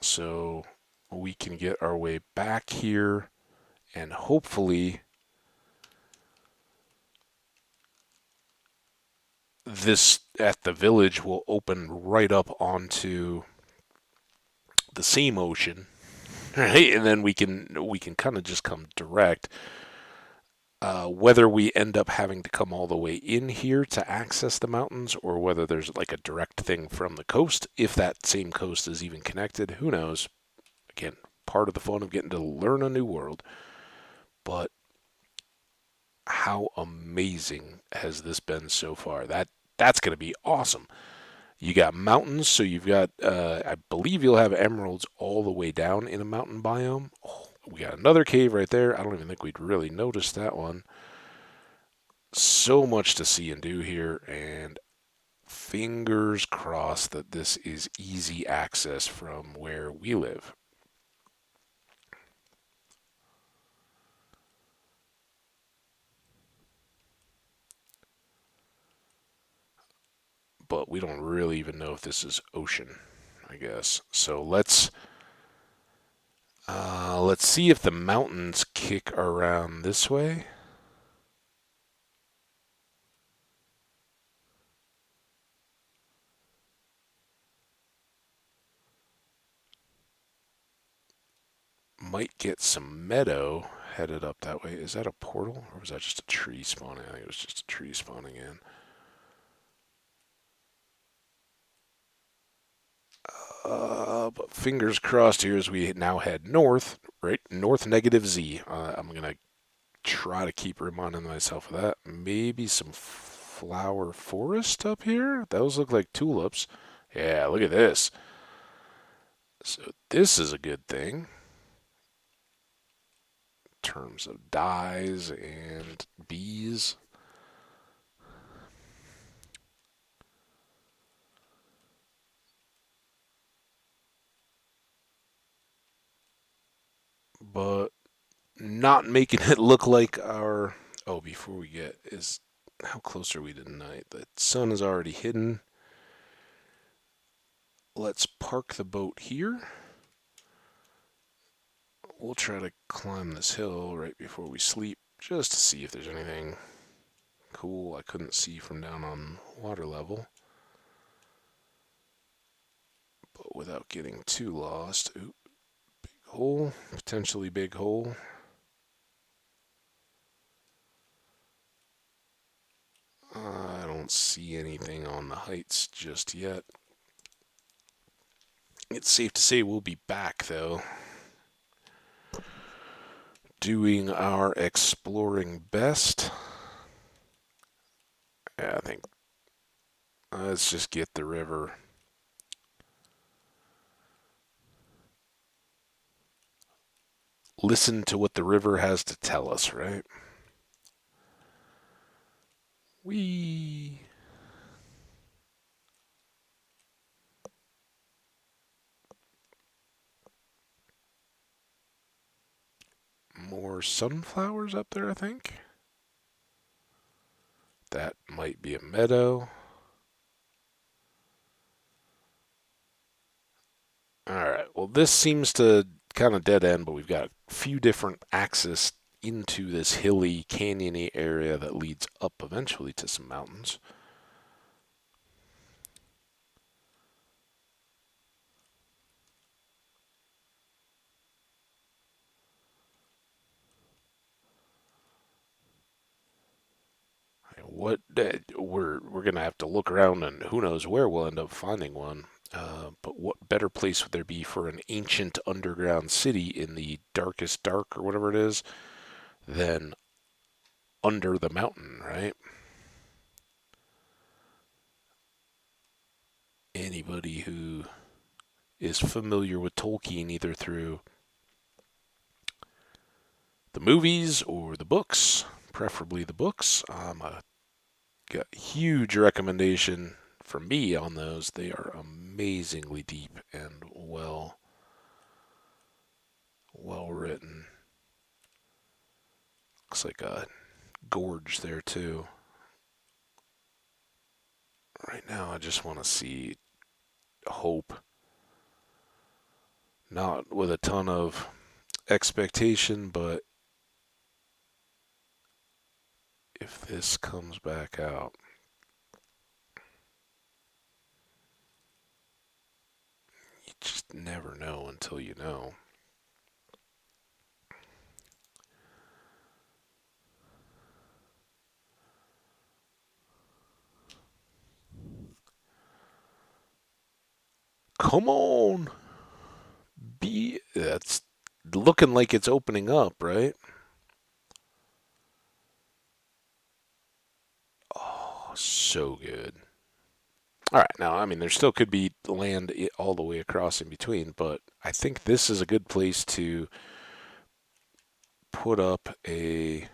So we can get our way back here and hopefully this at the village will open right up onto the same ocean, right? And then we can kind of just come direct. Whether we end up having to come all the way in here to access the mountains, or whether there's like a direct thing from the coast, if that same coast is even connected, who knows? Again, part of the fun of getting to learn a new world. But how amazing has this been so far? That's going to be awesome. You got mountains, so you've got, I believe you'll have emeralds all the way down in a mountain biome. Oh, we got another cave right there. I don't even think we'd really noticed that one. So much to see and do here, and fingers crossed that this is easy access from where we live. But we don't really even know if this is ocean, I guess. So let's see if the mountains kick around this way. Might get some meadow headed up that way. Is that a portal or was that just a tree spawning? I think it was just a tree spawning in. But fingers crossed here as we now head north, right? North negative Z. I'm going to try to keep reminding myself of that. Maybe some flower forest up here? Those look like tulips. Yeah, look at this. So this is a good thing in terms of dyes and bees. But not making it look like our. Oh, before we get is how close are we to night? The sun is already hidden. Let's park the boat here. We'll try to climb this hill right before we sleep just to see if there's anything cool I couldn't see from down on water level. But without getting too lost. Ooh, big hole, potentially big hole. I don't see anything on the heights just yet. It's safe to say we'll be back, though, doing our exploring best. Yeah, I think let's just get the river. Listen to what the river has to tell us, right? We more sunflowers up there, I think. That might be a meadow. All right, well, this seems to kind of dead end, but we've got a few different access into this hilly, canyony area that leads up eventually to some mountains. What we're gonna have to look around, and who knows where we'll end up finding one. But what better place would there be for an ancient underground city in the darkest dark or whatever it is than under the mountain, right? Anybody who is familiar with Tolkien, either through the movies or the books, preferably the books, got huge recommendation from me on those. They are amazingly deep and well written. Looks like a gorge there too. Right now, I just want to see hope, not with a ton of expectation, but if this comes back out, you just never know until you know. Come on, be that's looking like it's opening up, right? Oh, so good. All right, now I mean there still could be land all the way across in between, but I think this is a good place to put up a.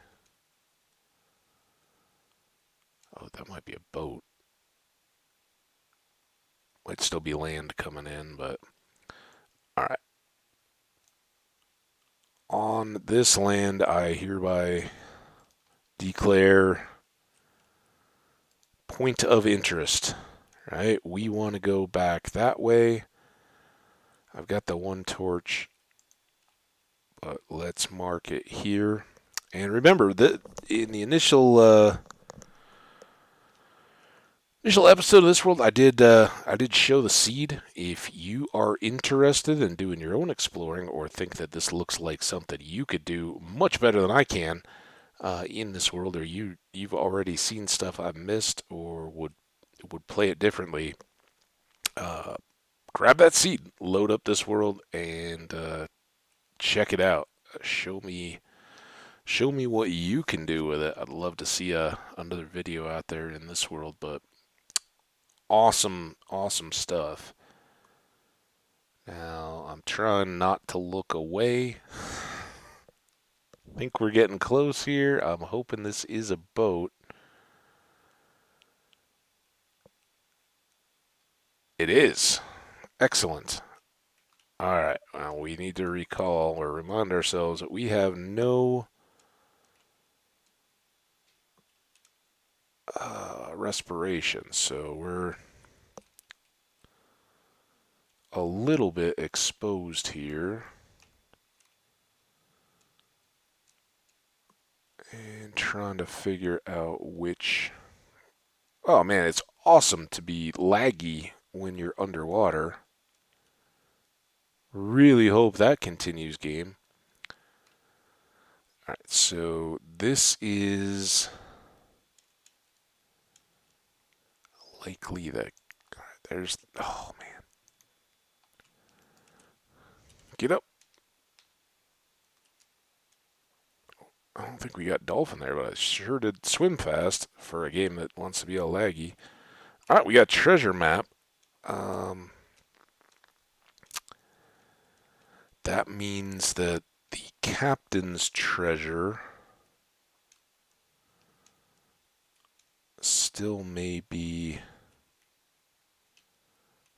Oh, that might be a boat. Might still be land coming in, but all right. On this land, I hereby declare point of interest. Right, we want to go back that way. I've got the one torch, but let's mark it here. And remember that in the initial episode of this world, I did show the seed. If you are interested in doing your own exploring or think that this looks like something you could do much better than I can in this world, or you've already seen stuff I've missed or would play it differently, uh, grab that seed, load up this world, and check it out. Show me what you can do with it. I'd love to see another video out there in this world, but awesome stuff. Now, I'm trying not to look away. I think we're getting close here. I'm hoping this is a boat. It is. Excellent. All right. Well, we need to recall or remind ourselves that we have no respiration, so we're a little bit exposed here. And trying to figure out which. Oh man, it's awesome to be laggy when you're underwater. Really hope that continues, game. Alright, so this is likely that. There's. Oh man. Get up. I don't think we got dolphin there, but I sure did swim fast for a game that wants to be all laggy. Alright, we got treasure map. Um, that means that the captain's treasure still may be.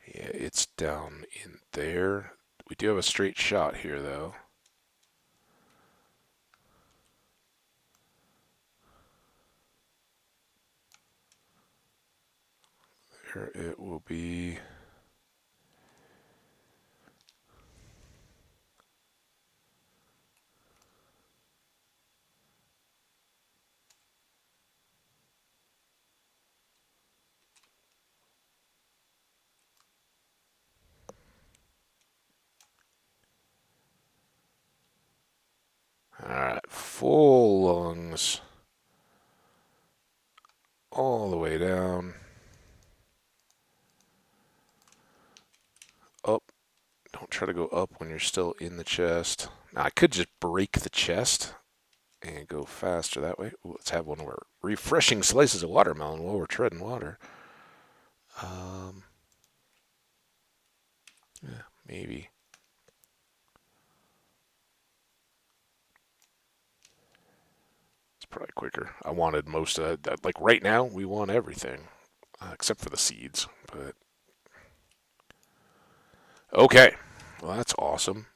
Yeah, it's down in there. We do have a straight shot here, though. There it will be. things all the way down. Up. Don't try to go up when you're still in the chest. Now, I could just break the chest and go faster that way. Ooh, let's have one of our refreshing slices of watermelon while we're treading water. Um, yeah, maybe. It's probably quicker. I wanted most of that. Like right now, we want everything except for the seeds. But okay, well that's awesome.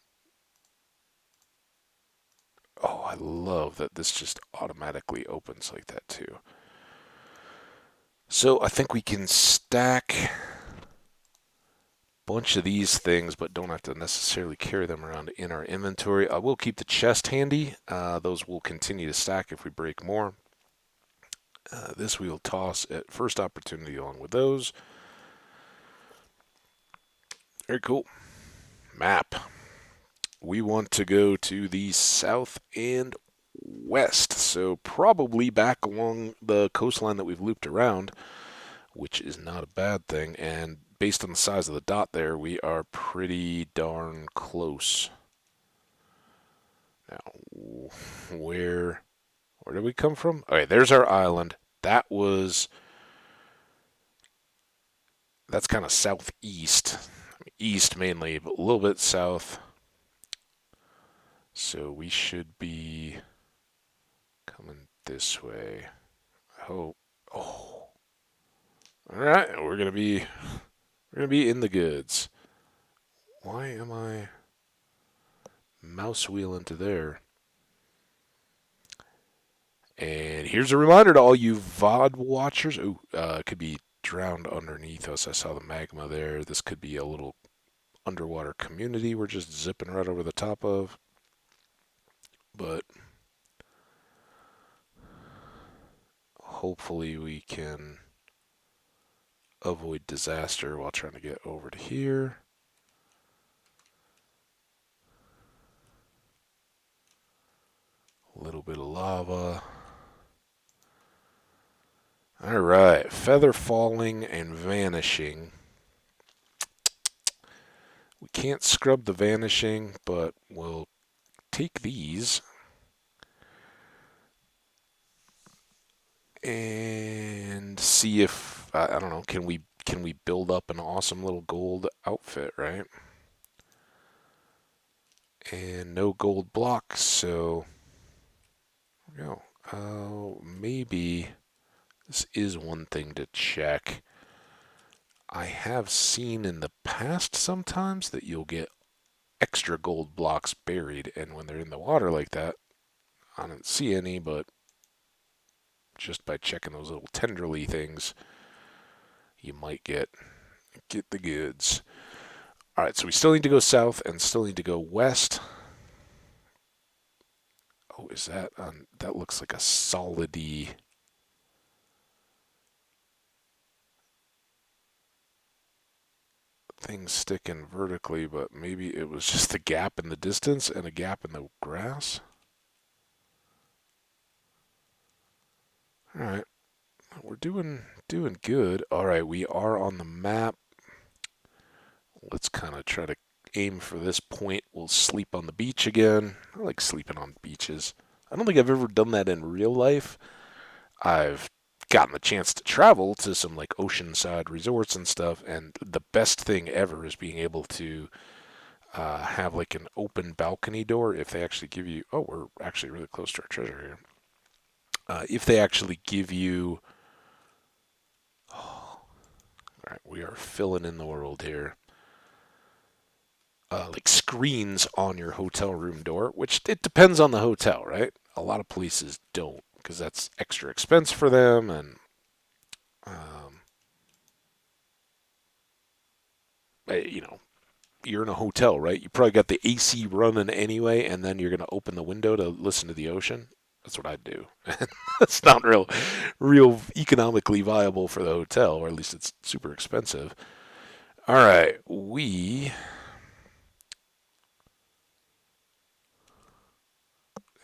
Oh, I love that this just automatically opens like that too. So I think we can stack a bunch of these things, but don't have to necessarily carry them around in our inventory. I will keep the chest handy. Those will continue to stack if we break more. This we'll toss at first opportunity along with those. Very cool. Map. We want to go to the south and west, so probably back along the coastline that we've looped around, which is not a bad thing. And based on the size of the dot there, we are pretty darn close. Now, where did we come from? Okay, there's our island. That's kind of southeast. East mainly, but a little bit south. So we should be coming this way. I hope. Oh. Alright, we're gonna be in the goods. Why am I mouse wheeling to there? And here's a reminder to all you VOD watchers. Ooh, it could be drowned underneath us. I saw the magma there. This could be a little underwater community we're just zipping right over the top of. But hopefully we can avoid disaster while trying to get over to here. A little bit of lava. Alright, feather falling and vanishing. We can't scrub the vanishing, but we'll take these and see if I don't know, can we build up an awesome little gold outfit, right? And no gold blocks, so there we go. Maybe this is one thing to check. I have seen in the past sometimes that you'll get extra gold blocks buried, and when they're in the water like that, I didn't see any, but just by checking those little tenderly things, you might get the goods. All right, so we still need to go south and still need to go west. Oh, is that on? That looks like a solidy thing sticking vertically, but maybe it was just a gap in the distance and a gap in the grass. All right, we're doing good. All right, we are on the map. Let's kind of try to aim for this point. We'll sleep on the beach again. I like sleeping on beaches. I don't think I've ever done that in real life. I've gotten the chance to travel to some like oceanside resorts and stuff, and the best thing ever is being able to have like an open balcony door if they actually give you. Oh, we're actually really close to our treasure here. If they actually give you. Oh, all right, we are filling in the world here. Like screens on your hotel room door, which it depends on the hotel, right? A lot of places don't because that's extra expense for them, and um, you know, you're in a hotel, right? You probably got the AC running anyway, and then you're gonna open the window to listen to the ocean. That's what I'd do. It's not real economically viable for the hotel, or at least it's super expensive. All right,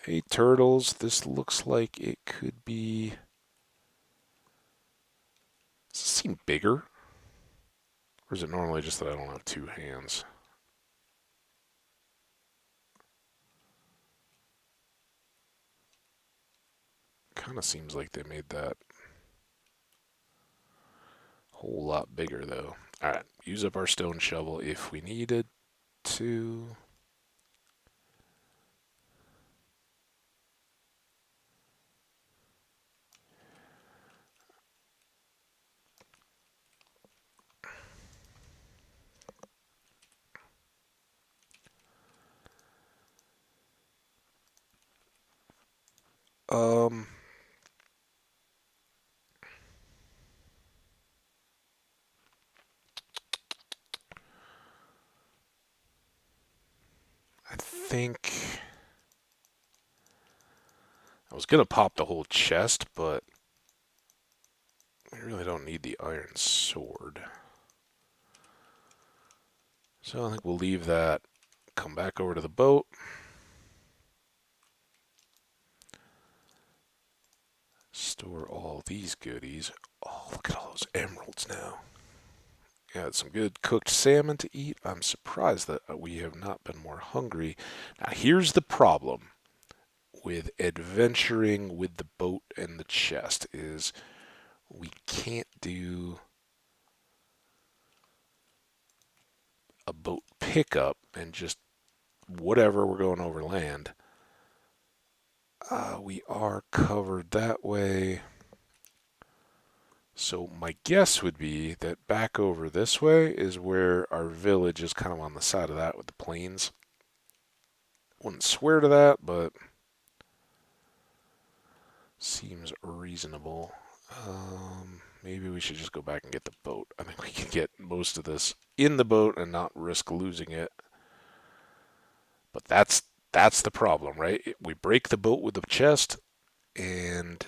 Hey, turtles, this looks like it could be... Does it seem bigger? Or is it normally just that I don't have two hands? Kind of seems like they made that a whole lot bigger, though. Alright, use up our stone shovel if we needed to. Um, I think I was gonna pop the whole chest, but we really don't need the iron sword. So I think we'll leave that. Come back over to the boat. Store all these goodies. Oh, look at all those emeralds now. Got some good cooked salmon to eat. I'm surprised that we have not been more hungry. Now, here's the problem with adventuring with the boat and the chest is we can't do a boat pickup and just whatever we're going over land. We are covered that way. So my guess would be that back over this way is where our village is, kind of on the side of that with the plains. Wouldn't swear to that, but seems reasonable. Maybe we should just go back and get the boat. I think we can get most of this in the boat and not risk losing it. But that's the problem, right? We break the boat with the chest and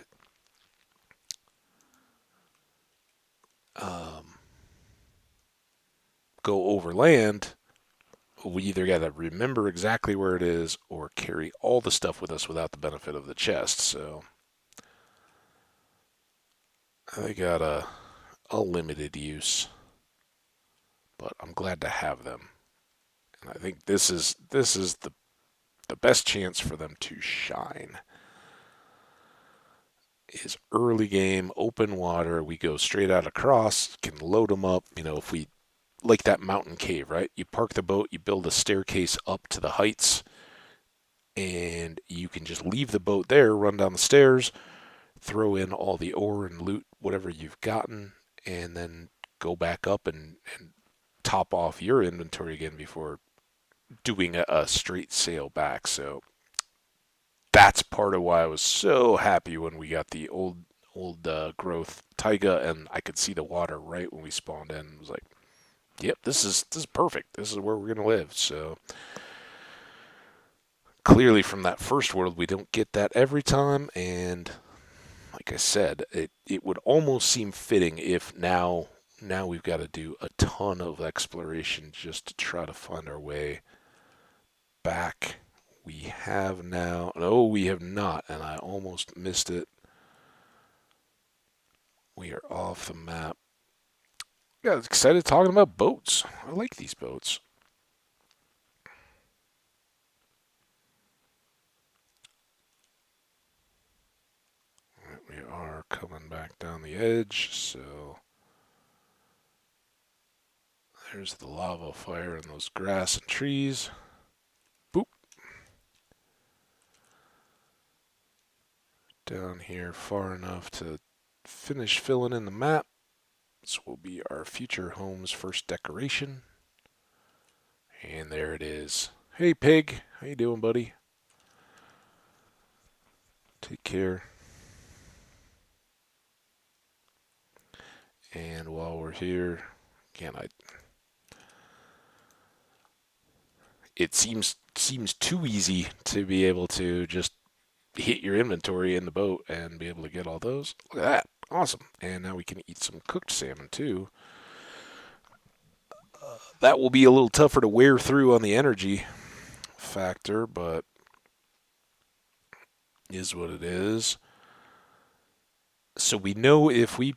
um, go over land. We either got to remember exactly where it is or carry all the stuff with us without the benefit of the chest. So they got a limited use, but I'm glad to have them. And I think this is the best chance for them to shine. Is early game, open water. We go straight out across, can load them up. If we like that mountain cave, right? You park the boat, you build a staircase up to the heights, and you can just leave the boat there, run down the stairs, throw in all the ore and loot, whatever you've gotten, and then go back up and top off your inventory again before doing a straight sail back. So that's part of why I was so happy when we got the old growth taiga and I could see the water right when we spawned in. It was like, yep, this is perfect. This is where we're gonna live. So clearly from that first world we don't get that every time, and like I said, it would almost seem fitting if now we've got to do a ton of exploration just to try to find our way back. We have now. No, we have not, and I almost missed it. We are off the map. Got excited talking about boats. I like these boats. We are coming back down the edge, so there's the lava fire and those grass and trees. Boop. Down here far enough to finish filling in the map. This will be our future home's first decoration. And there it is. Hey, pig. How you doing, buddy? Take care. And while we're here, again, it seems too easy to be able to just hit your inventory in the boat and be able to get all those. Look at that. Awesome. And now we can eat some cooked salmon, too. That will be a little tougher to wear through on the energy factor, but Is what it is. So we know if we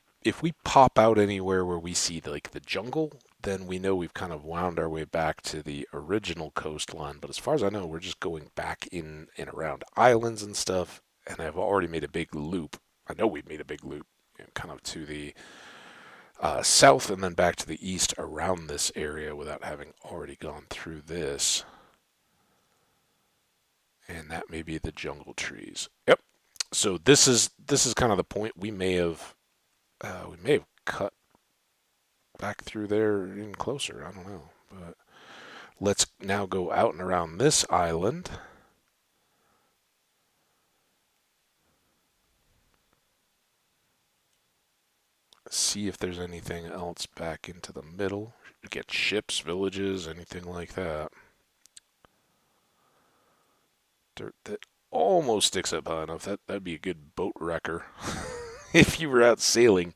pop out anywhere where we see like the jungle, then we know we've kind of wound our way back to the original coastline. But as far as I know, we're just going back in and around islands and stuff. And I've already made a big loop. I know we've made a big loop, kind of to the south and then back to the east around this area without having already gone through this. And that may be the jungle trees. Yep. So this is kind of the point we may have cut back through there in closer. I don't know, but let's now go out and around this island. See if there's anything else back into the middle. Get ships, villages, anything like that. Dirt that almost sticks up high enough. That'd be a good boat wrecker if you were out sailing.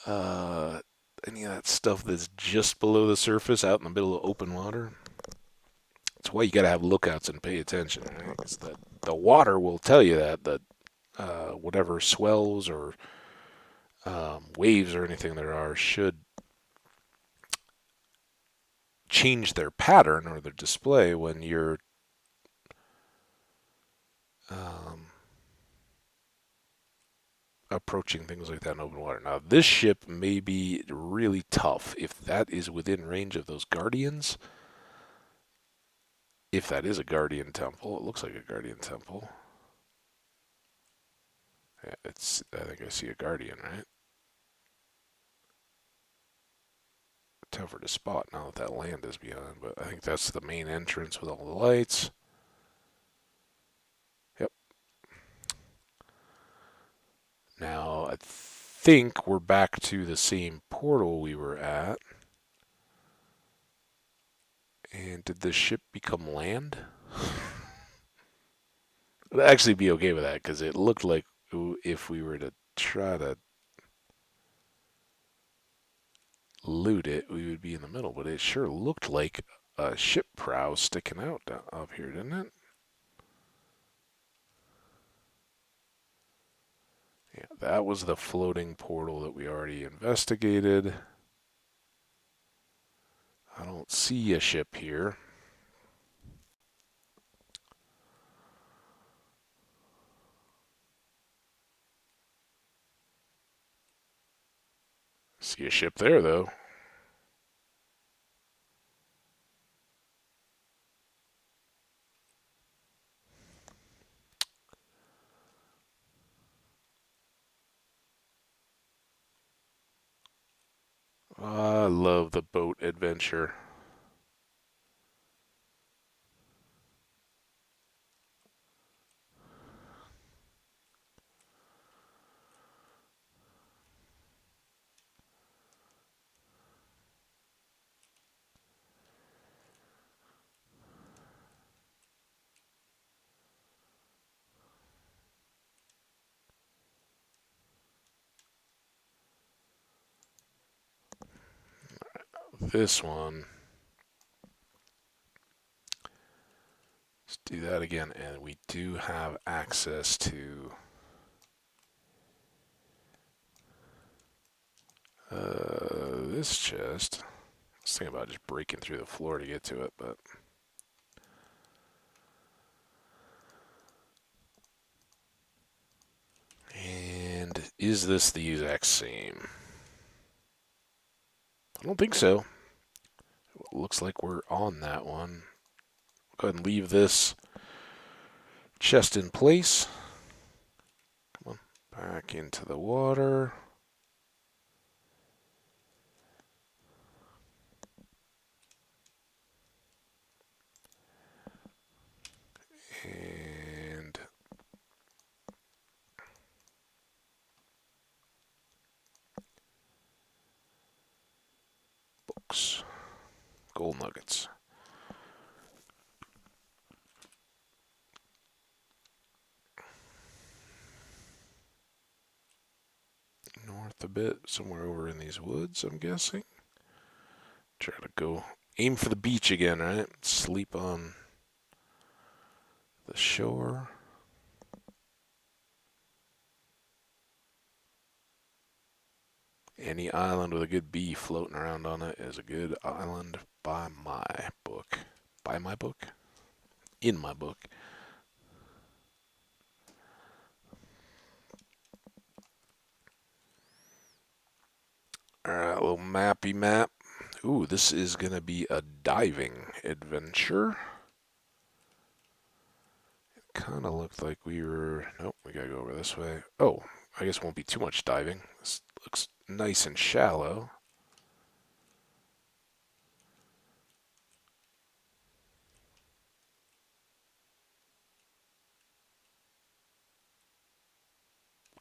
Uh, any of that stuff that's just below the surface, out in the middle of open water. That's why you got to have lookouts and pay attention, right? Because the water will tell you that whatever swells or waves or anything there are should change their pattern or their display when you're um, approaching things like that in open water. Now, this ship may be really tough if that is within range of those guardians. If that is a guardian temple, it looks like a guardian temple. Yeah, I think I see a guardian, right? Tougher to spot now that that land is behind, but I think that's the main entrance with all the lights. Yep. Now, I think we're back to the same portal we were at. And did the ship become land? I'd actually be okay with that because it looked like if we were to try to loot it, we would be in the middle. But it sure looked like a ship prow sticking out up here, didn't it? Yeah, that was the floating portal that we already investigated. I don't see a ship here. See a ship there, though. I love the boat adventure. This one. Let's do that again, and we do have access to this chest. I was thinking about just breaking through the floor to get to it, but and is this the exact same? I don't think so. It looks like we're on that one. Go ahead and leave this chest in place. Come on, back into the water. And books. Gold nuggets. North a bit, somewhere over in these woods, I'm guessing. Try to go aim for the beach again, right? Sleep on the shore. Any island with a good bee floating around on it is a good island by my book. By my book? In my book. Alright, little mappy map. Ooh, this is going to be a diving adventure. Kind of looked like we were... Nope, we gotta go over this way. Oh, I guess it won't be too much diving. This looks nice and shallow.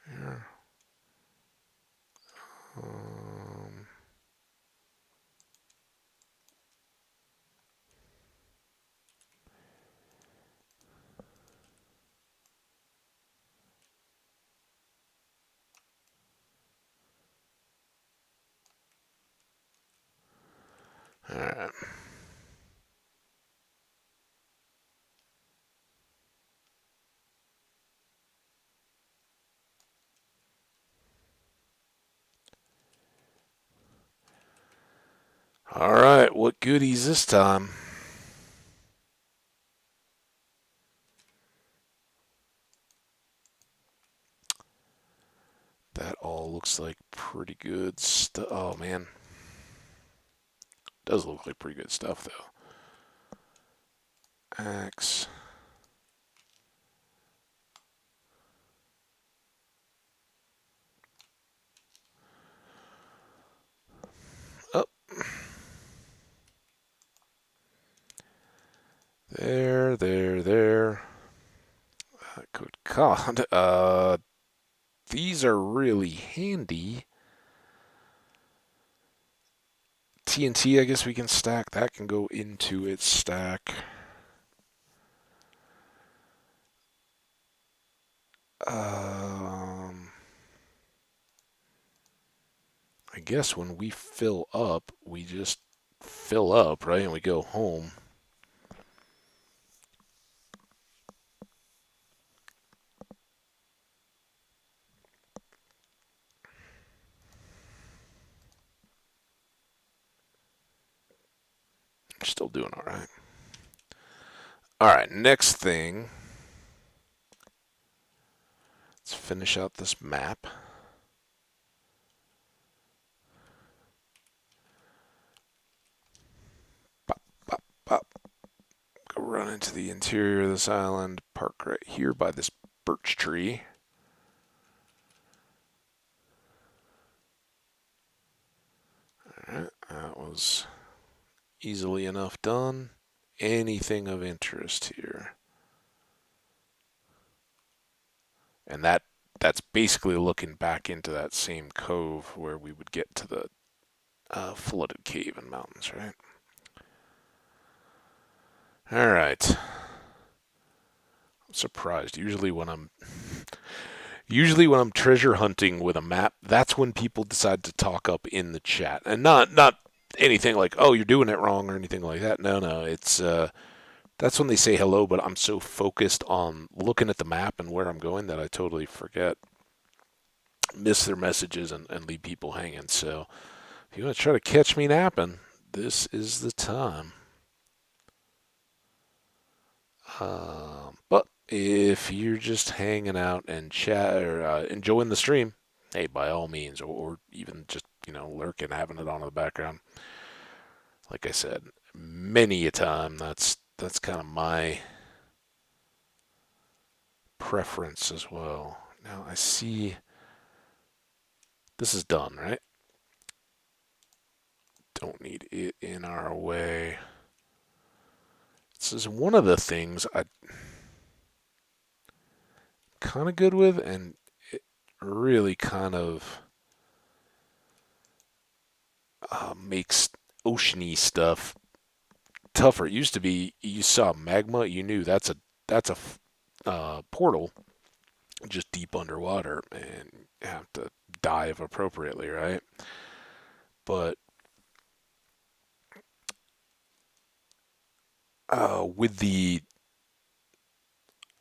Yeah. Um, Alright. Alright, what goodies this time? That all looks like pretty good stuff. Oh, man. Does look like pretty good stuff, though. Axe. Oh. There. Good God. These are really handy. TNT, I guess we can stack. That can go into its stack. Um, I guess when we fill up, we just fill up, right? And we go home. Still doing all right. All right, next thing. Let's finish out this map. Pop, pop, pop. Go run into the interior of this island. Park right here by this birch tree. Alright, that was easily enough done. Anything of interest here? And that's basically looking back into that same cove where we would get to the flooded cave and mountains, right? All right. I'm surprised. Usually when I'm treasure hunting with a map, that's when people decide to talk up in the chat, and not anything like, "Oh, you're doing it wrong" or anything like that. No. It's that's when they say hello. But I'm so focused on looking at the map and where I'm going that I totally forget, miss their messages, and leave people hanging. So if you want to try to catch me napping, this is the time. But if you're just hanging out and chat or enjoying the stream, hey, by all means, or even just lurking, having it on in the background. Like I said, many a time that's kind of my preference as well. Now I see this is done, right? Don't need it in our way. This is one of the things I'm kind of good with, and it really kind of makes oceany stuff tougher. It used to be you saw magma, you knew that's a portal just deep underwater, and you have to dive appropriately, right? But with the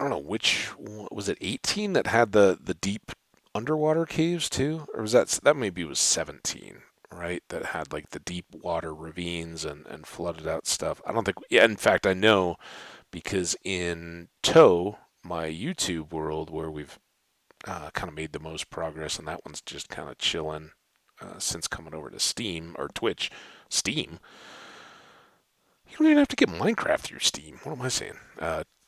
I don't know which was it 18 that had the deep underwater caves too, or was that maybe was 17, right? That had like the deep water ravines and flooded out stuff. I don't think. Yeah, in fact, I know because in Toe, my YouTube world, where we've kind of made the most progress, and that one's just kind of chilling since coming over to Steam or Twitch. Steam. You don't even have to get Minecraft through Steam. What am I saying?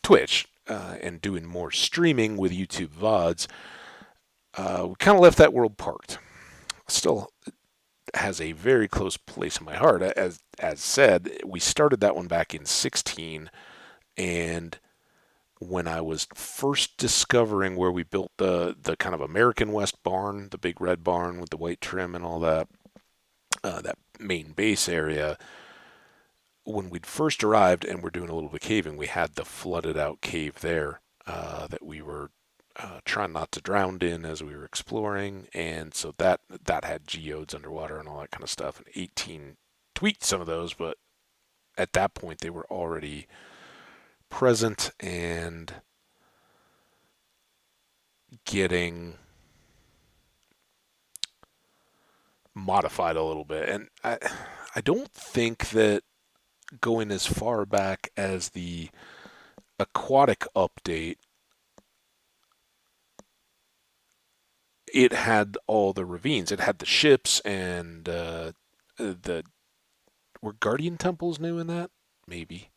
Twitch and doing more streaming with YouTube VODs. We kind of left that world parked. Still has a very close place in my heart. As said, we started that one back in 16, and when I was first discovering where we built the kind of American West barn, the big red barn with the white trim and all that, that main base area. When we'd first arrived and we're doing a little bit of caving, we had the flooded out cave there that we were trying not to drown in as we were exploring, and so that had geodes underwater and all that kind of stuff. And 18 tweaked some of those, but at that point they were already present and getting modified a little bit. And I don't think that going as far back as the aquatic update, it had all the ravines. It had the ships and the were guardian temples new in that? Maybe.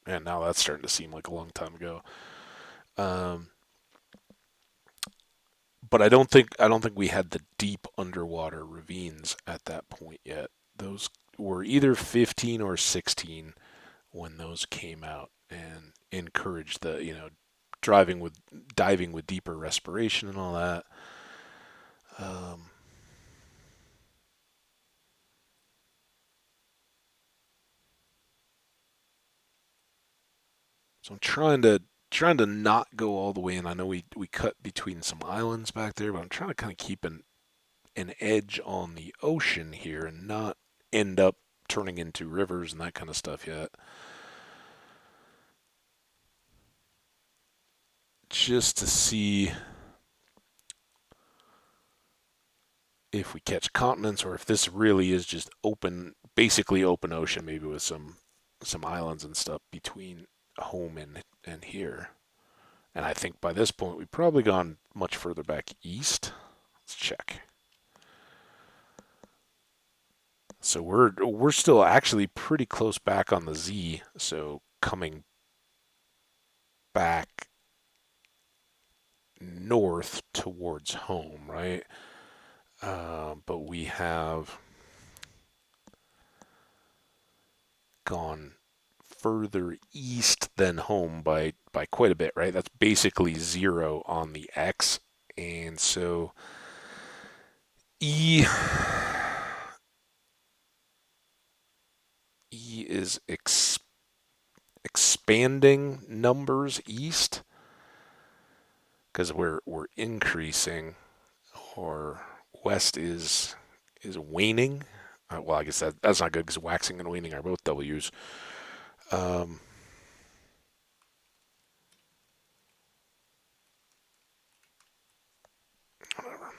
And now that's starting to seem like a long time ago. Um, but I don't think we had the deep underwater ravines at that point yet. Those were either 15 or 16 when those came out and encouraged the driving with diving with deeper respiration and all that. Um, so I'm trying to not go all the way in. I know we cut between some islands back there, but I'm trying to kind of keep an edge on the ocean here and not end up turning into rivers and that kind of stuff yet. Just to see if we catch continents or if this really is just open, basically open ocean, maybe with some islands and stuff between home and here. And I think by this point we've probably gone much further back east. Let's check. So we're still actually pretty close back on the Z. So coming back north towards home, right? But we have gone further east than home by quite a bit, right? That's basically zero on the X, and so E E is expanding numbers east because we're increasing, or west is waning. Well, I guess that's not good because waxing and waning are both W's. Um, whatever.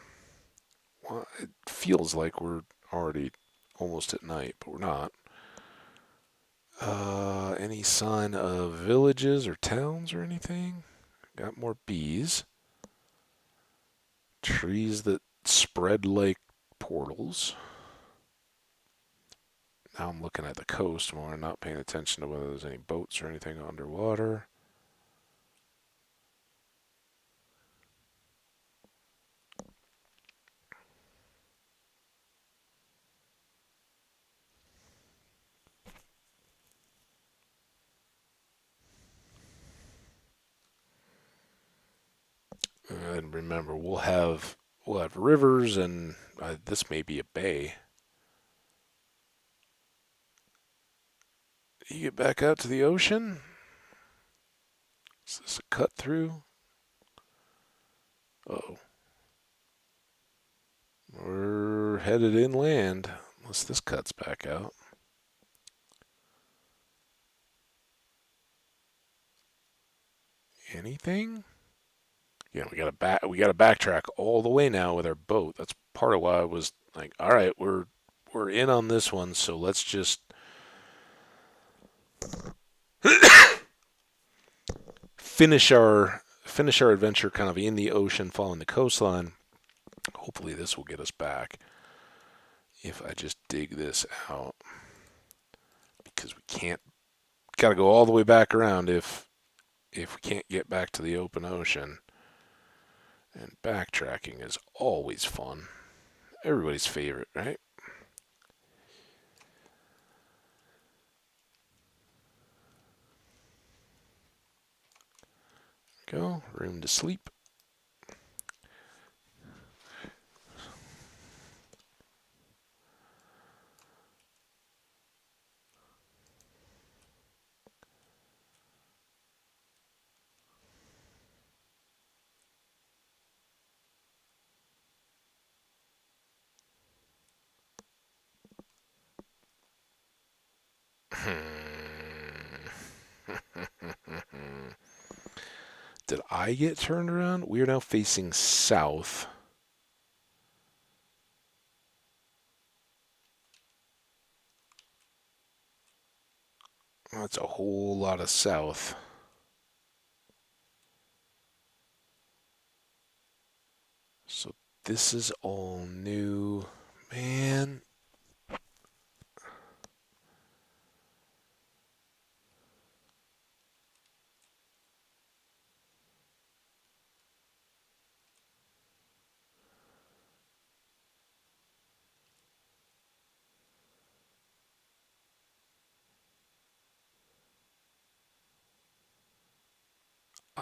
Well, it feels like we're already almost at night, but we're not. Any sign of villages or towns or anything? Got more bees. Trees that spread like portals. Now I'm looking at the coast more, not paying attention to whether there's any boats or anything underwater. And remember, we'll have rivers, and this may be a bay. You get back out to the ocean. Is this a cut through? Oh, we're headed inland, unless this cuts back out. Anything? We gotta backtrack all the way now with our boat. That's part of why I was like, all right, we're in on this one, so let's just finish our adventure kind of in the ocean, following the coastline. Hopefully, this will get us back. If I just dig this out, because we can't, got to go all the way back around if we can't get back to the open ocean. And backtracking is always fun. Everybody's favorite, right? Go, room to sleep. Did I get turned around? We are now facing south. That's a whole lot of south. So this is all new. Man,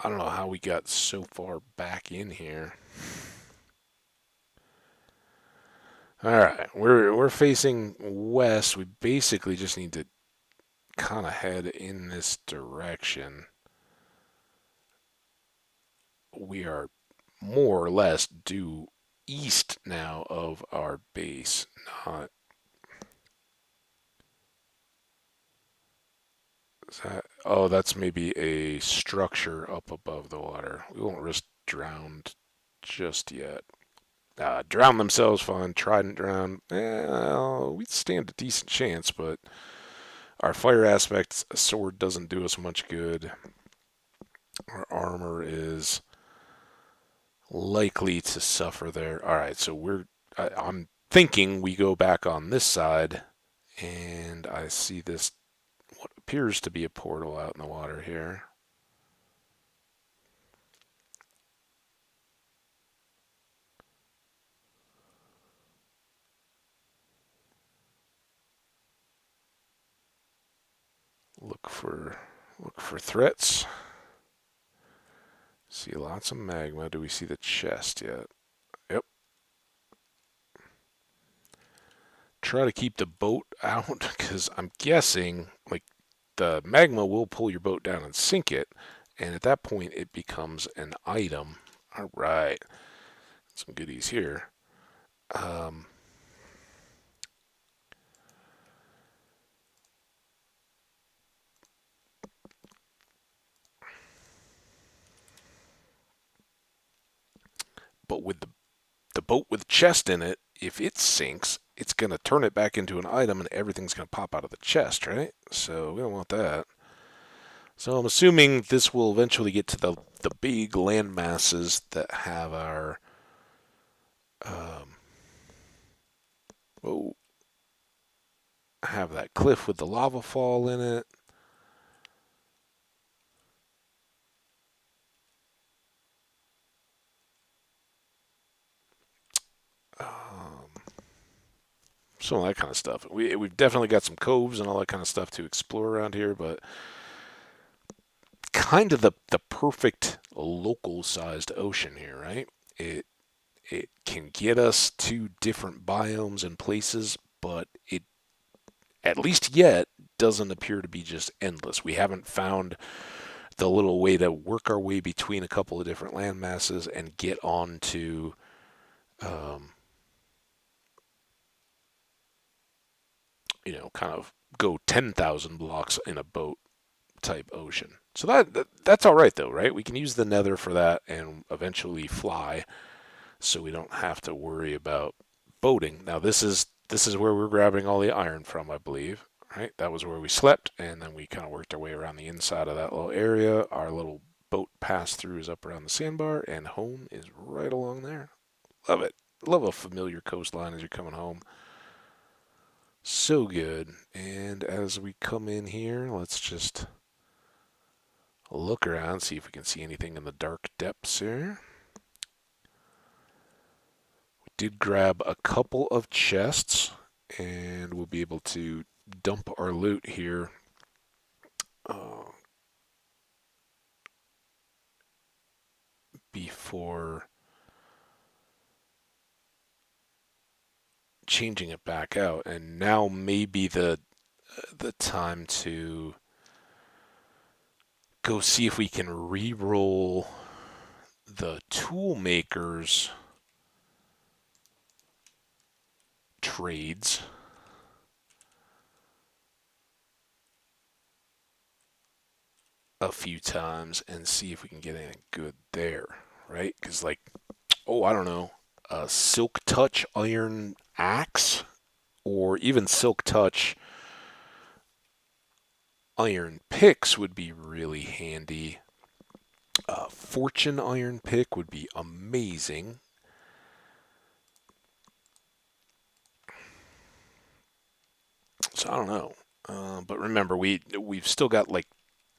I don't know how we got so far back in here. All right, we're facing west. We basically just need to kind of head in this direction. We are more or less due east now of our base. Not oh, that's maybe a structure up above the water. We won't risk drowned just yet. Drown themselves, fine. Trident drown. Well, we stand a decent chance, but our fire aspect sword doesn't do us much good. Our armor is likely to suffer there. All right, so I'm thinking we go back on this side, and I see this what appears to be a portal out in the water here. Look for threats. See lots of magma. Do we see the chest yet? Yep. Try to keep the boat out because I'm guessing like the magma will pull your boat down and sink it, and at that point it becomes an item. All right, some goodies here. Um, but with the boat with chest in it, if it sinks, it's gonna turn it back into an item, and everything's gonna pop out of the chest, right? So we don't want that. So I'm assuming this will eventually get to the big land masses that have our um, oh, have that cliff with the lava fall in it. Um, some of that kind of stuff. We've definitely got some coves and all that kind of stuff to explore around here, but kind of the perfect local sized ocean here, right? It can get us to different biomes and places, but it at least yet doesn't appear to be just endless. We haven't found the little way to work our way between a couple of different land masses and get on to um, kind of go 10,000 blocks in a boat type ocean. So that's all right though, right? We can use the nether for that and eventually fly, so we don't have to worry about boating. Now this is where we're grabbing all the iron from, I believe. Right? That was where we slept, and then we kind of worked our way around the inside of that little area. Our little boat pass through is up around the sandbar, and home is right along there. Love it. Love a familiar coastline as you're coming home. So good. And as we come in here, let's just look around, see if we can see anything in the dark depths here. We did grab a couple of chests, and we'll be able to dump our loot here. Uh, Before changing it back out, and now may be the time to go see if we can re-roll the tool makers trades a few times and see if we can get anything good there, right? Because like, oh, I don't know, a Silk Touch iron axe or even Silk Touch iron picks would be really handy. Fortune iron pick would be amazing. So I don't know, but remember we've still got like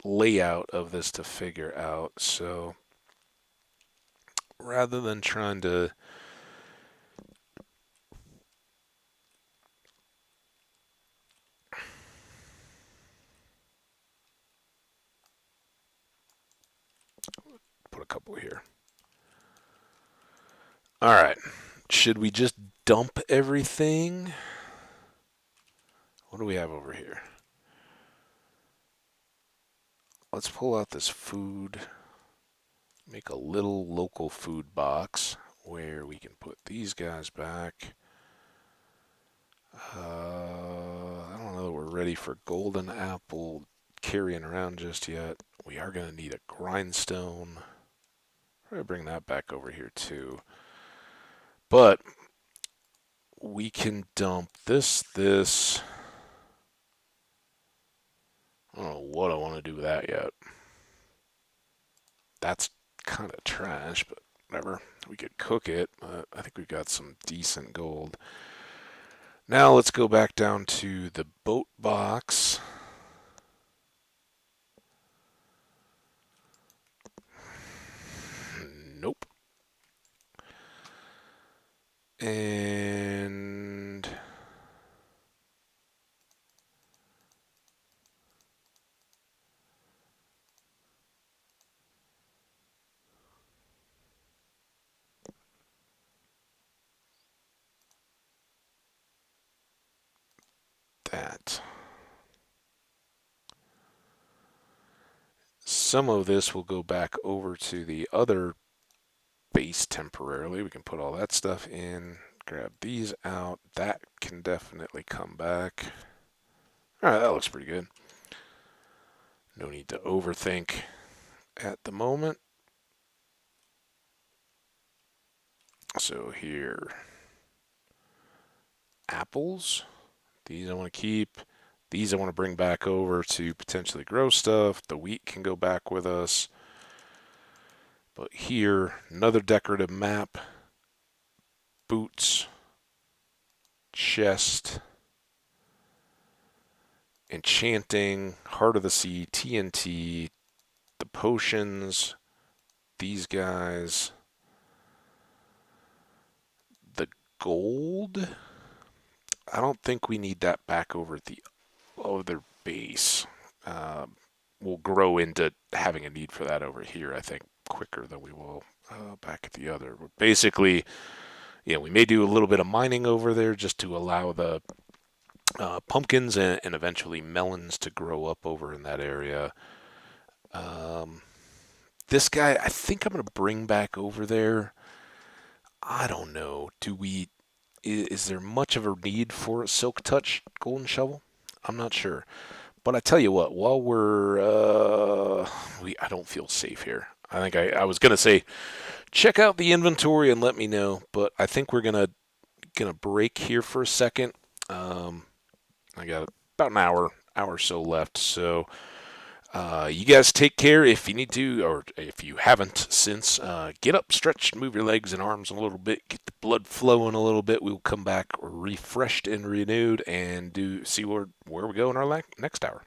layout of this to figure out. So rather than trying to put a couple here. All right, should we just dump everything? What do we have over here? Let's pull out this food, make a little local food box where we can put these guys back. I don't know that we're ready for golden apple carrying around just yet. We are going to need a grindstone. We're going to bring that back over here too. But we can dump this. I don't know what I want to do with that yet. That's kind of trash, but whatever. We could cook it, but I think we've got some decent gold. Now let's go back down to the boat box. Nope. And that. Some of this will go back over to the other base temporarily. We can put all that stuff in, grab these out. That can definitely come back. All right, that looks pretty good. No need to overthink at the moment. So here, apples. These I want to keep. These I want to bring back over to potentially grow stuff. The wheat can go back with us. But here, another decorative map. Boots. Chest. Enchanting. Heart of the Sea. TNT. The potions. These guys. The gold. I don't think we need that back over at the other base. We'll grow into having a need for that over here, I think, quicker than we will back at the other. Basically, we may do a little bit of mining over there just to allow the pumpkins and eventually melons to grow up over in that area. This guy, I think I'm going to bring back over there. I don't know. Is there much of a need for a Silk Touch golden shovel? I'm not sure. But I tell you what, while I don't feel safe here. I think I was gonna say check out the inventory and let me know, but I think we're gonna break here for a second. Um, I got about an hour or so left, so you guys take care if you need to, or if you haven't since. Get up, stretch, move your legs and arms a little bit, get the blood flowing a little bit. We'll come back refreshed and renewed and do see where we go in our next hour.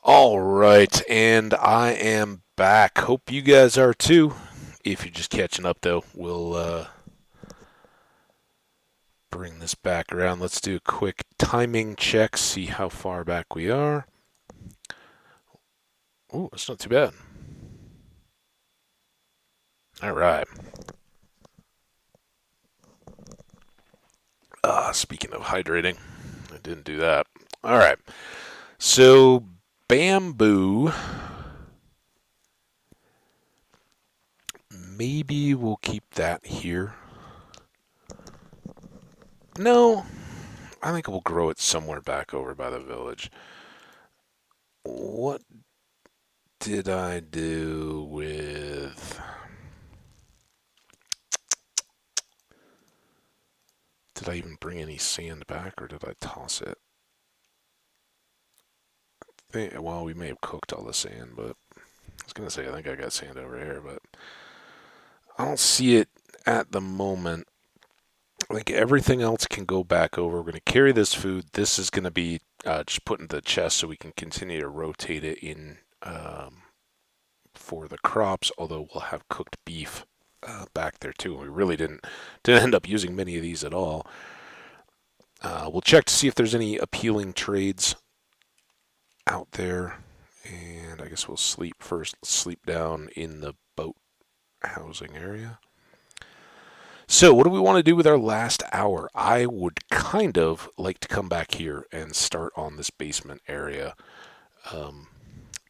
All right, and I am back. Hope you guys are too. If you're just catching up, though, we'll bring this back around. Let's do a quick timing check, see how far back we are. Oh, that's not too bad. All right. Speaking of hydrating, I didn't do that. All right. So, bamboo. Maybe we'll keep that here. No, I think we'll grow it somewhere back over by the village. What did I do with. Did I even bring any sand back or did I toss it? Well, we may have cooked all the sand, but I was going to say I think I got sand over here, but I don't see it at the moment. I think everything else can go back over. We're going to carry this food. This is going to be just put in the chest so we can continue to rotate it in for the crops, although we'll have cooked beef back there too. We really didn't end up using many of these at all. We'll check to see if there's any appealing trades out there, and I guess we'll sleep first. Sleep down in the boat housing area. So, what do we want to do with our last hour? I would kind of like to come back here and start on this basement area. Um,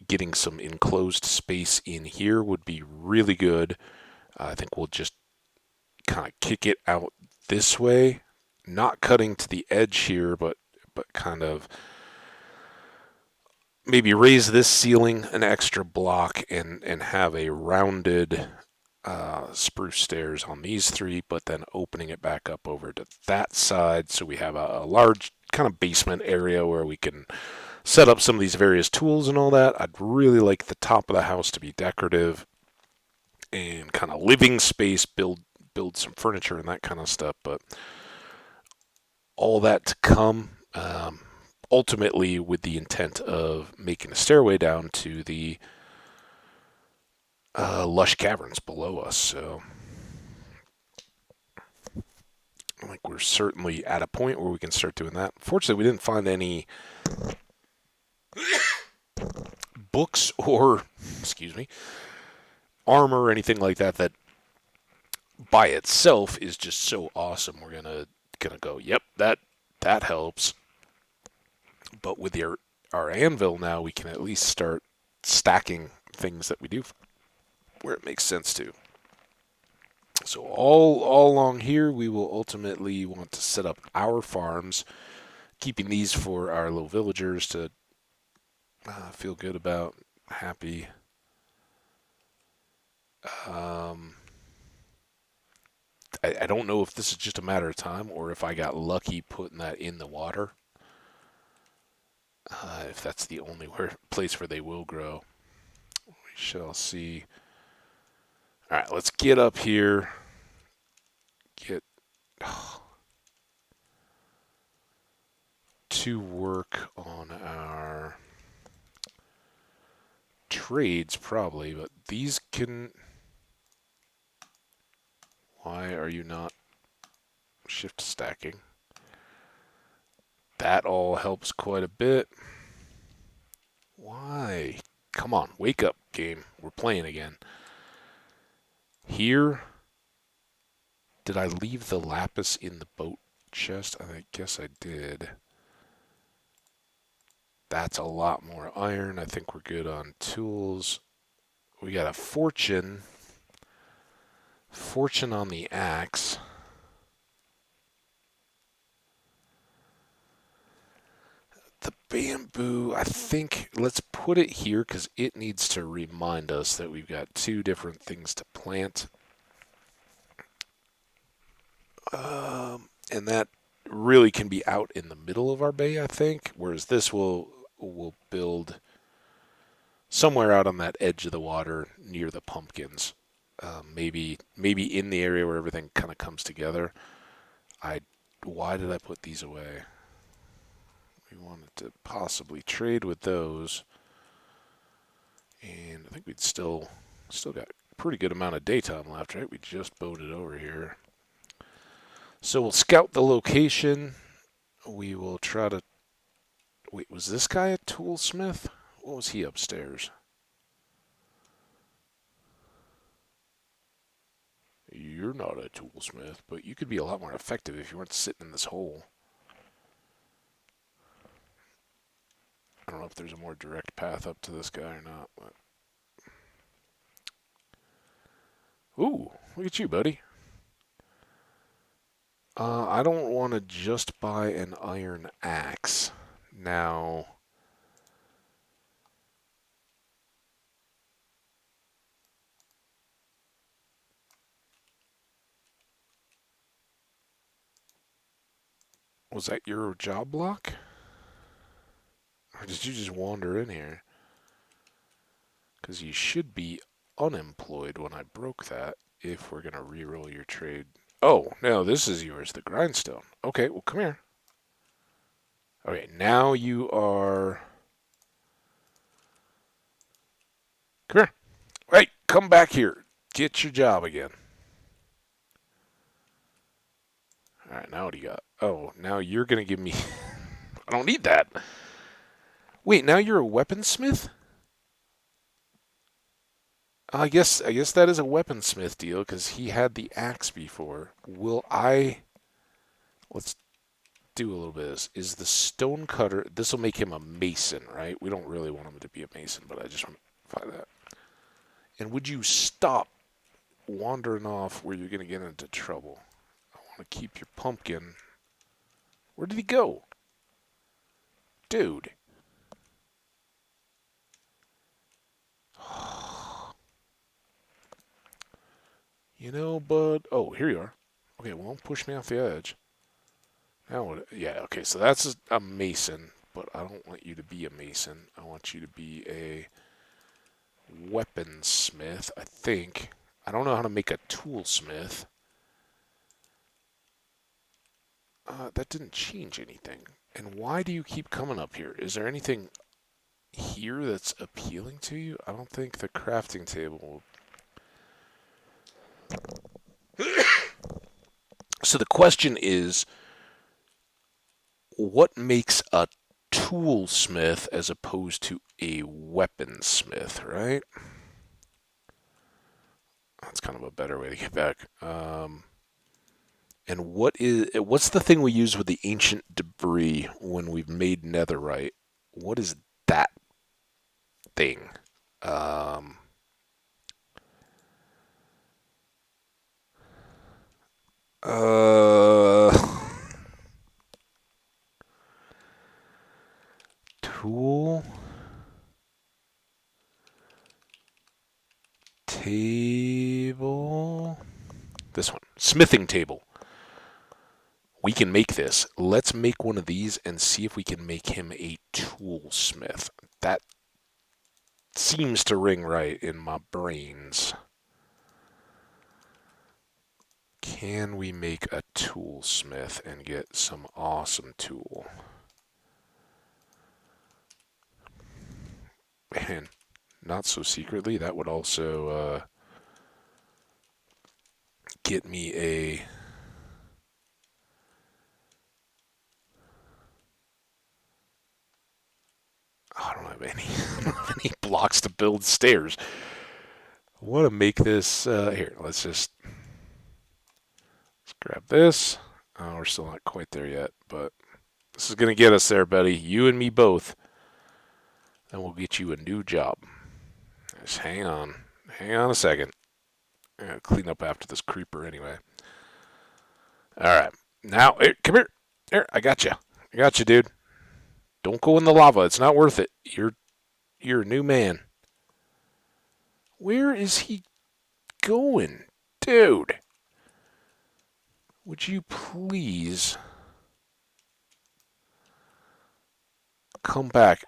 Getting some enclosed space in here would be really good. I think we'll just kind of kick it out this way, not cutting to the edge here, but kind of maybe raise this ceiling an extra block and have a rounded spruce stairs on these three, but then opening it back up over to that side so we have a large kind of basement area where we can set up some of these various tools and all that. I'd really like the top of the house to be decorative and kind of living space, build some furniture and that kind of stuff, but all that to come. Ultimately, with the intent of making a stairway down to the lush caverns below us. So I think we're certainly at a point where we can start doing that. Fortunately, we didn't find any books or, excuse me, armor or anything like that that by itself is just so awesome. We're gonna go, yep, that helps. But with our anvil now, we can at least start stacking things that we do where it makes sense to. So all along here, we will ultimately want to set up our farms, keeping these for our little villagers to feel good about, happy. Um, I don't know if this is just a matter of time or if I got lucky putting that in the water. If that's the only place where they will grow, we shall see. All right, let's get up here. Get to work on our trades, probably, but these can. Why are you not shift stacking? That all helps quite a bit. Why? Come on, wake up, game. We're playing again. Here, did I leave the lapis in the boat chest? I guess I did. That's a lot more iron. I think we're good on tools. We got a fortune. Fortune on the axe. The bamboo, I think, let's put it here because it needs to remind us that we've got two different things to plant. And that really can be out in the middle of our bay, I think, whereas this will build somewhere out on that edge of the water near the pumpkins. Maybe in the area where everything kind of comes together. I Why did I put these away? We wanted to possibly trade with those, and I think we'd still got a pretty good amount of daytime left, right? We just boated over here, so we'll scout the location. We will try to. Wait, was this guy a toolsmith? What was he upstairs? You're not a toolsmith, but you could be a lot more effective if you weren't sitting in this hole. I don't know if there's a more direct path up to this guy or not, but... Ooh, look at you, buddy. I don't want to just buy an iron axe. Now... Was that your job block? Or did you just wander in here? Because you should be unemployed when I broke that, if we're going to re-roll your trade. Oh, no, this is yours, the grindstone. Okay, well, come here. Okay, now you are... Come here. Hey, come back here. Get your job again. Alright, now what do you got? Oh, now you're going to give me... I don't need that. Wait, now you're a weaponsmith? I guess that is a weaponsmith deal, because he had the axe before. Will I... Let's do a little bit of this. Is the stonecutter... This will make him a mason, right? We don't really want him to be a mason, but I just want to find that. And would you stop wandering off where you're going to get into trouble? I want to keep your pumpkin. Where did he go? Dude. You know, bud. Oh, here you are. Okay, well, push me off the edge. Now what? Yeah, okay, so that's a mason, but I don't want you to be a mason. I want you to be a weaponsmith, I think. I don't know how to make a toolsmith. That didn't change anything. And why do you keep coming up here? Is there anything here that's appealing to you? I don't think the crafting table will So the question is, what makes a toolsmith as opposed to a weaponsmith, right? That's kind of a better way to get back. And what's the thing we use with the ancient debris when we've made netherite? What is that thing? Um, uh, tool table. This one, smithing table. We can make this. Let's make one of these and see if we can make him a toolsmith. That seems to ring right in my brains. Can we make a toolsmith and get some awesome tool? And not so secretly, that would also get me a... Oh, I don't have any, I don't have any blocks to build stairs. I want to make this... here, let's grab this. Oh, we're still not quite there yet, but this is going to get us there, buddy. You and me both. Then we'll get you a new job. Just hang on. Hang on a second. I gotta clean up after this creeper anyway. Alright. Now, here, come here. Here, I got you. I got you, dude. Don't go in the lava. It's not worth it. You're a new man. Where is he going? Dude. Would you please come back?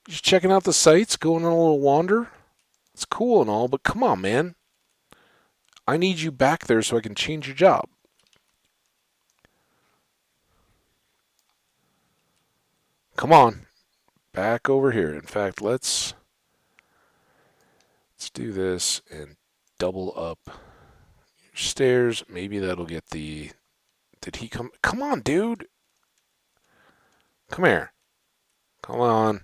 Just checking out the sights, going on a little wander. It's cool and all, but come on, man. I need you back there so I can change your job. Come on. Back over here. In fact, let's do this and double up your stairs. Maybe that'll get the... Did he come? Come on, dude. Come here. Come on.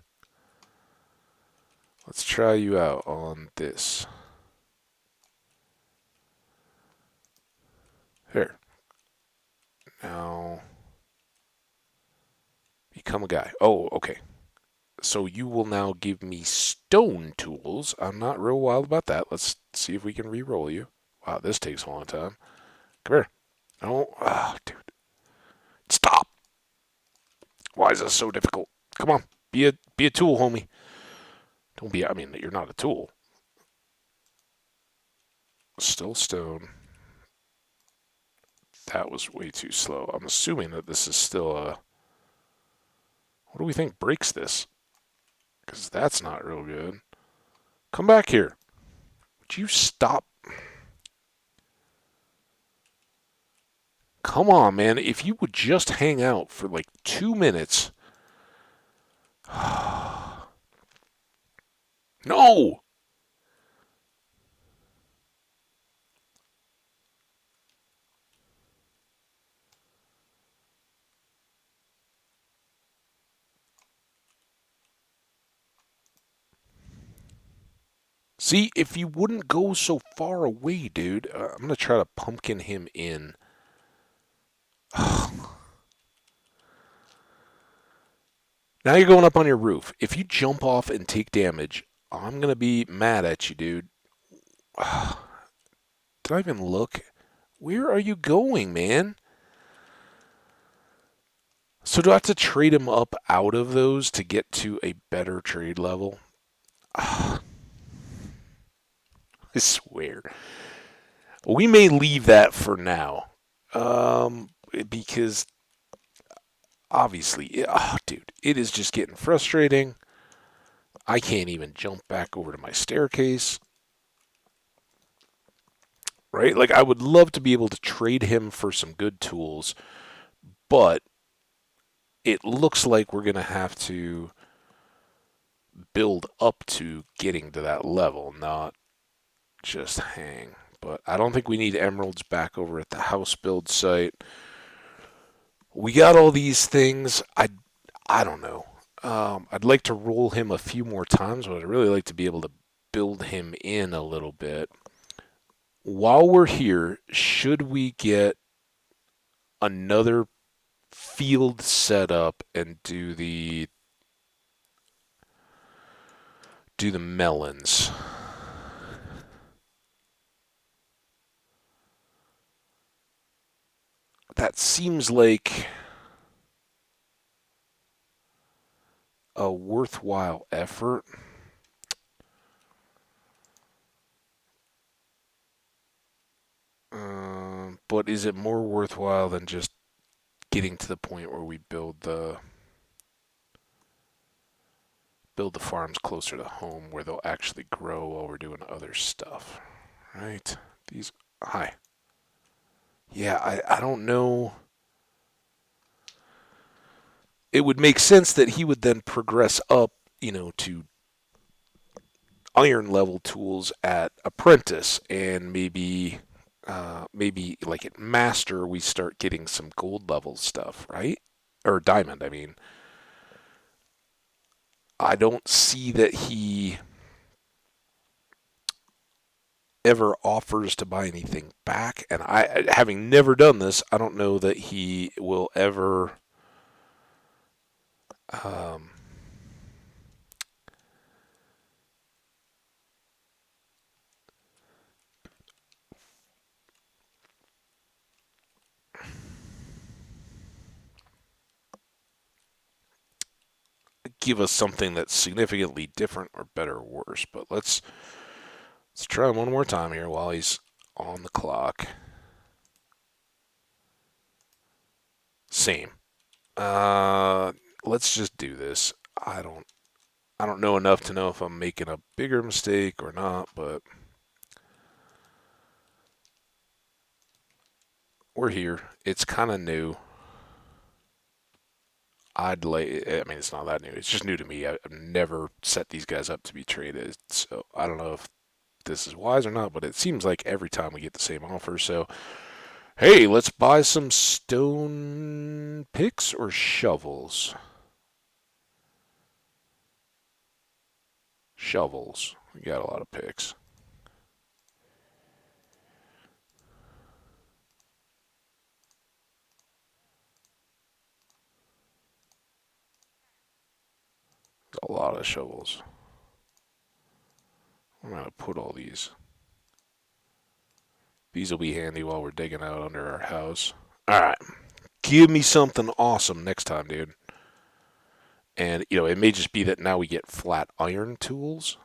Let's try you out on this. Here. Now, become a guy. Oh, okay. So you will now give me stone tools. I'm not real wild about that. Let's see if we can re-roll you. Wow, this takes a long time. Come here. Oh, dude. Stop. Why is this so difficult? Come on. Be a tool, homie. Don't be, I mean, you're not a tool. Still stone. That was way too slow. I'm assuming that this is still a... What do we think breaks this? Because that's not real good. Come back here. Would you stop? Come on, man. If you would just hang out for like 2 minutes. No! See, if you wouldn't go so far away, dude, I'm going to try to pumpkin him in. Now you're going up on your roof. If you jump off and take damage, I'm going to be mad at you, dude. Did I even look? Where are you going, man? So do I have to trade him up out of those to get to a better trade level? I swear. We may leave that for now. Because obviously, dude, it is just getting frustrating. I can't even jump back over to my staircase. Right? Like, I would love to be able to trade him for some good tools, but it looks like we're going to have to build up to getting to that level, not just hang. But I don't think we need emeralds back over at the house build site. We got all these things. I don't know. I'd like to roll him a few more times, but I'd really like to be able to build him in a little bit. While we're here, should we get another field set up and do the melons? That seems like a worthwhile effort. But is it more worthwhile than just getting to the point where we build the farms closer to home where they'll actually grow while we're doing other stuff, right? These, hi. Yeah, I don't know. It would make sense that he would then progress up, to iron level tools at apprentice, and maybe like at master we start getting some gold level stuff, right? Or diamond, I mean. I don't see that he ever offers to buy anything back, and I, having never done this, I don't know that he will ever um, give us something that's significantly different or better or worse. But let's try one more time here while he's on the clock. Same. Uh, let's just do this. I don't know enough to know if I'm making a bigger mistake or not, but we're here. It's kind of new. I mean, it's not that new. It's just new to me. I've never set these guys up to be traded, so I don't know if this is wise or not, but it seems like every time we get the same offer. So, hey, let's buy some stone picks or shovels. Shovels. We got a lot of picks. A lot of shovels. I'm gonna put all these. These will be handy while we're digging out under our house. All right, give me something awesome next time, dude. And it may just be that now we get flat iron tools.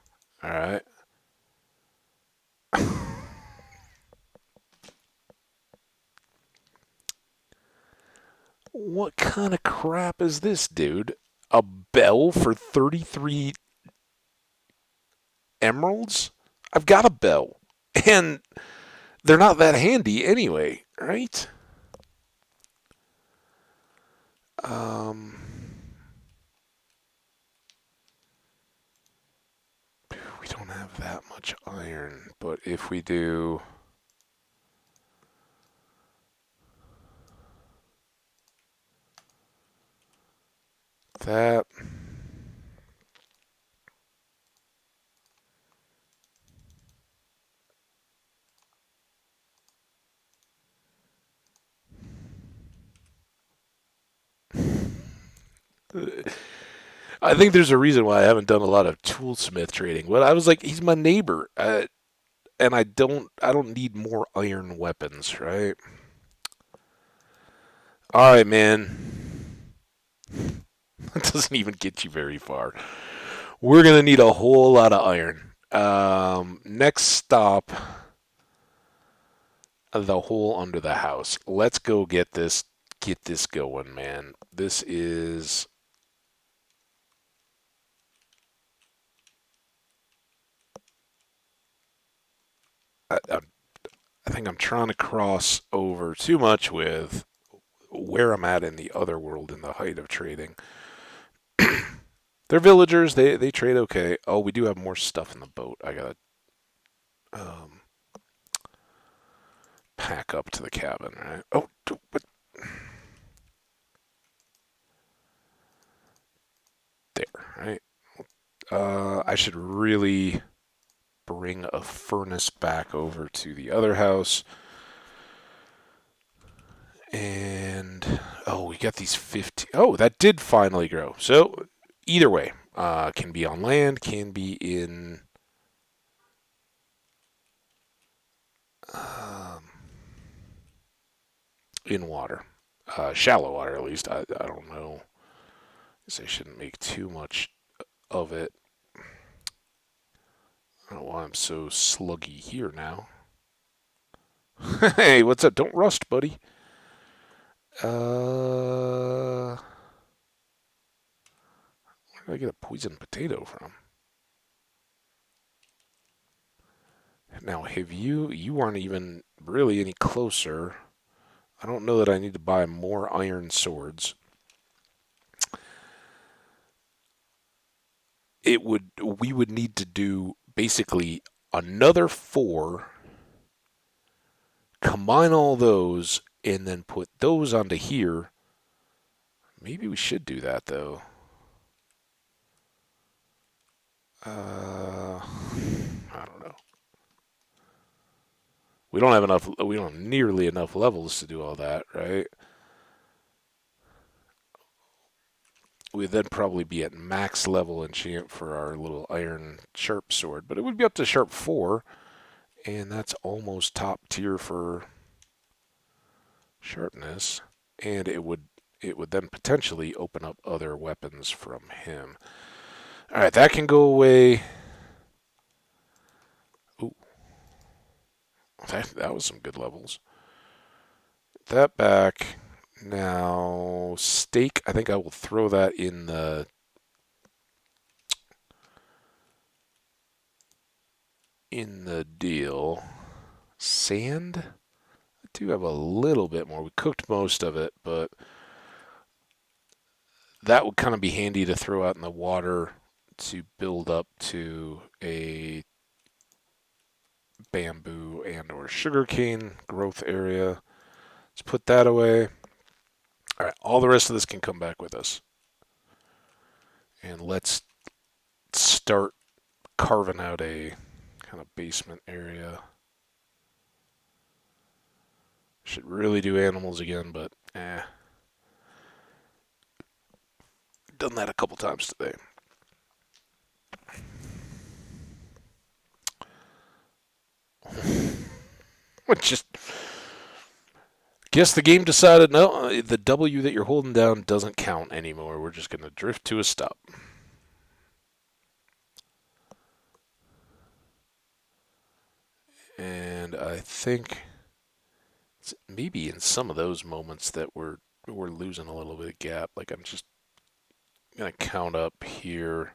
All right. What kind of crap is this, dude? A bell for 33 emeralds? I've got a bell. And they're not that handy anyway, right? Um, we don't have that much iron, but if we do that, I think there's a reason why I haven't done a lot of toolsmith trading. But I was like, he's my neighbor, and I don't need more iron weapons, right? All right, man. That doesn't even get you very far. We're gonna need a whole lot of iron. Next stop, the hole under the house. Let's go get this going, man. This is I think I'm trying to cross over too much with where I'm at in the other world in the height of trading. They're villagers. They trade okay. Oh, we do have more stuff in the boat. I gotta um, pack up to the cabin, right? Oh, but there, right? I should really bring a furnace back over to the other house. And oh, we got these 50. Oh, that did finally grow. So either way, can be on land, can be um, in water, shallow water at least. I don't know. I guess I shouldn't make too much of it. I don't know why I'm so sluggy here now. Hey, what's up? Don't rust, buddy. Where did I get a poisoned potato from? Now, have you aren't even really any closer. I don't know that I need to buy more iron swords. We would need to do basically another four, combine all those, and then put those onto here. Maybe we should do that though. I don't know. We don't have enough. We don't have nearly enough levels to do all that, right? We'd then probably be at max level enchant for our little iron sharp sword, but it would be up to sharp 4, and that's almost top tier for sharpness, and it would then potentially open up other weapons from him. All right, that can go away. Ooh, that was some good levels. That back. Now, steak, I think I will throw that in the deal. Sand? I do have a little bit more. We cooked most of it, but that would kind of be handy to throw out in the water to build up to a bamboo and or sugarcane growth area. Let's put that away. All right, all the rest of this can come back with us. And let's start carving out a kind of basement area. Should really do animals again, but done that a couple times today. Just guess the game decided no, the W that you're holding down doesn't count anymore. We're just gonna drift to a stop. And I think maybe in some of those moments that we're losing a little bit of gap. Like I'm just gonna count up here.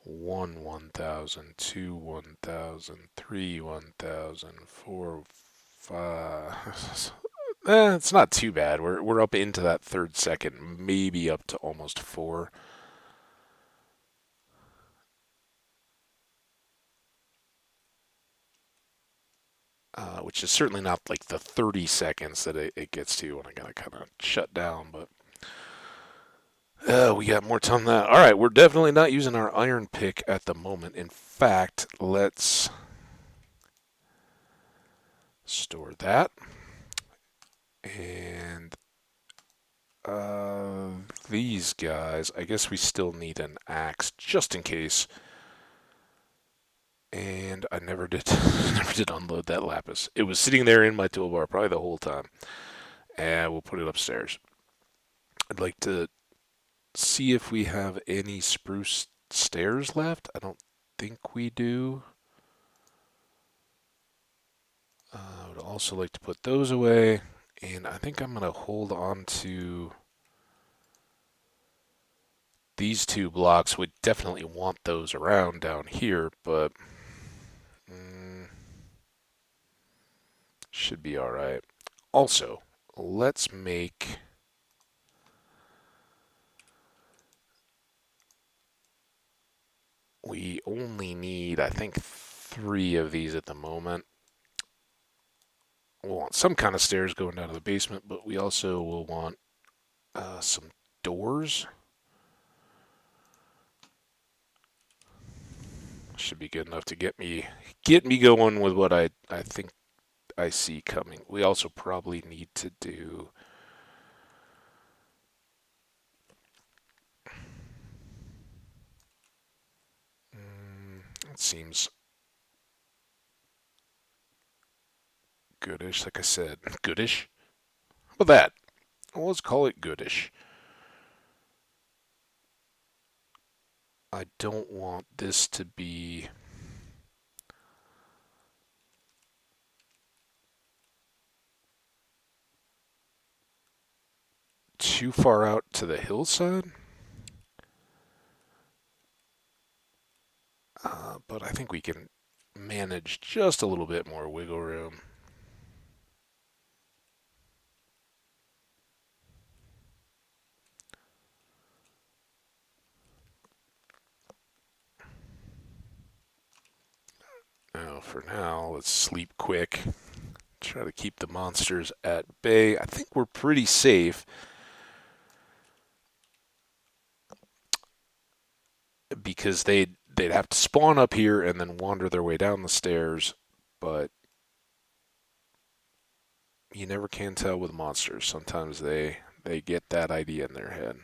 1 1,000, 2 1,000, 3 1,000, 4 5. It's not too bad. We're up into that third second, maybe up to almost 4. Which is certainly not like the 30 seconds that it gets to when I gotta kind of shut down. But we got more time than that. All right, we're definitely not using our iron pick at the moment. In fact, let's store that. And these guys, I guess we still need an axe just in case. And I never did, never did unload that lapis. It was sitting there in my toolbar probably the whole time. And we'll put it upstairs. I'd like to see if we have any spruce stairs left. I don't think we do. I would also like to put those away. And I think I'm going to hold on to these 2 blocks. We definitely want those around down here, but should be all right. Also, let's make We only need, I think, 3 of these at the moment. We'll want some kind of stairs going down to the basement, but we also will want some doors. Should be good enough to get me going with what I think I see coming. We also probably need to do it seems goodish, like I said. Goodish? How about that? Well, let's call it goodish. I don't want this to be too far out to the hillside. But I think we can manage just a little bit more wiggle room. Now, for now, let's sleep quick. Try to keep the monsters at bay. I think we're pretty safe because they'd have to spawn up here and then wander their way down the stairs. But you never can tell with monsters. Sometimes they get that idea in their head.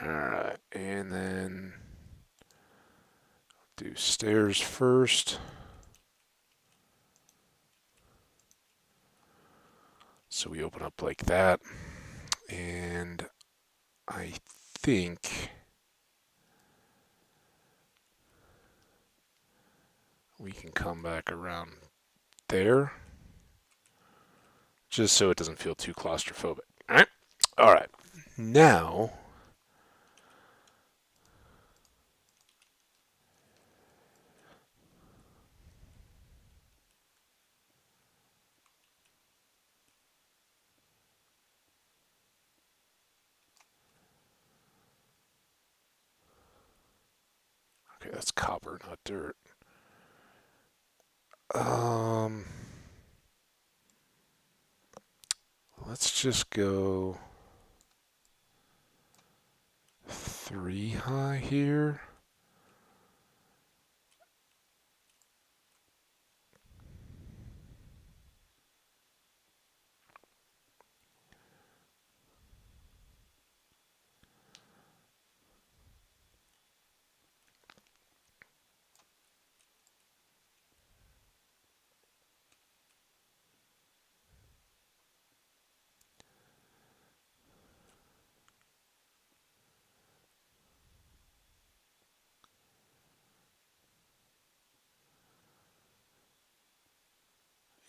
All right, and then do stairs first. So we open up like that, and I think we can come back around there, just so it doesn't feel too claustrophobic. All right, all right. Now, okay, that's copper, not dirt. Um, let's just go 3 high here.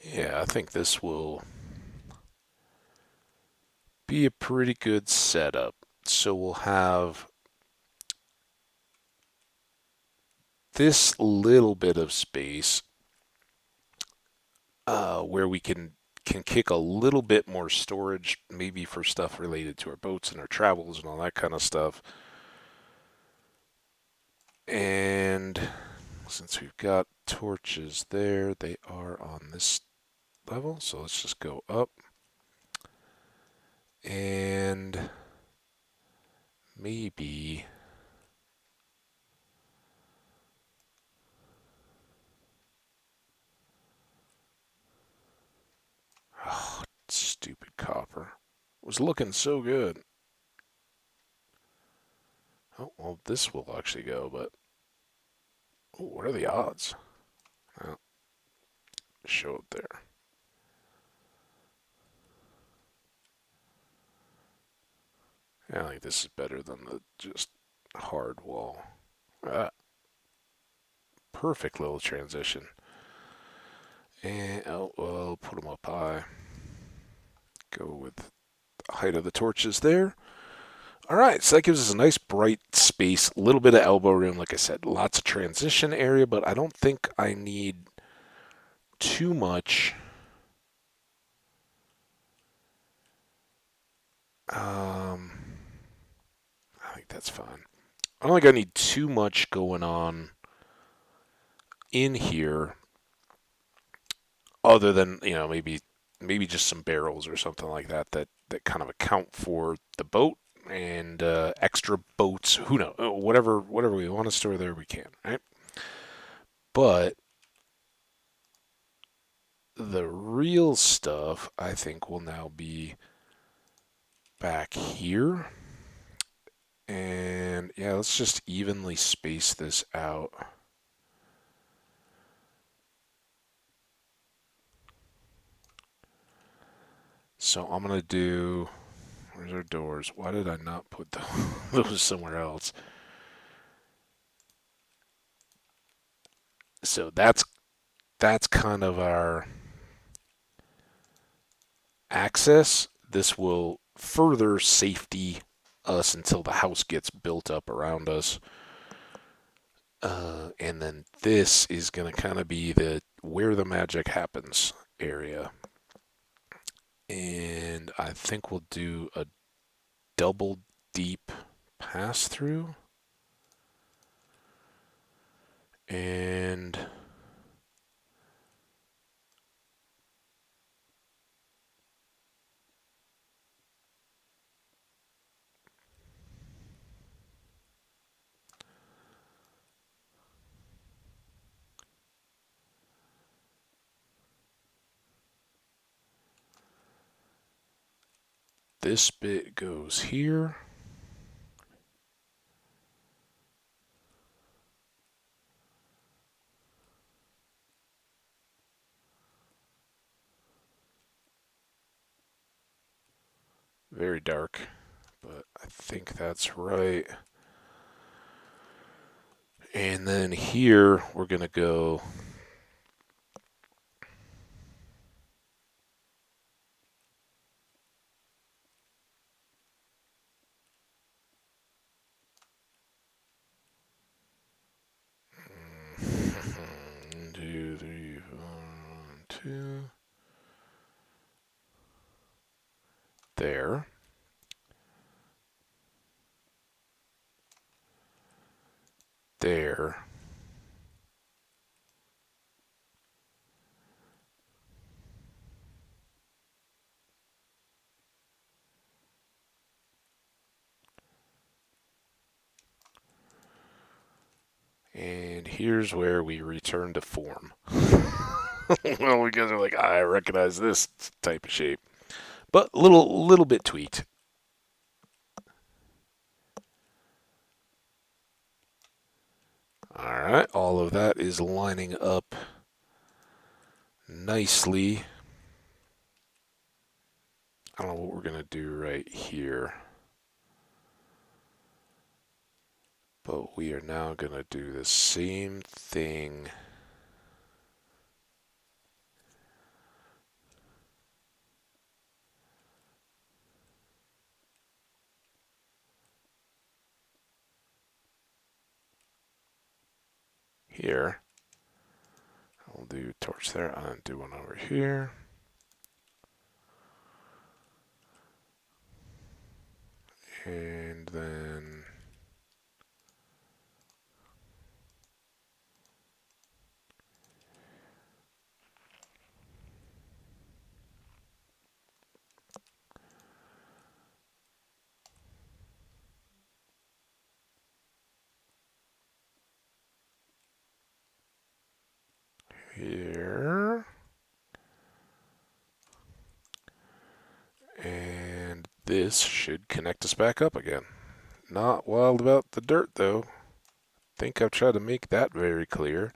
Yeah, I think this will be a pretty good setup. So we'll have this little bit of space where we can kick a little bit more storage, maybe for stuff related to our boats and our travels and all that kind of stuff. And since we've got torches there, they are on this level. So let's just go up. And maybe oh, stupid copper. It was looking so good. Oh, well, this will actually go, but oh, what are the odds? Well, show it there. Yeah, I think this is better than the just hard wall. Ah, perfect little transition. And oh, well, put them up high. Go with the height of the torches there. All right, so that gives us a nice bright space, a little bit of elbow room. Like I said, lots of transition area, but I don't think I need too much. Um, I think that's fine. I don't think I need too much going on in here, other than maybe just some barrels or something like that kind of account for the boat and extra boats. Who knows? Whatever we want to store there, we can, right? But the real stuff, I think, will now be back here. And yeah, let's just evenly space this out. So I'm going to do. Where's our doors? Why did I not put those somewhere else? So that's kind of our access. This will further safety us until the house gets built up around us. And then this is going to kind of be the where the magic happens area. And I think we'll do a double deep pass through. And this bit goes here. Very dark, but I think that's right. And then here we're going to go two, three, one, two. There. There. And here's where we return to form. Well, you guys are like, I recognize this type of shape, but little bit tweaked. All right, all of that is lining up nicely. I don't know what we're gonna do right here, but we are now gonna do the same thing. Here, I'll do torch there. I'll do one over here. And then here. And this should connect us back up again. Not wild about the dirt, though. Think I've tried to make that very clear.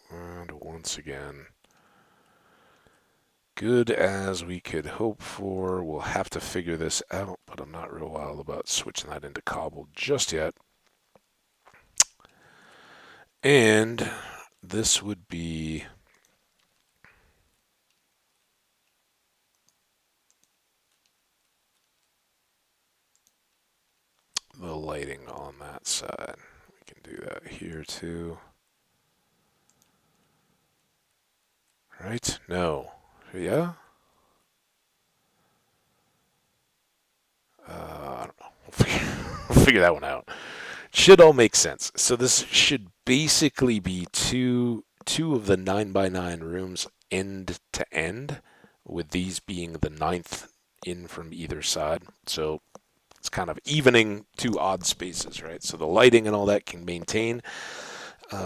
And once again, good as we could hope for. We'll have to figure this out, but I'm not real wild about switching that into cobble just yet. And this would be the lighting on that side. We can do that here too. Right? No. Yeah? I don't know. We'll figure that one out. Should all make sense. So this should basically be two of the 9x9 rooms end to end, with these being the ninth in from either side. So it's kind of evening two odd spaces, right? So the lighting and all that can maintain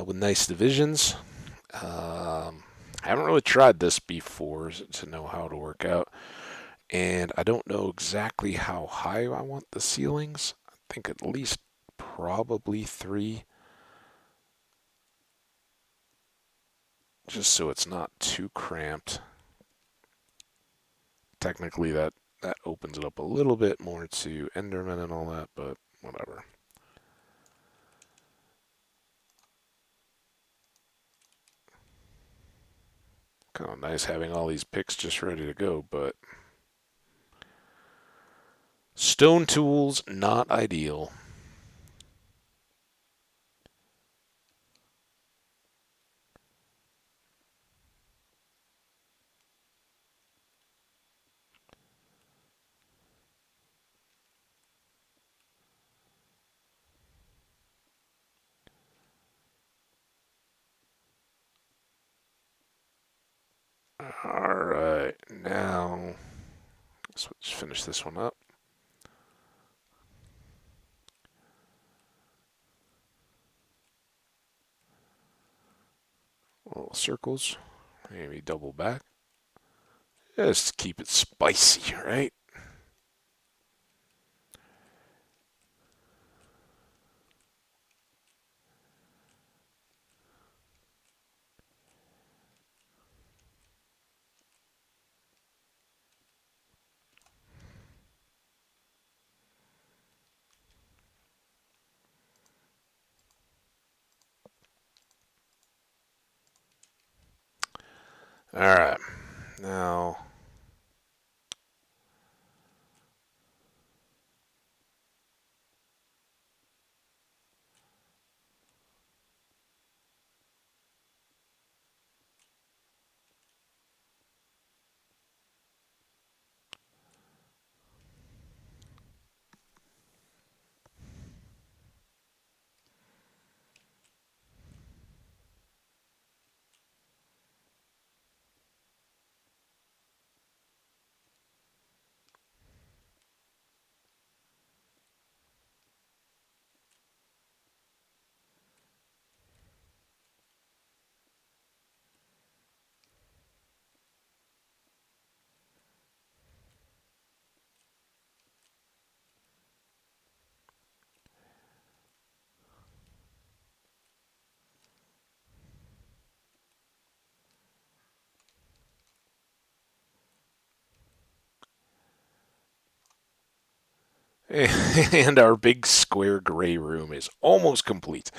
with nice divisions. I haven't really tried this before to know how to work out, and I don't know exactly how high I want the ceilings. I think at least probably three, just so it's not too cramped. Technically, that opens it up a little bit more to Enderman and all that, but whatever. Kind of nice having all these picks just ready to go, but stone tools not ideal. All right, now let's finish this one up. Little circles, maybe double back. Just keep it spicy, right? All right, now and our big square gray room is almost complete.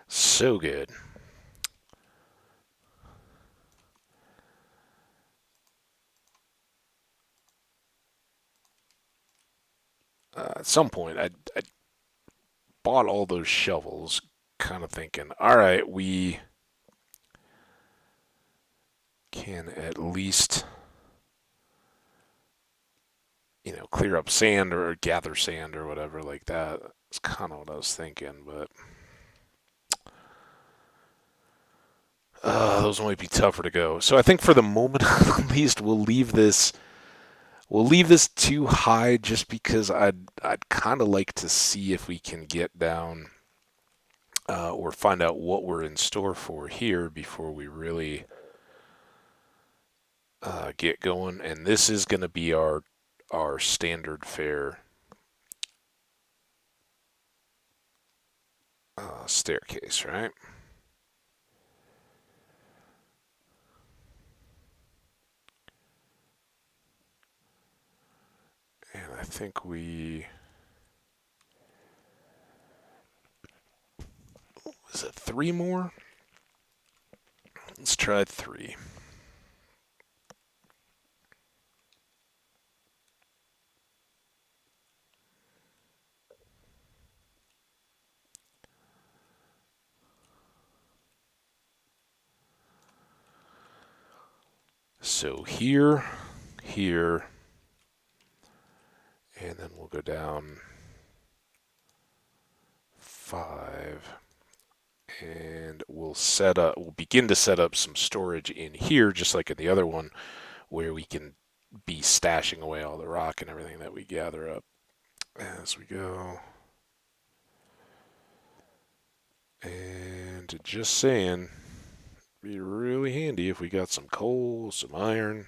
So good. At some point, I bought all those shovels, kind of thinking, all right, we can at least, clear up sand or gather sand or whatever like that. That's kind of what I was thinking, but those might be tougher to go. So I think for the moment, at least, we'll leave this. We'll leave this too high just because I'd kind of like to see if we can get down or find out what we're in store for here before we really get going. And this is going to be our standard fare staircase, right? And I think we Is it 3 more? Let's try 3. So here, here, and then we'll go down 5, and we'll begin to set up some storage in here, just like in the other one, where we can be stashing away all the rock and everything that we gather up as we go. And just saying, be really handy if we got some coal, some iron.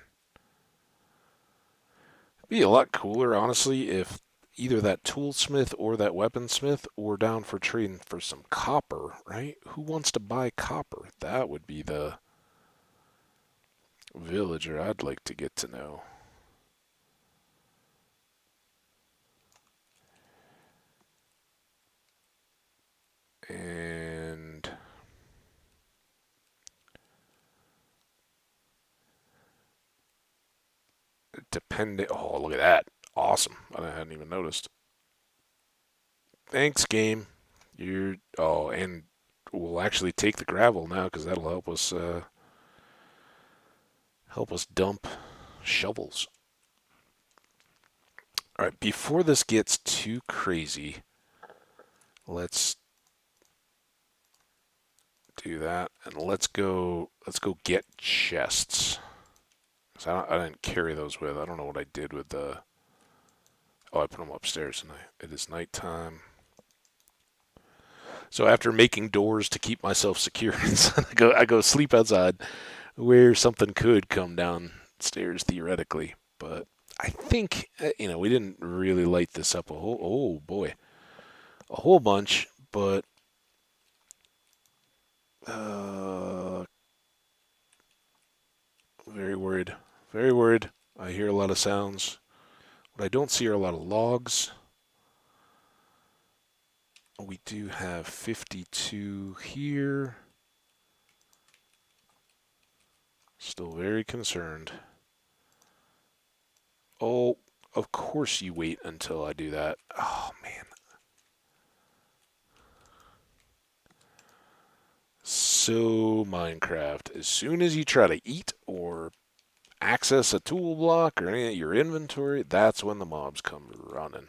It'd be a lot cooler, honestly, if either that toolsmith or that weaponsmith were down for trading for some copper, right? Who wants to buy copper? That would be the villager I'd like to get to know. And depending, oh, look at that. Awesome. I hadn't even noticed. Thanks, game. And we'll actually take the gravel now because that'll help us dump shovels. All right, before this gets too crazy, let's do that, and let's go get chests. So I didn't carry those with. I don't know what I did with the. Oh, I put them upstairs tonight. It is nighttime. So after making doors to keep myself secure, I go sleep outside, where something could come downstairs theoretically. But I think we didn't really light this up a whole. Oh boy, a whole bunch, but very worried. Very worried. I hear a lot of sounds. What I don't see are a lot of logs. We do have 52 here. Still very concerned. Oh, of course you wait until I do that. Oh, man. So, Minecraft, as soon as you try to eat or access a tool block or any of your inventory, that's when the mobs come running.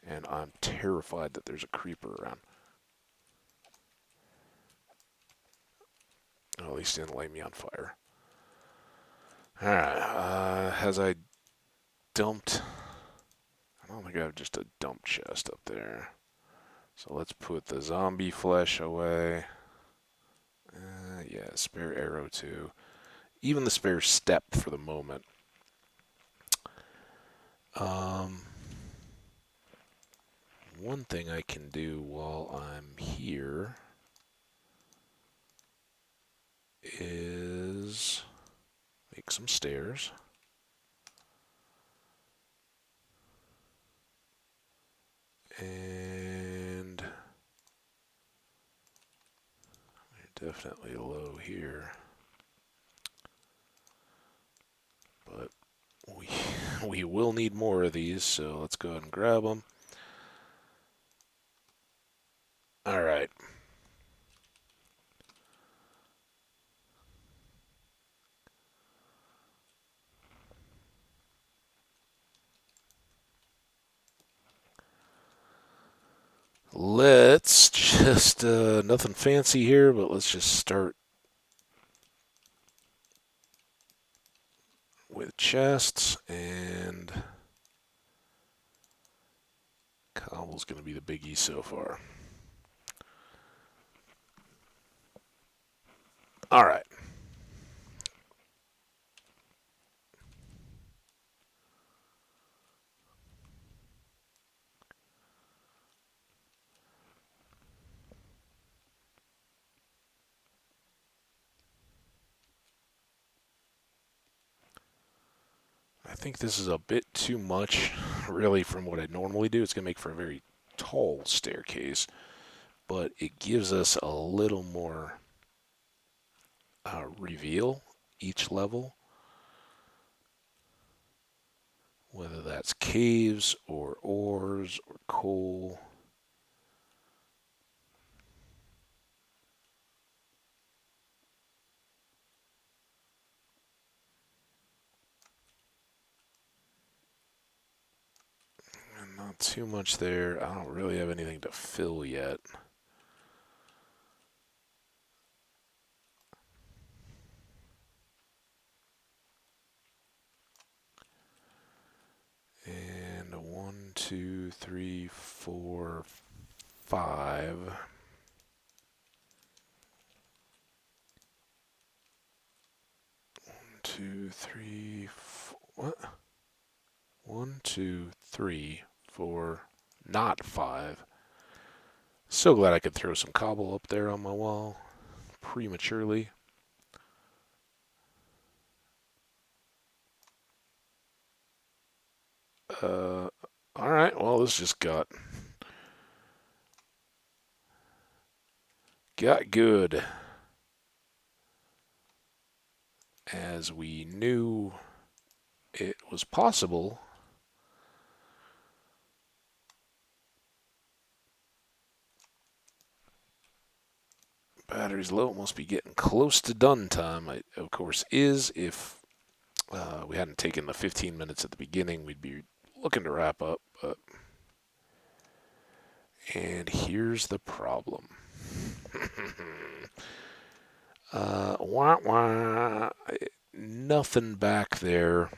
And I'm terrified that there's a creeper around. Oh, at least he didn't light me on fire. Alright, has I dumped... I don't think I have just a dump chest up there. So let's put the zombie flesh away. Yeah, spare arrow too. Even the spare step for the moment. One thing I can do while I'm here is make some stairs. And we're definitely low here. But we will need more of these, so let's go ahead and grab them. All right. Let's just, nothing fancy here, but let's just start with chests, and cobble's going to be the biggie so far. All right. I think this is a bit too much, really, from what I normally do. It's going to make for a very tall staircase. but it gives us a little more reveal each level, whether that's caves or ores or coal. And not too much there. I don't really have anything to fill yet. And 1, 2, 3, 4, 5. 1, 2, 3, 4. What? 1, 2, 3, 4. Not 5. So glad I could throw some cobble up there on my wall prematurely. All right. Well, this just got good, as we knew it was possible. Battery's low. Must be getting close to done time. It, of course, is. If we hadn't taken the 15 minutes at the beginning, we'd be looking to wrap up. And here's the problem. Wah wah. Nothing back there.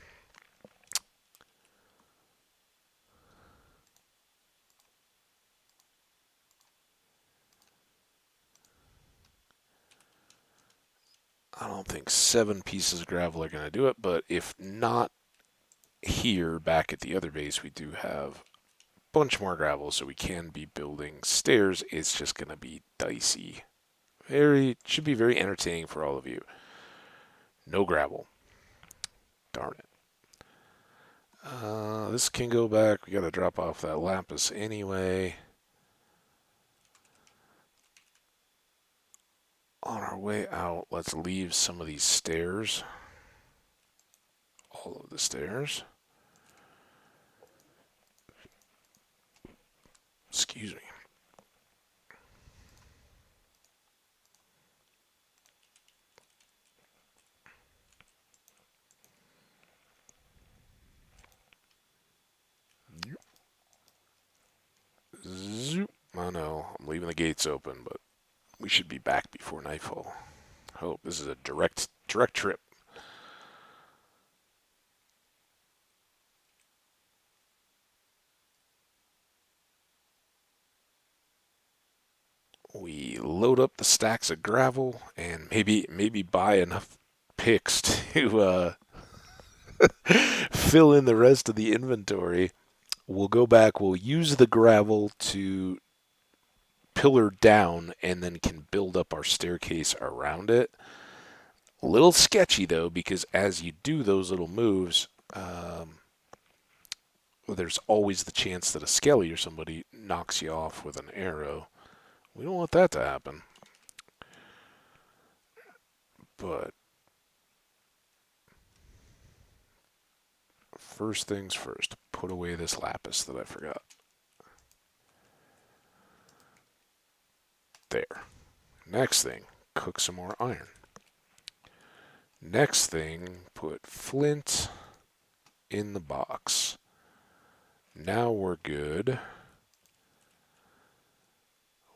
I don't think 7 pieces of gravel are going to do it, but if not here, back at the other base, we do have a bunch more gravel, so we can be building stairs. It's just going to be dicey. Should be very entertaining for all of you. No gravel. Darn it. This can go back. We got to drop off that lapis anyway. On our way out, let's leave some of these stairs. All of the stairs. Excuse me. Zoop. I know, I'm leaving the gates open, but we should be back before nightfall. Hope this is a direct trip. We load up the stacks of gravel and maybe buy enough picks to fill in the rest of the inventory. We'll go back. We'll use the gravel to pillar down and then can build up our staircase around it. A little sketchy though, because as you do those little moves, there's always the chance that a skelly or somebody knocks you off with an arrow. We don't want that to happen. But first things first, put away this lapis that I forgot. There. Next thing, cook some more iron. Next thing, put flint in the box. Now we're good.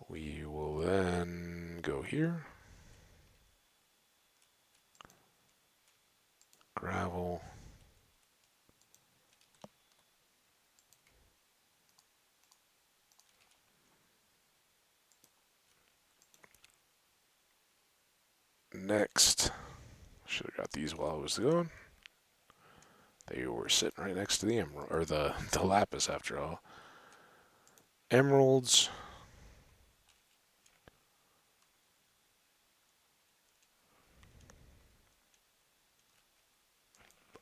We will then go here. Gravel. Next, should have got these while I was going. They were sitting right next to the emerald, or the lapis after all. Emeralds.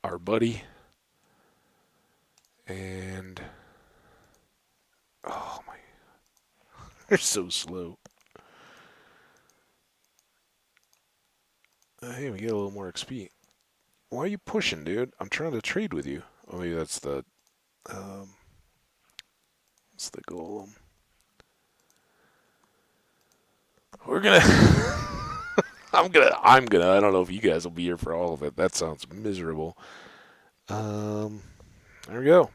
Our buddy. And oh my, they're so slow. Hey, we get a little more XP. Why are you pushing, dude? I'm trying to trade with you. Oh, maybe um, that's the golem. We're gonna. I'm gonna. I don't know if you guys will be here for all of it. That sounds miserable. Um, there we go.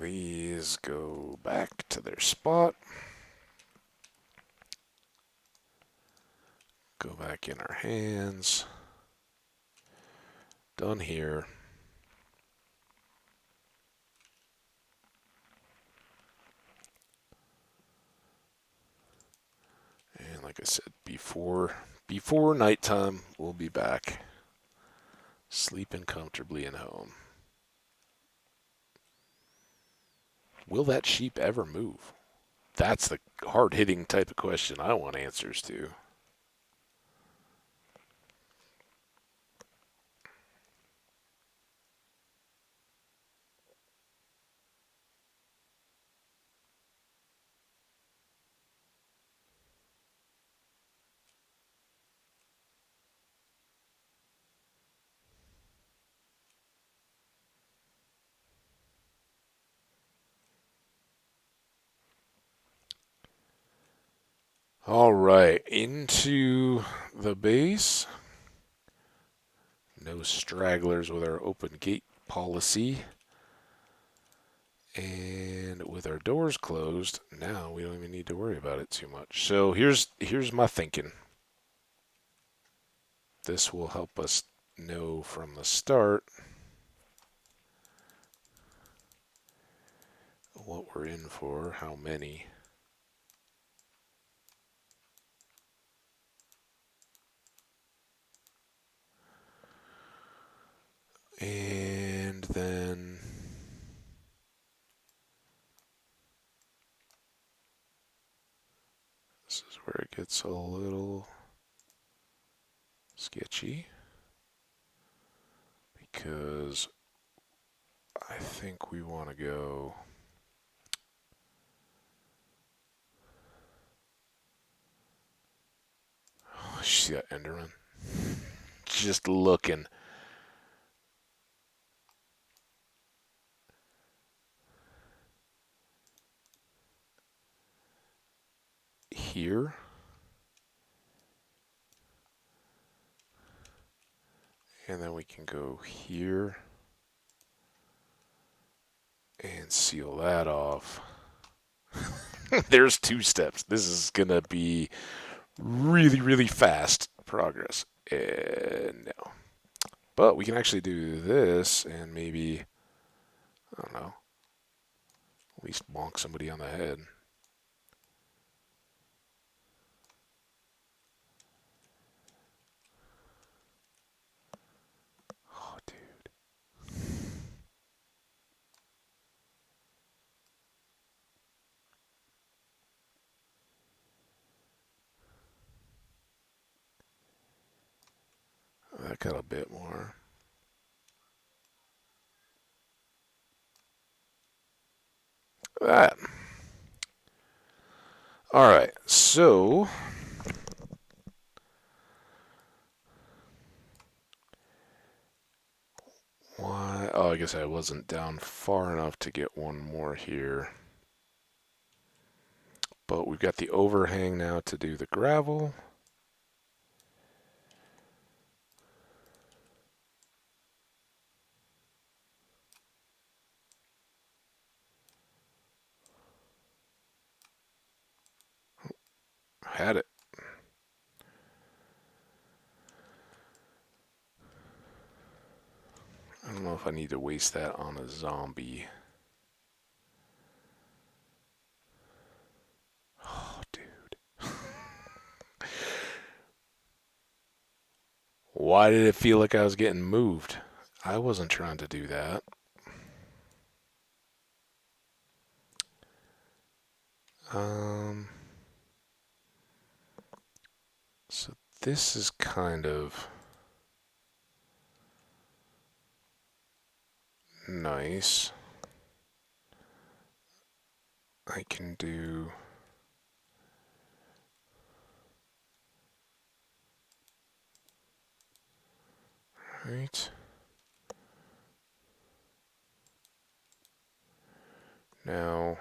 These go back to their spot. Go back in our hands. Done here. And like I said, before nighttime, we'll be back. Sleeping comfortably in home. Will that sheep ever move? That's the hard-hitting type of question I want answers to. All right, into the base. No stragglers with our open gate policy. And with our doors closed, now we don't even need to worry about it too much. So here's my thinking. This will help us know from the start what we're in for, how many. And then this is where it gets a little sketchy because I think we want to go. Oh, see that Enderman? Just looking. Here. And then we can go here and seal that off. There's 2 steps. This is going to be really, really fast progress. No. But we can actually do this and maybe, I don't know, at least bonk somebody on the head. Oh, dude. That got a bit more. That. All right, so why? Oh, I guess I wasn't down far enough to get one more here. But we've got the overhang now to do the gravel. Had it. I don't know if I need to waste that on a zombie. Oh, dude. Why did it feel like I was getting moved? I wasn't trying to do that. Um, so this is kind of Nice. I can do... Right. Now,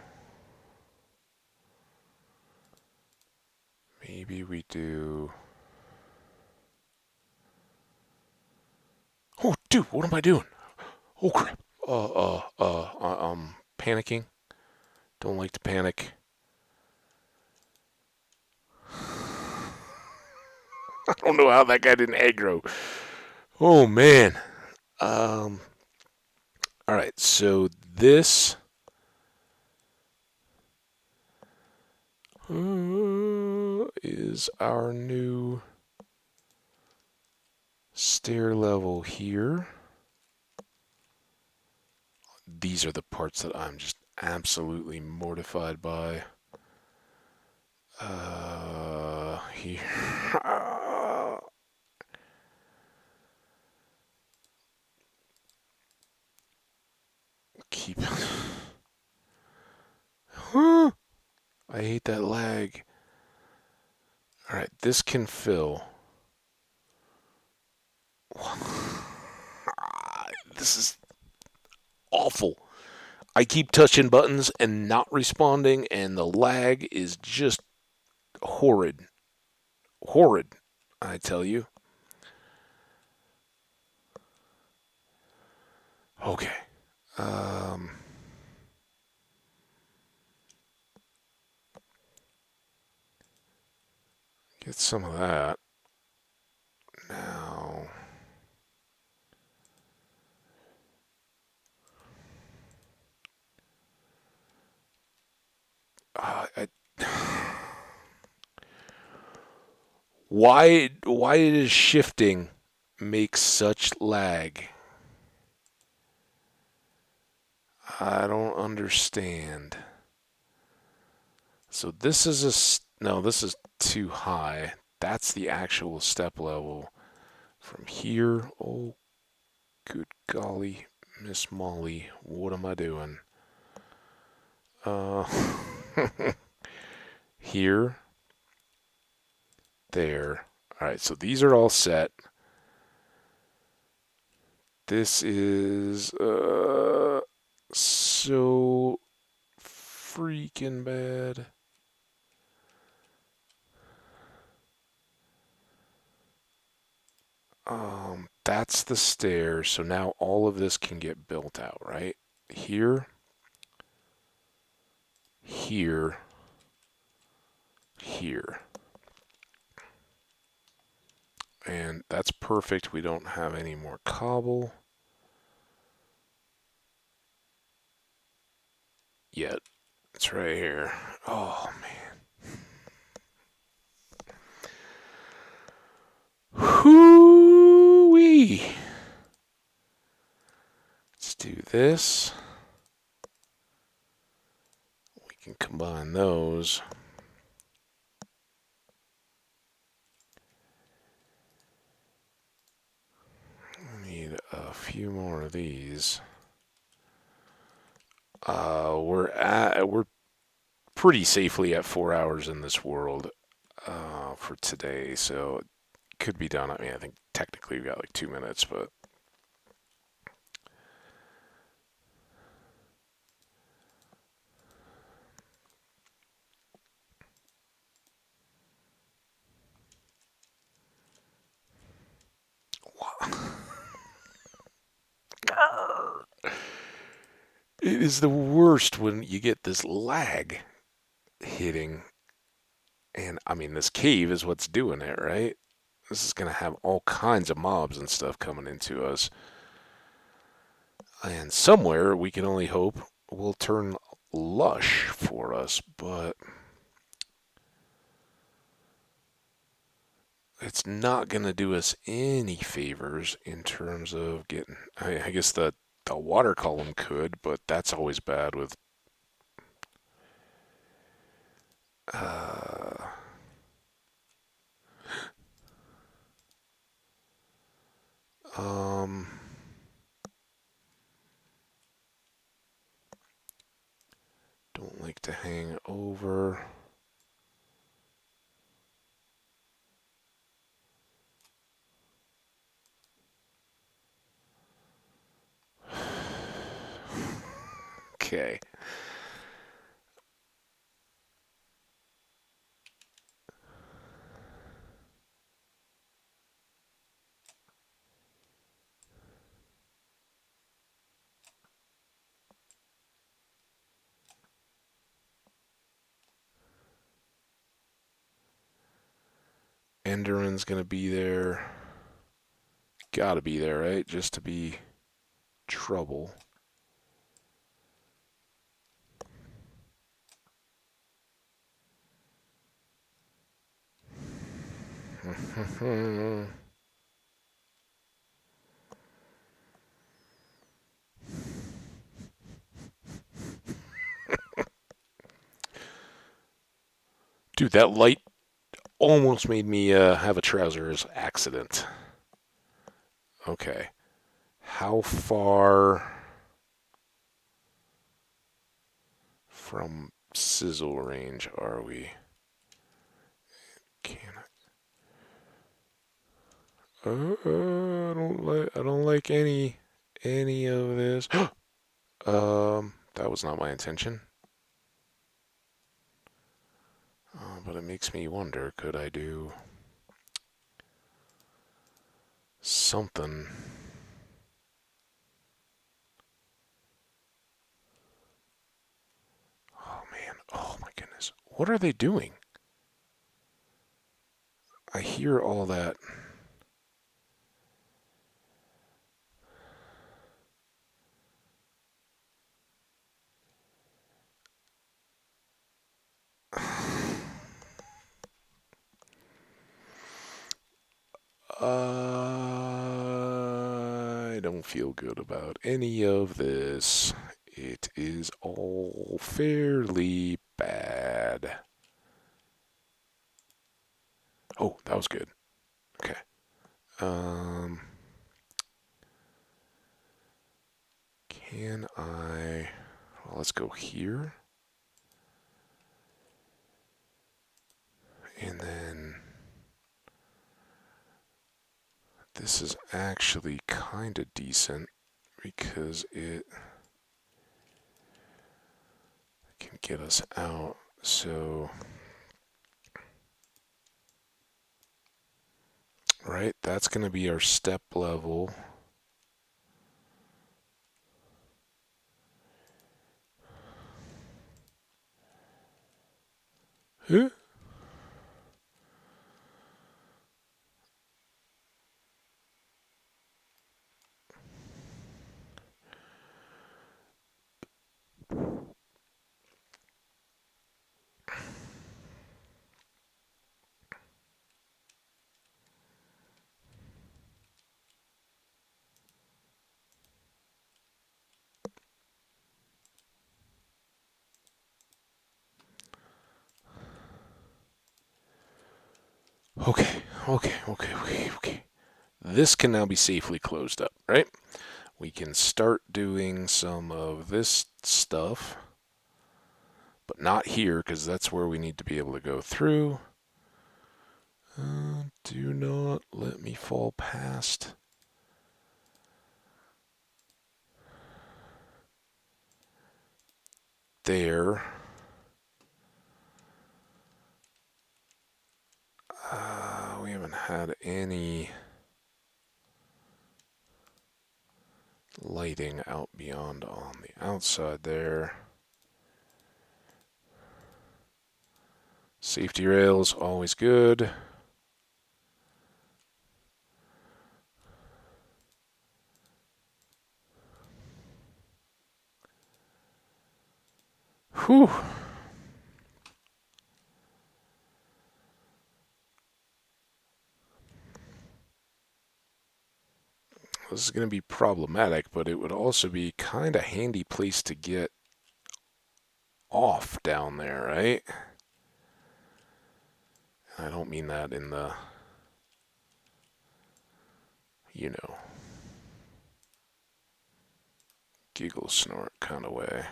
maybe we do... Oh, dude, what am I doing? Oh, crap. Panicking. Don't like to panic. I don't know how that guy didn't aggro. Oh, man. Um, all right, so this is our new stair level here. These are the parts that I'm just absolutely mortified by. Here. Keep. I hate that lag. Alright, this can fill. This is awful. I keep touching buttons and not responding, and the lag is just horrid. Horrid, I tell you. Okay. Um, get some of that. Now. I, why does shifting make such lag? I don't understand. So this is no, this is too high. That's the actual step level. From here, oh, good golly, Miss Molly, what am I doing? Uh, here, there. All right, so these are all set. This is so freaking bad. That's the stairs. So now all of this can get built out, right? Here, here, here. And that's perfect. We don't have any more cobble yet. It's right here. Oh, man. Hoo-wee. Let's do this. We can combine those. We need a few more of these. We're pretty safely at 4 hours in this world for today, so it could be done. I mean, I think technically we got like 2 minutes, but it is the worst when you get this lag hitting. And I mean, this cave is what's doing it, right? This is going to have all kinds of mobs and stuff coming into us. And somewhere we can only hope will turn lush for us, but it's not going to do us any favors in terms of getting. I guess the water column could, but that's always bad with. Uh, um. hang over. Okay. Enderman's gonna be there. Gotta be there, right? Just to be trouble. Dude, that light almost made me have a trousers accident. Okay. How far from sizzle range are we? Can I don't like any of this. That was not my intention. But it makes me wonder, could I do something? Oh man, oh my goodness. What are they doing? I hear all that. I don't feel good about any of this. It is all fairly bad. Oh, that was good. Okay. Can I... Well, let's go here. And then... This is actually kind of decent because it can get us out. So... Right, that's going to be our step level. Huh? Okay. This can now be safely closed up, right? We can start doing some of this stuff, but not here because that's where we need to be able to go through. Do not let me fall past. There. We haven't had any lighting out beyond on the outside there. Safety rails, always good. Whew. This is going to be problematic, but it would also be kind of handy place to get off down there, right? I don't mean that in the, you know, giggle snort kind of way.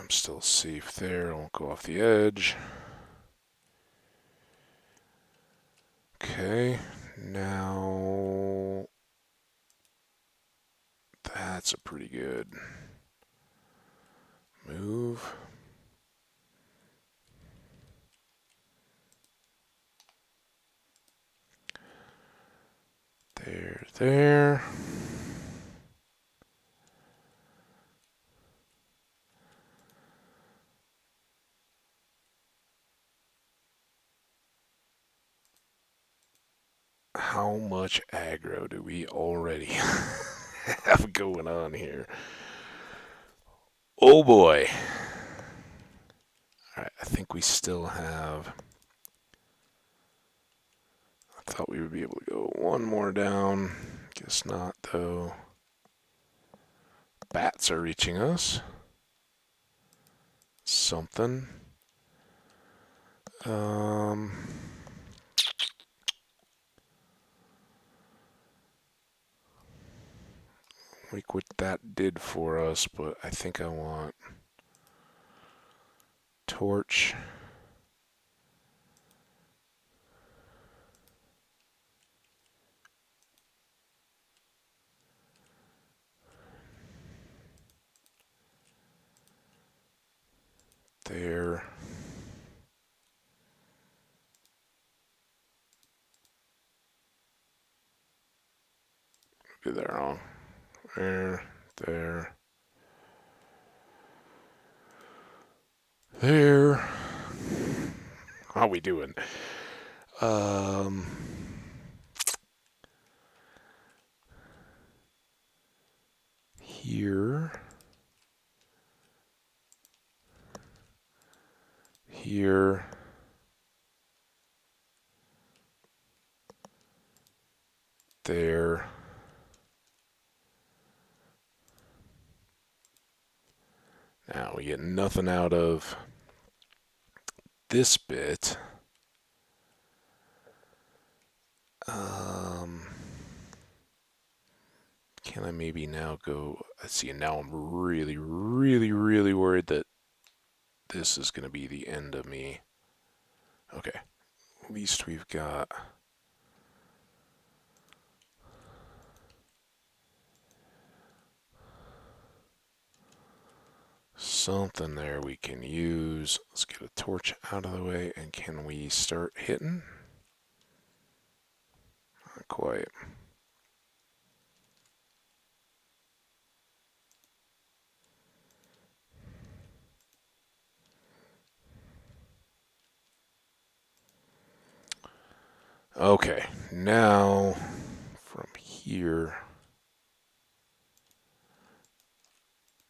I'm still safe there. I won't go off the edge. Okay, now that's a pretty good move. There. How much aggro do we already have going on here? Oh boy. Alright, I think we still have... I thought we would be able to go one more down. Guess not, though. Bats are reaching us. Something. Like what that did for us, but I think I want torch. There. Did that wrong. There. How we doing? Here. Here. There. Now we get nothing out of this bit. Can I maybe now go... Let's see, now I'm really, really, really worried that this is going to be the end of me. Okay, at least we've got... something there we can use. Let's get a torch out of the way, and can we start hitting? Not quite. Okay, now from here,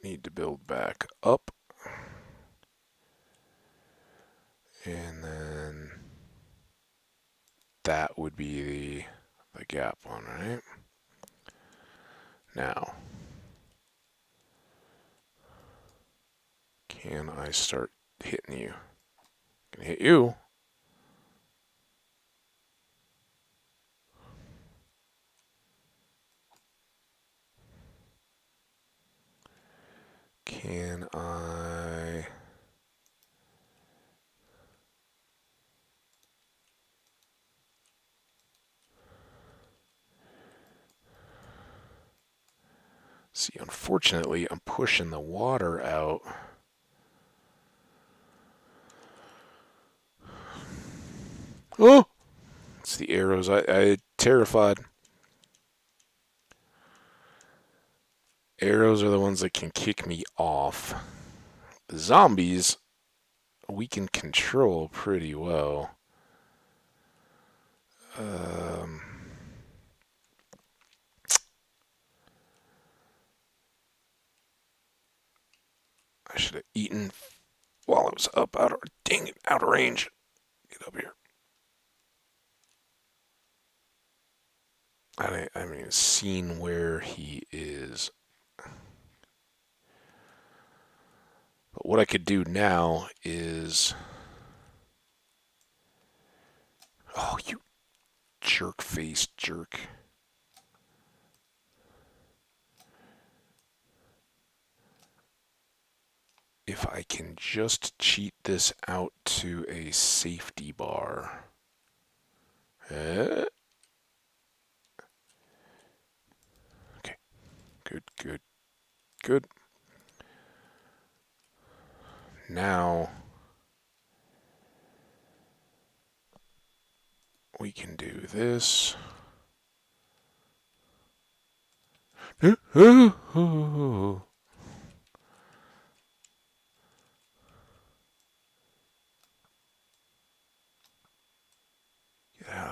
need to build back up. And then that would be the gap one, right? Now, can I start hitting you? I can hit you. Can I... See, unfortunately, I'm pushing the water out. Oh! It's the arrows. I terrified. Arrows are the ones that can kick me off. The zombies, we can control pretty well. I should have eaten while I was up out of... Dang it, out of range. Get up here. I haven't even seen where he is. But what I could do now is... Oh, you jerk-faced jerk. if I can just cheat this out to a safety bar. Okay, good, good, good. Now we can do this. Get out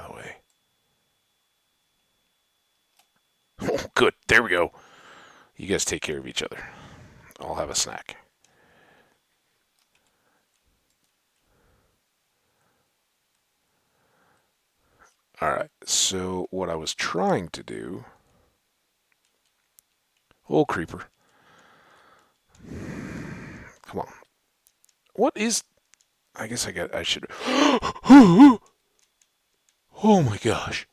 of the way. Oh, good. There we go. You guys take care of each other. I'll have a snack. Alright, so what I was trying to do... Oh, creeper. Come on. What is... I guess I should... Oh my gosh.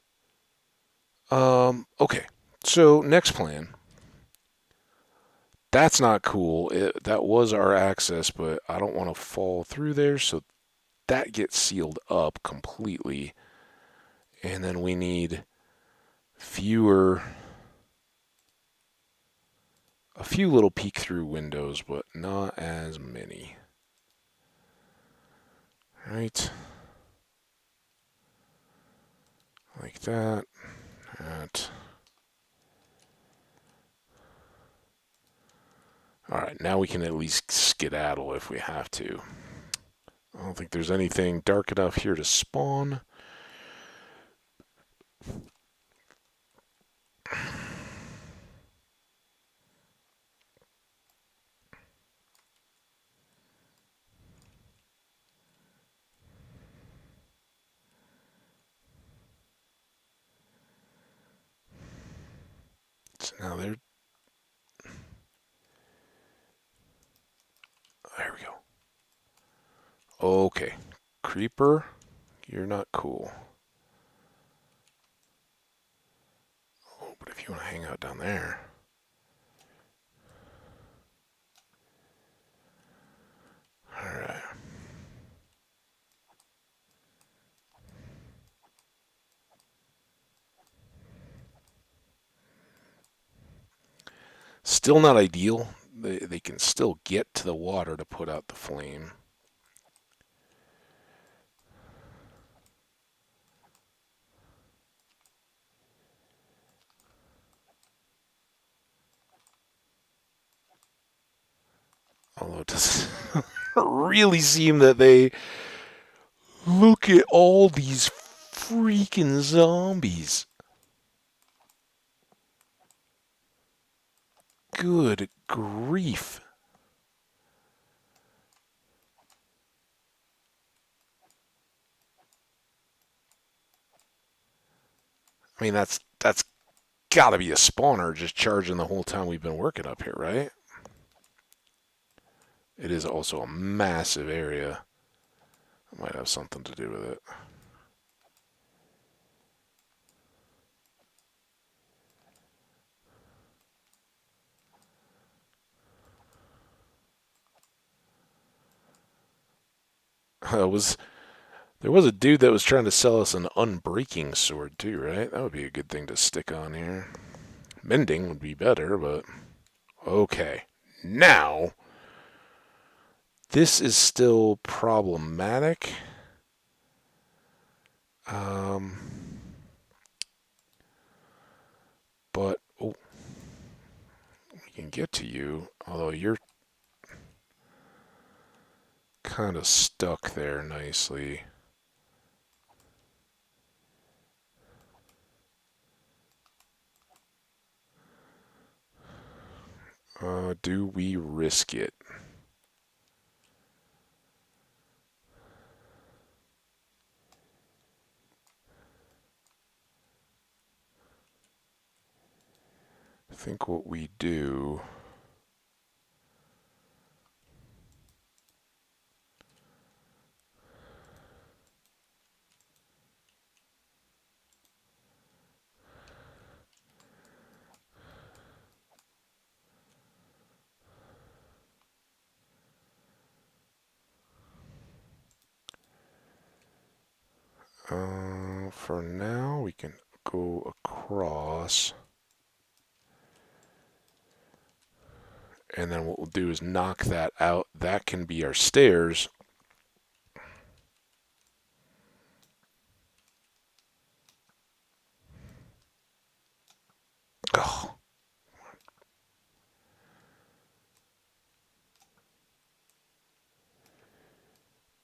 Okay. So, next plan. That's not cool. That was our access, but I don't want to fall through there, so that gets sealed up completely. And then we need fewer... A few little peek-through windows, but not as many. Right. Like that. That. Alright, now we can at least skedaddle if we have to. I don't think there's anything dark enough here to spawn. So now there we go. Okay. Creeper, you're not cool. Oh, but if you want to hang out down there... Alright. Still not ideal. They can still get to the water to put out the flame. Although it doesn't really seem that they... Look at all these freaking zombies. Good grief. I mean, that's got to be a spawner just charging the whole time we've been working up here, right? It is also a massive area. It might have something to do with it. There was a dude that was trying to sell us an unbreaking sword too, right? That would be a good thing to stick on here. Mending would be better, but okay. Now, this is still problematic. But oh, we can get to you, although you're kind of stuck there nicely. Do we risk it? I think what we do... For now, we can go across. And then what we'll do is knock that out. That can be our stairs. Oh.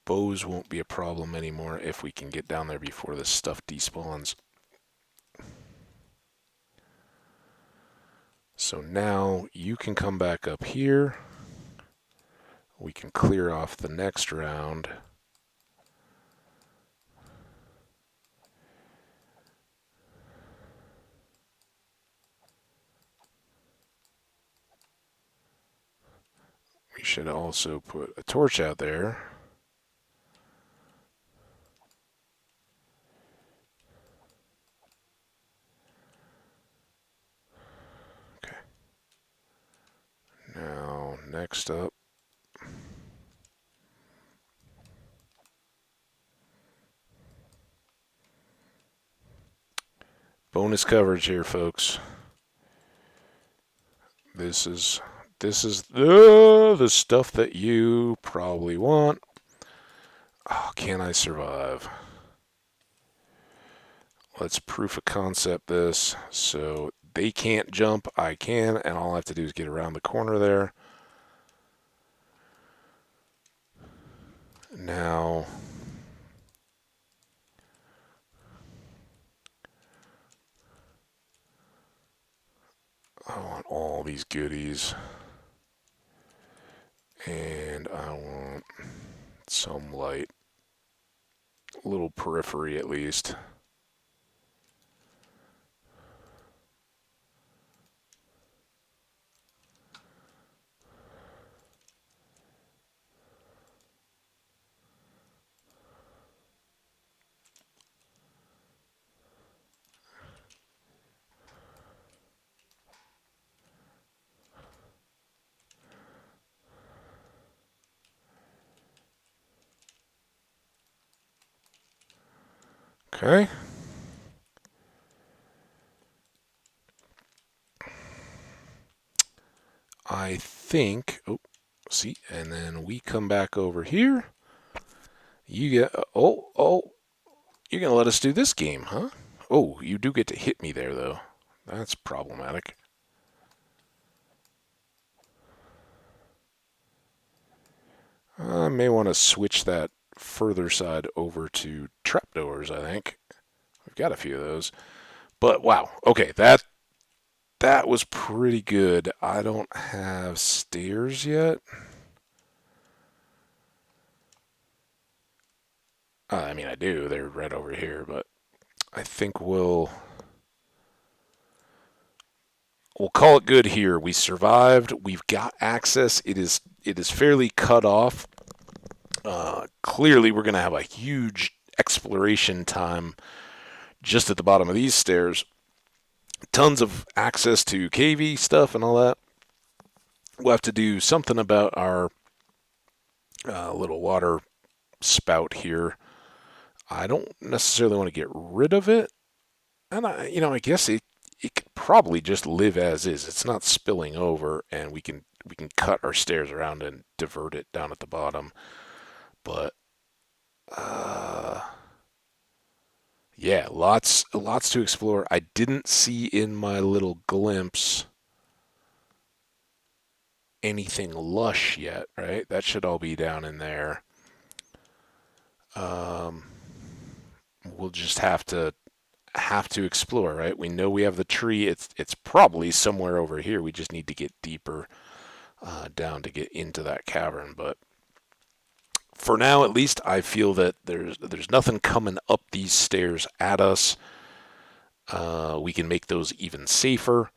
Bows won't be a problem anymore if we can get down there before this stuff despawns. So now you can come back up here. We can clear off the next round. We should also put a torch out there. Okay. Now, next up. Bonus coverage here, folks. This is the stuff that you probably want. Oh, can I survive? Let's proof of concept this. So they can't jump, I can, and all I have to do is get around the corner there. Now, I want all these goodies. And I want some light. A little periphery at least. Okay. I think, oh, see, and then we come back over here. You get, you're going to let us do this game, huh? Oh, you do get to hit me there, though. That's problematic. I may want to switch that further side over to trapdoors, I think. We've got a few of those. But wow, okay, that was pretty good. I don't have stairs yet. I mean, I do. They're right over here, but I think we'll call it good here. We survived. We've got access. It is fairly cut off. Clearly, we're going to have a huge exploration time just at the bottom of these stairs. Tons of access to cavey stuff and all that. We'll have to do something about our little water spout here. I don't necessarily want to get rid of it, and I guess it could probably just live as is. It's not spilling over, and we can cut our stairs around and divert it down at the bottom. But yeah, lots to explore. I didn't see in my little glimpse anything lush yet, right? That should all be down in there. Um, we'll just have to explore, right? We know we have the tree. It's probably somewhere over here. We just need to get deeper down to get into that cavern. But for now, at least, I feel that there's nothing coming up these stairs at us. We can make those even safer.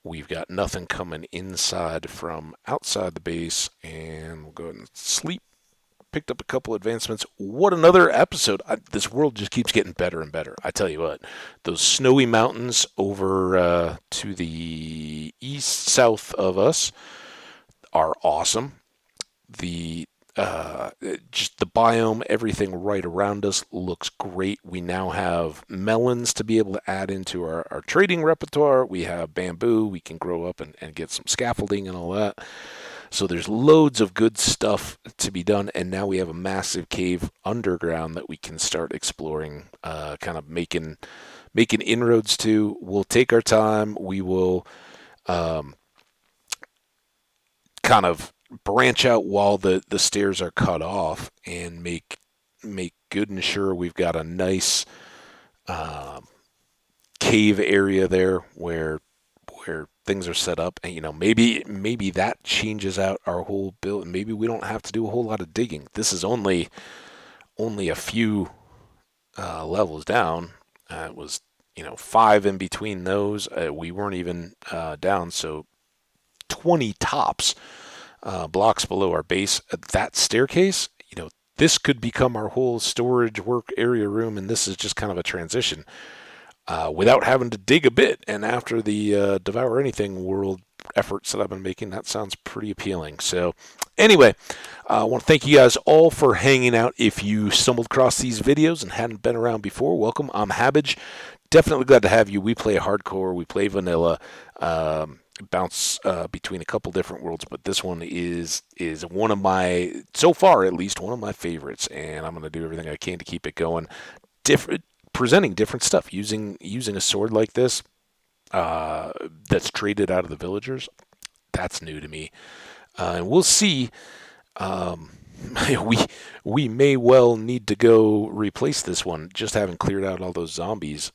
We've got nothing coming inside from outside the base, and we'll go ahead and sleep. Picked up a couple advancements. What another episode. This world just keeps getting better and better. I tell you what, those snowy mountains over to the east, south of us are awesome. The just the biome, everything right around us looks great. We now have melons to be able to add into our trading repertoire. We have bamboo. We can grow up and get some scaffolding and all that. So there's loads of good stuff to be done. And now we have a massive cave underground that we can start exploring, kind of making inroads to. We'll take our time. We will um, kind of branch out while the stairs are cut off and make good and sure we've got a nice um, cave area there where things are set up, and maybe that changes out our whole build. Maybe we don't have to do a whole lot of digging. This is only a few levels down. It was 5 in between those. We weren't even down, so 20 tops blocks below our base. That staircase, this could become our whole storage work area room, and this is just kind of a transition without having to dig a bit. And after the Devour Anything world efforts that I've been making, that sounds pretty appealing. So anyway, I want to thank you guys all for hanging out. If you stumbled across these videos and hadn't been around before, welcome. I'm Habbage. Definitely glad to have you. We play hardcore. We play vanilla. Bounce between a couple different worlds, but this one is one of my, so far at least, one of my favorites, and I'm going to do everything I can to keep it going. Different, presenting different stuff using a sword like this that's traded out of the villagers. That's new to me, and we'll see. Um, we may well need to go replace this one. Just having cleared out all those zombies.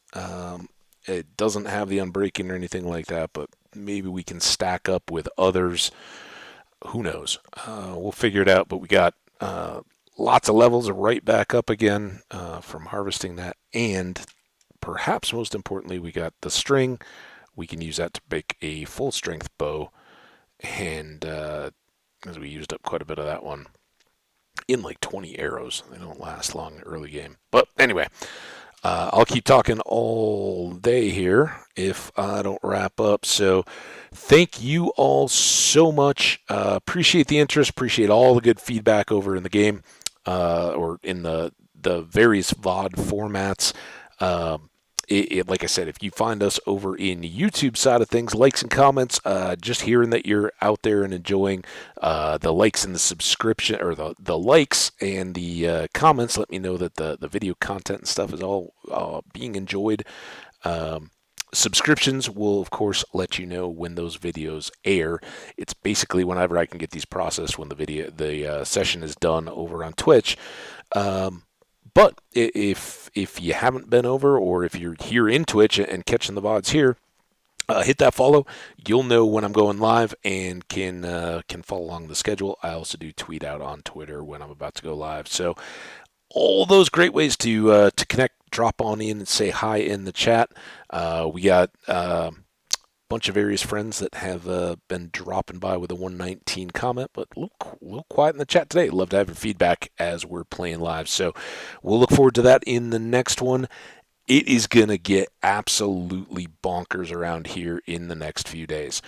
It doesn't have the unbreaking or anything like that, but maybe we can stack up with others. Who knows? We'll figure it out. But we got lots of levels right back up again from harvesting that. And perhaps most importantly, we got the string. We can use that to make a full strength bow. And as we used up quite a bit of that one in like 20 arrows. They don't last long early game. But anyway, I'll keep talking all day here if I don't wrap up. So thank you all so much. Appreciate the interest. Appreciate all the good feedback over in the game or in the various VOD formats. Like I said, if you find us over in the YouTube side of things, likes and comments, just hearing that you're out there and enjoying the likes and the subscription, or the likes and the comments, let me know that the video content and stuff is all being enjoyed. Subscriptions will, of course, let you know when those videos air. It's basically whenever I can get these processed when the session is done over on Twitch. But if you haven't been over, or if you're here in Twitch and catching the VODs here, hit that follow. You'll know when I'm going live and can follow along the schedule. I also do tweet out on Twitter when I'm about to go live. So all those great ways to connect. Drop on in and say hi in the chat. We got bunch of various friends that have been dropping by with a 119 comment, but a little quiet in the chat today. Love to have your feedback as we're playing live. So we'll look forward to that in the next one. It is going to get absolutely bonkers around here in the next few days.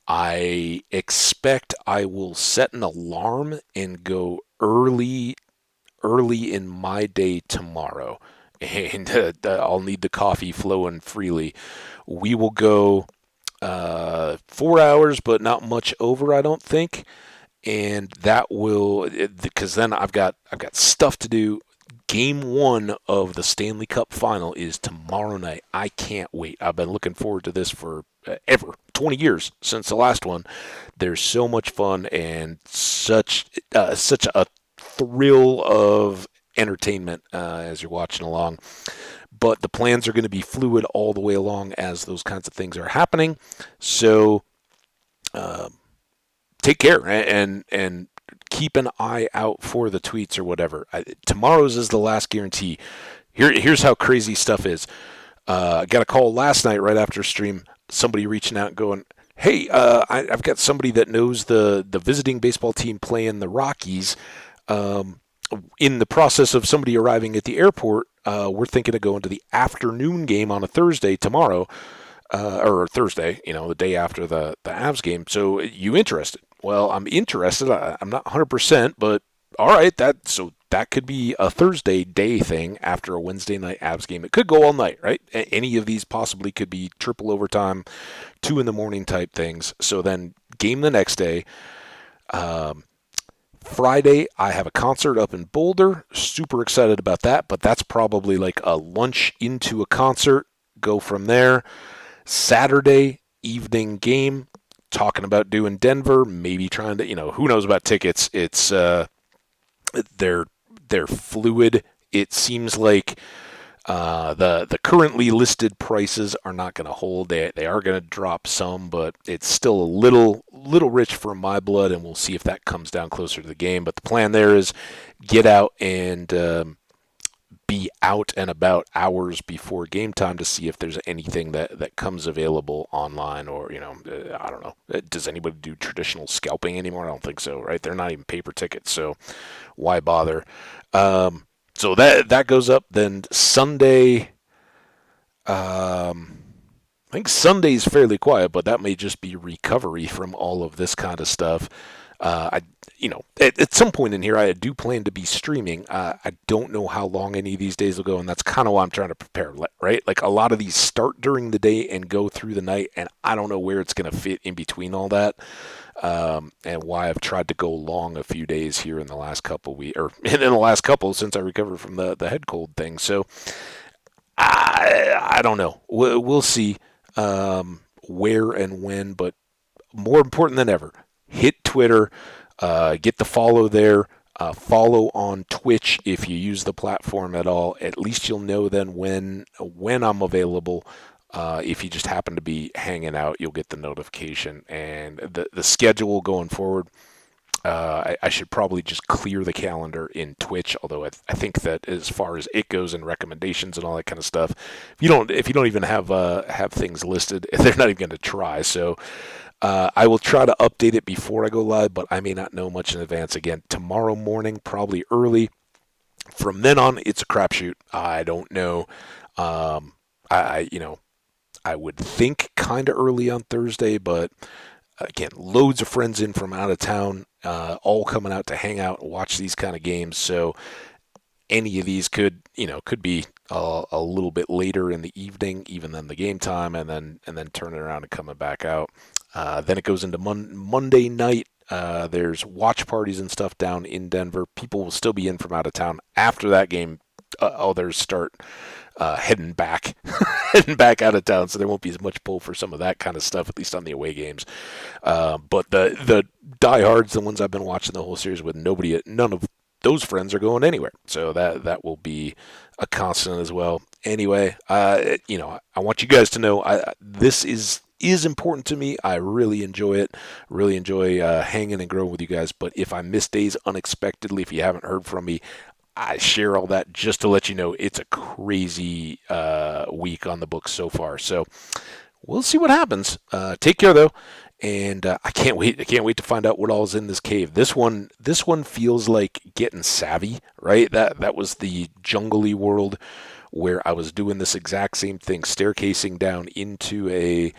I expect I will set an alarm and go early in my day tomorrow. And I'll need the coffee flowing freely. We will go 4 hours, but not much over, I don't think. And that will, because then I've got stuff to do. Game 1 of the Stanley Cup Final is tomorrow night. I can't wait. I've been looking forward to this for ever, 20 years since the last one. There's so much fun and such a thrill of entertainment as you're watching along. But the plans are going to be fluid all the way along as those kinds of things are happening. So take care and keep an eye out for the tweets or whatever. Tomorrow's is the last guarantee. Here's how crazy stuff is. I got a call last night right after stream. Somebody reaching out and going, "Hey, I've got somebody that knows the visiting baseball team playing the Rockies. In the process of somebody arriving at the airport, we're thinking of going to the afternoon game on a Thursday tomorrow, or Thursday, the day after the Avs game. So you interested?" Well, I'm interested. I'm not 100%, but All right, that could be a Thursday day thing after a Wednesday night Avs game. It could go all night, right? Any of these possibly could be triple overtime, 2 in the morning type things. So then game the next day. Um, Friday, I have a concert up in Boulder. Super excited about that, but that's probably like a lunch into a concert. Go from there. Saturday evening game. Talking about doing Denver, maybe trying to, who knows about tickets. They're they're fluid. It seems like the currently listed prices are not going to hold. They are going to drop some, but it's still a little rich for my blood, and we'll see if that comes down closer to the game. But the plan there is get out and be out and about hours before game time to see if there's anything that comes available online, or I don't know. Does anybody do traditional scalping anymore? I don't think so, right? They're not even paper tickets, so why bother? So that goes up. Then Sunday, I think Sunday's fairly quiet, but that may just be recovery from all of this kind of stuff. I, at some point in here, I do plan to be streaming. I don't know how long any of these days will go, and that's kind of why I'm trying to prepare, right? Like a lot of these start during the day and go through the night, and I don't know where it's going to fit in between all that. And why I've tried to go long a few days here in the last couple weeks, or in the last couple since I recovered from the head cold thing. So I don't know. We'll see where and when, but more important than ever, hit Twitter, get the follow there. Follow on Twitch if you use the platform at all. At least you'll know then when I'm available. If you just happen to be hanging out, you'll get the notification. And the schedule going forward, I should probably just clear the calendar in Twitch. Although I think that as far as it goes and recommendations and all that kind of stuff, if you don't even have things listed, they're not even going to try. So I will try to update it before I go live, but I may not know much in advance. Again, tomorrow morning, probably early. From then on, it's a crapshoot. I don't know. I would think kind of early on Thursday, but again, loads of friends in from out of town, all coming out to hang out and watch these kind of games. So any of these could be a little bit later in the evening, even than the game time, and then turning around and coming back out. Then it goes into Monday night. There's watch parties and stuff down in Denver. People will still be in from out of town after that game. Others start heading back, heading back out of town, so there won't be as much pull for some of that kind of stuff, at least on the away games. But the diehards, the ones I've been watching the whole series with, none of those friends are going anywhere. So that will be a constant as well. Anyway, I want you guys to know this is important to me. I really enjoy it. Really enjoy hanging and growing with you guys. But if I miss days unexpectedly, if you haven't heard from me, I share all that just to let you know it's a crazy week on the books so far. So we'll see what happens. Take care though, and I can't wait. I can't wait to find out what all is in this cave. This one feels like getting savvy, right? That was the jungly world where I was doing this exact same thing, staircasing down into a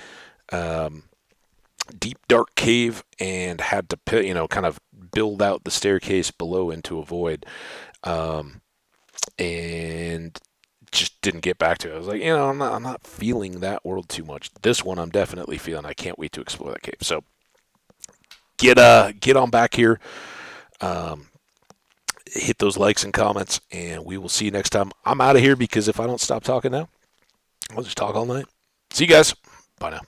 deep dark cave and had to kind of build out the staircase below into a void. And just didn't get back to it. I was like, I'm not feeling that world too much. This one I'm definitely feeling. I can't wait to explore that cave. So get on back here. Um, Hit those likes and comments, and we will see you next time. I'm out of here because if I don't stop talking now, I'll just talk all night. See you guys. Bye now.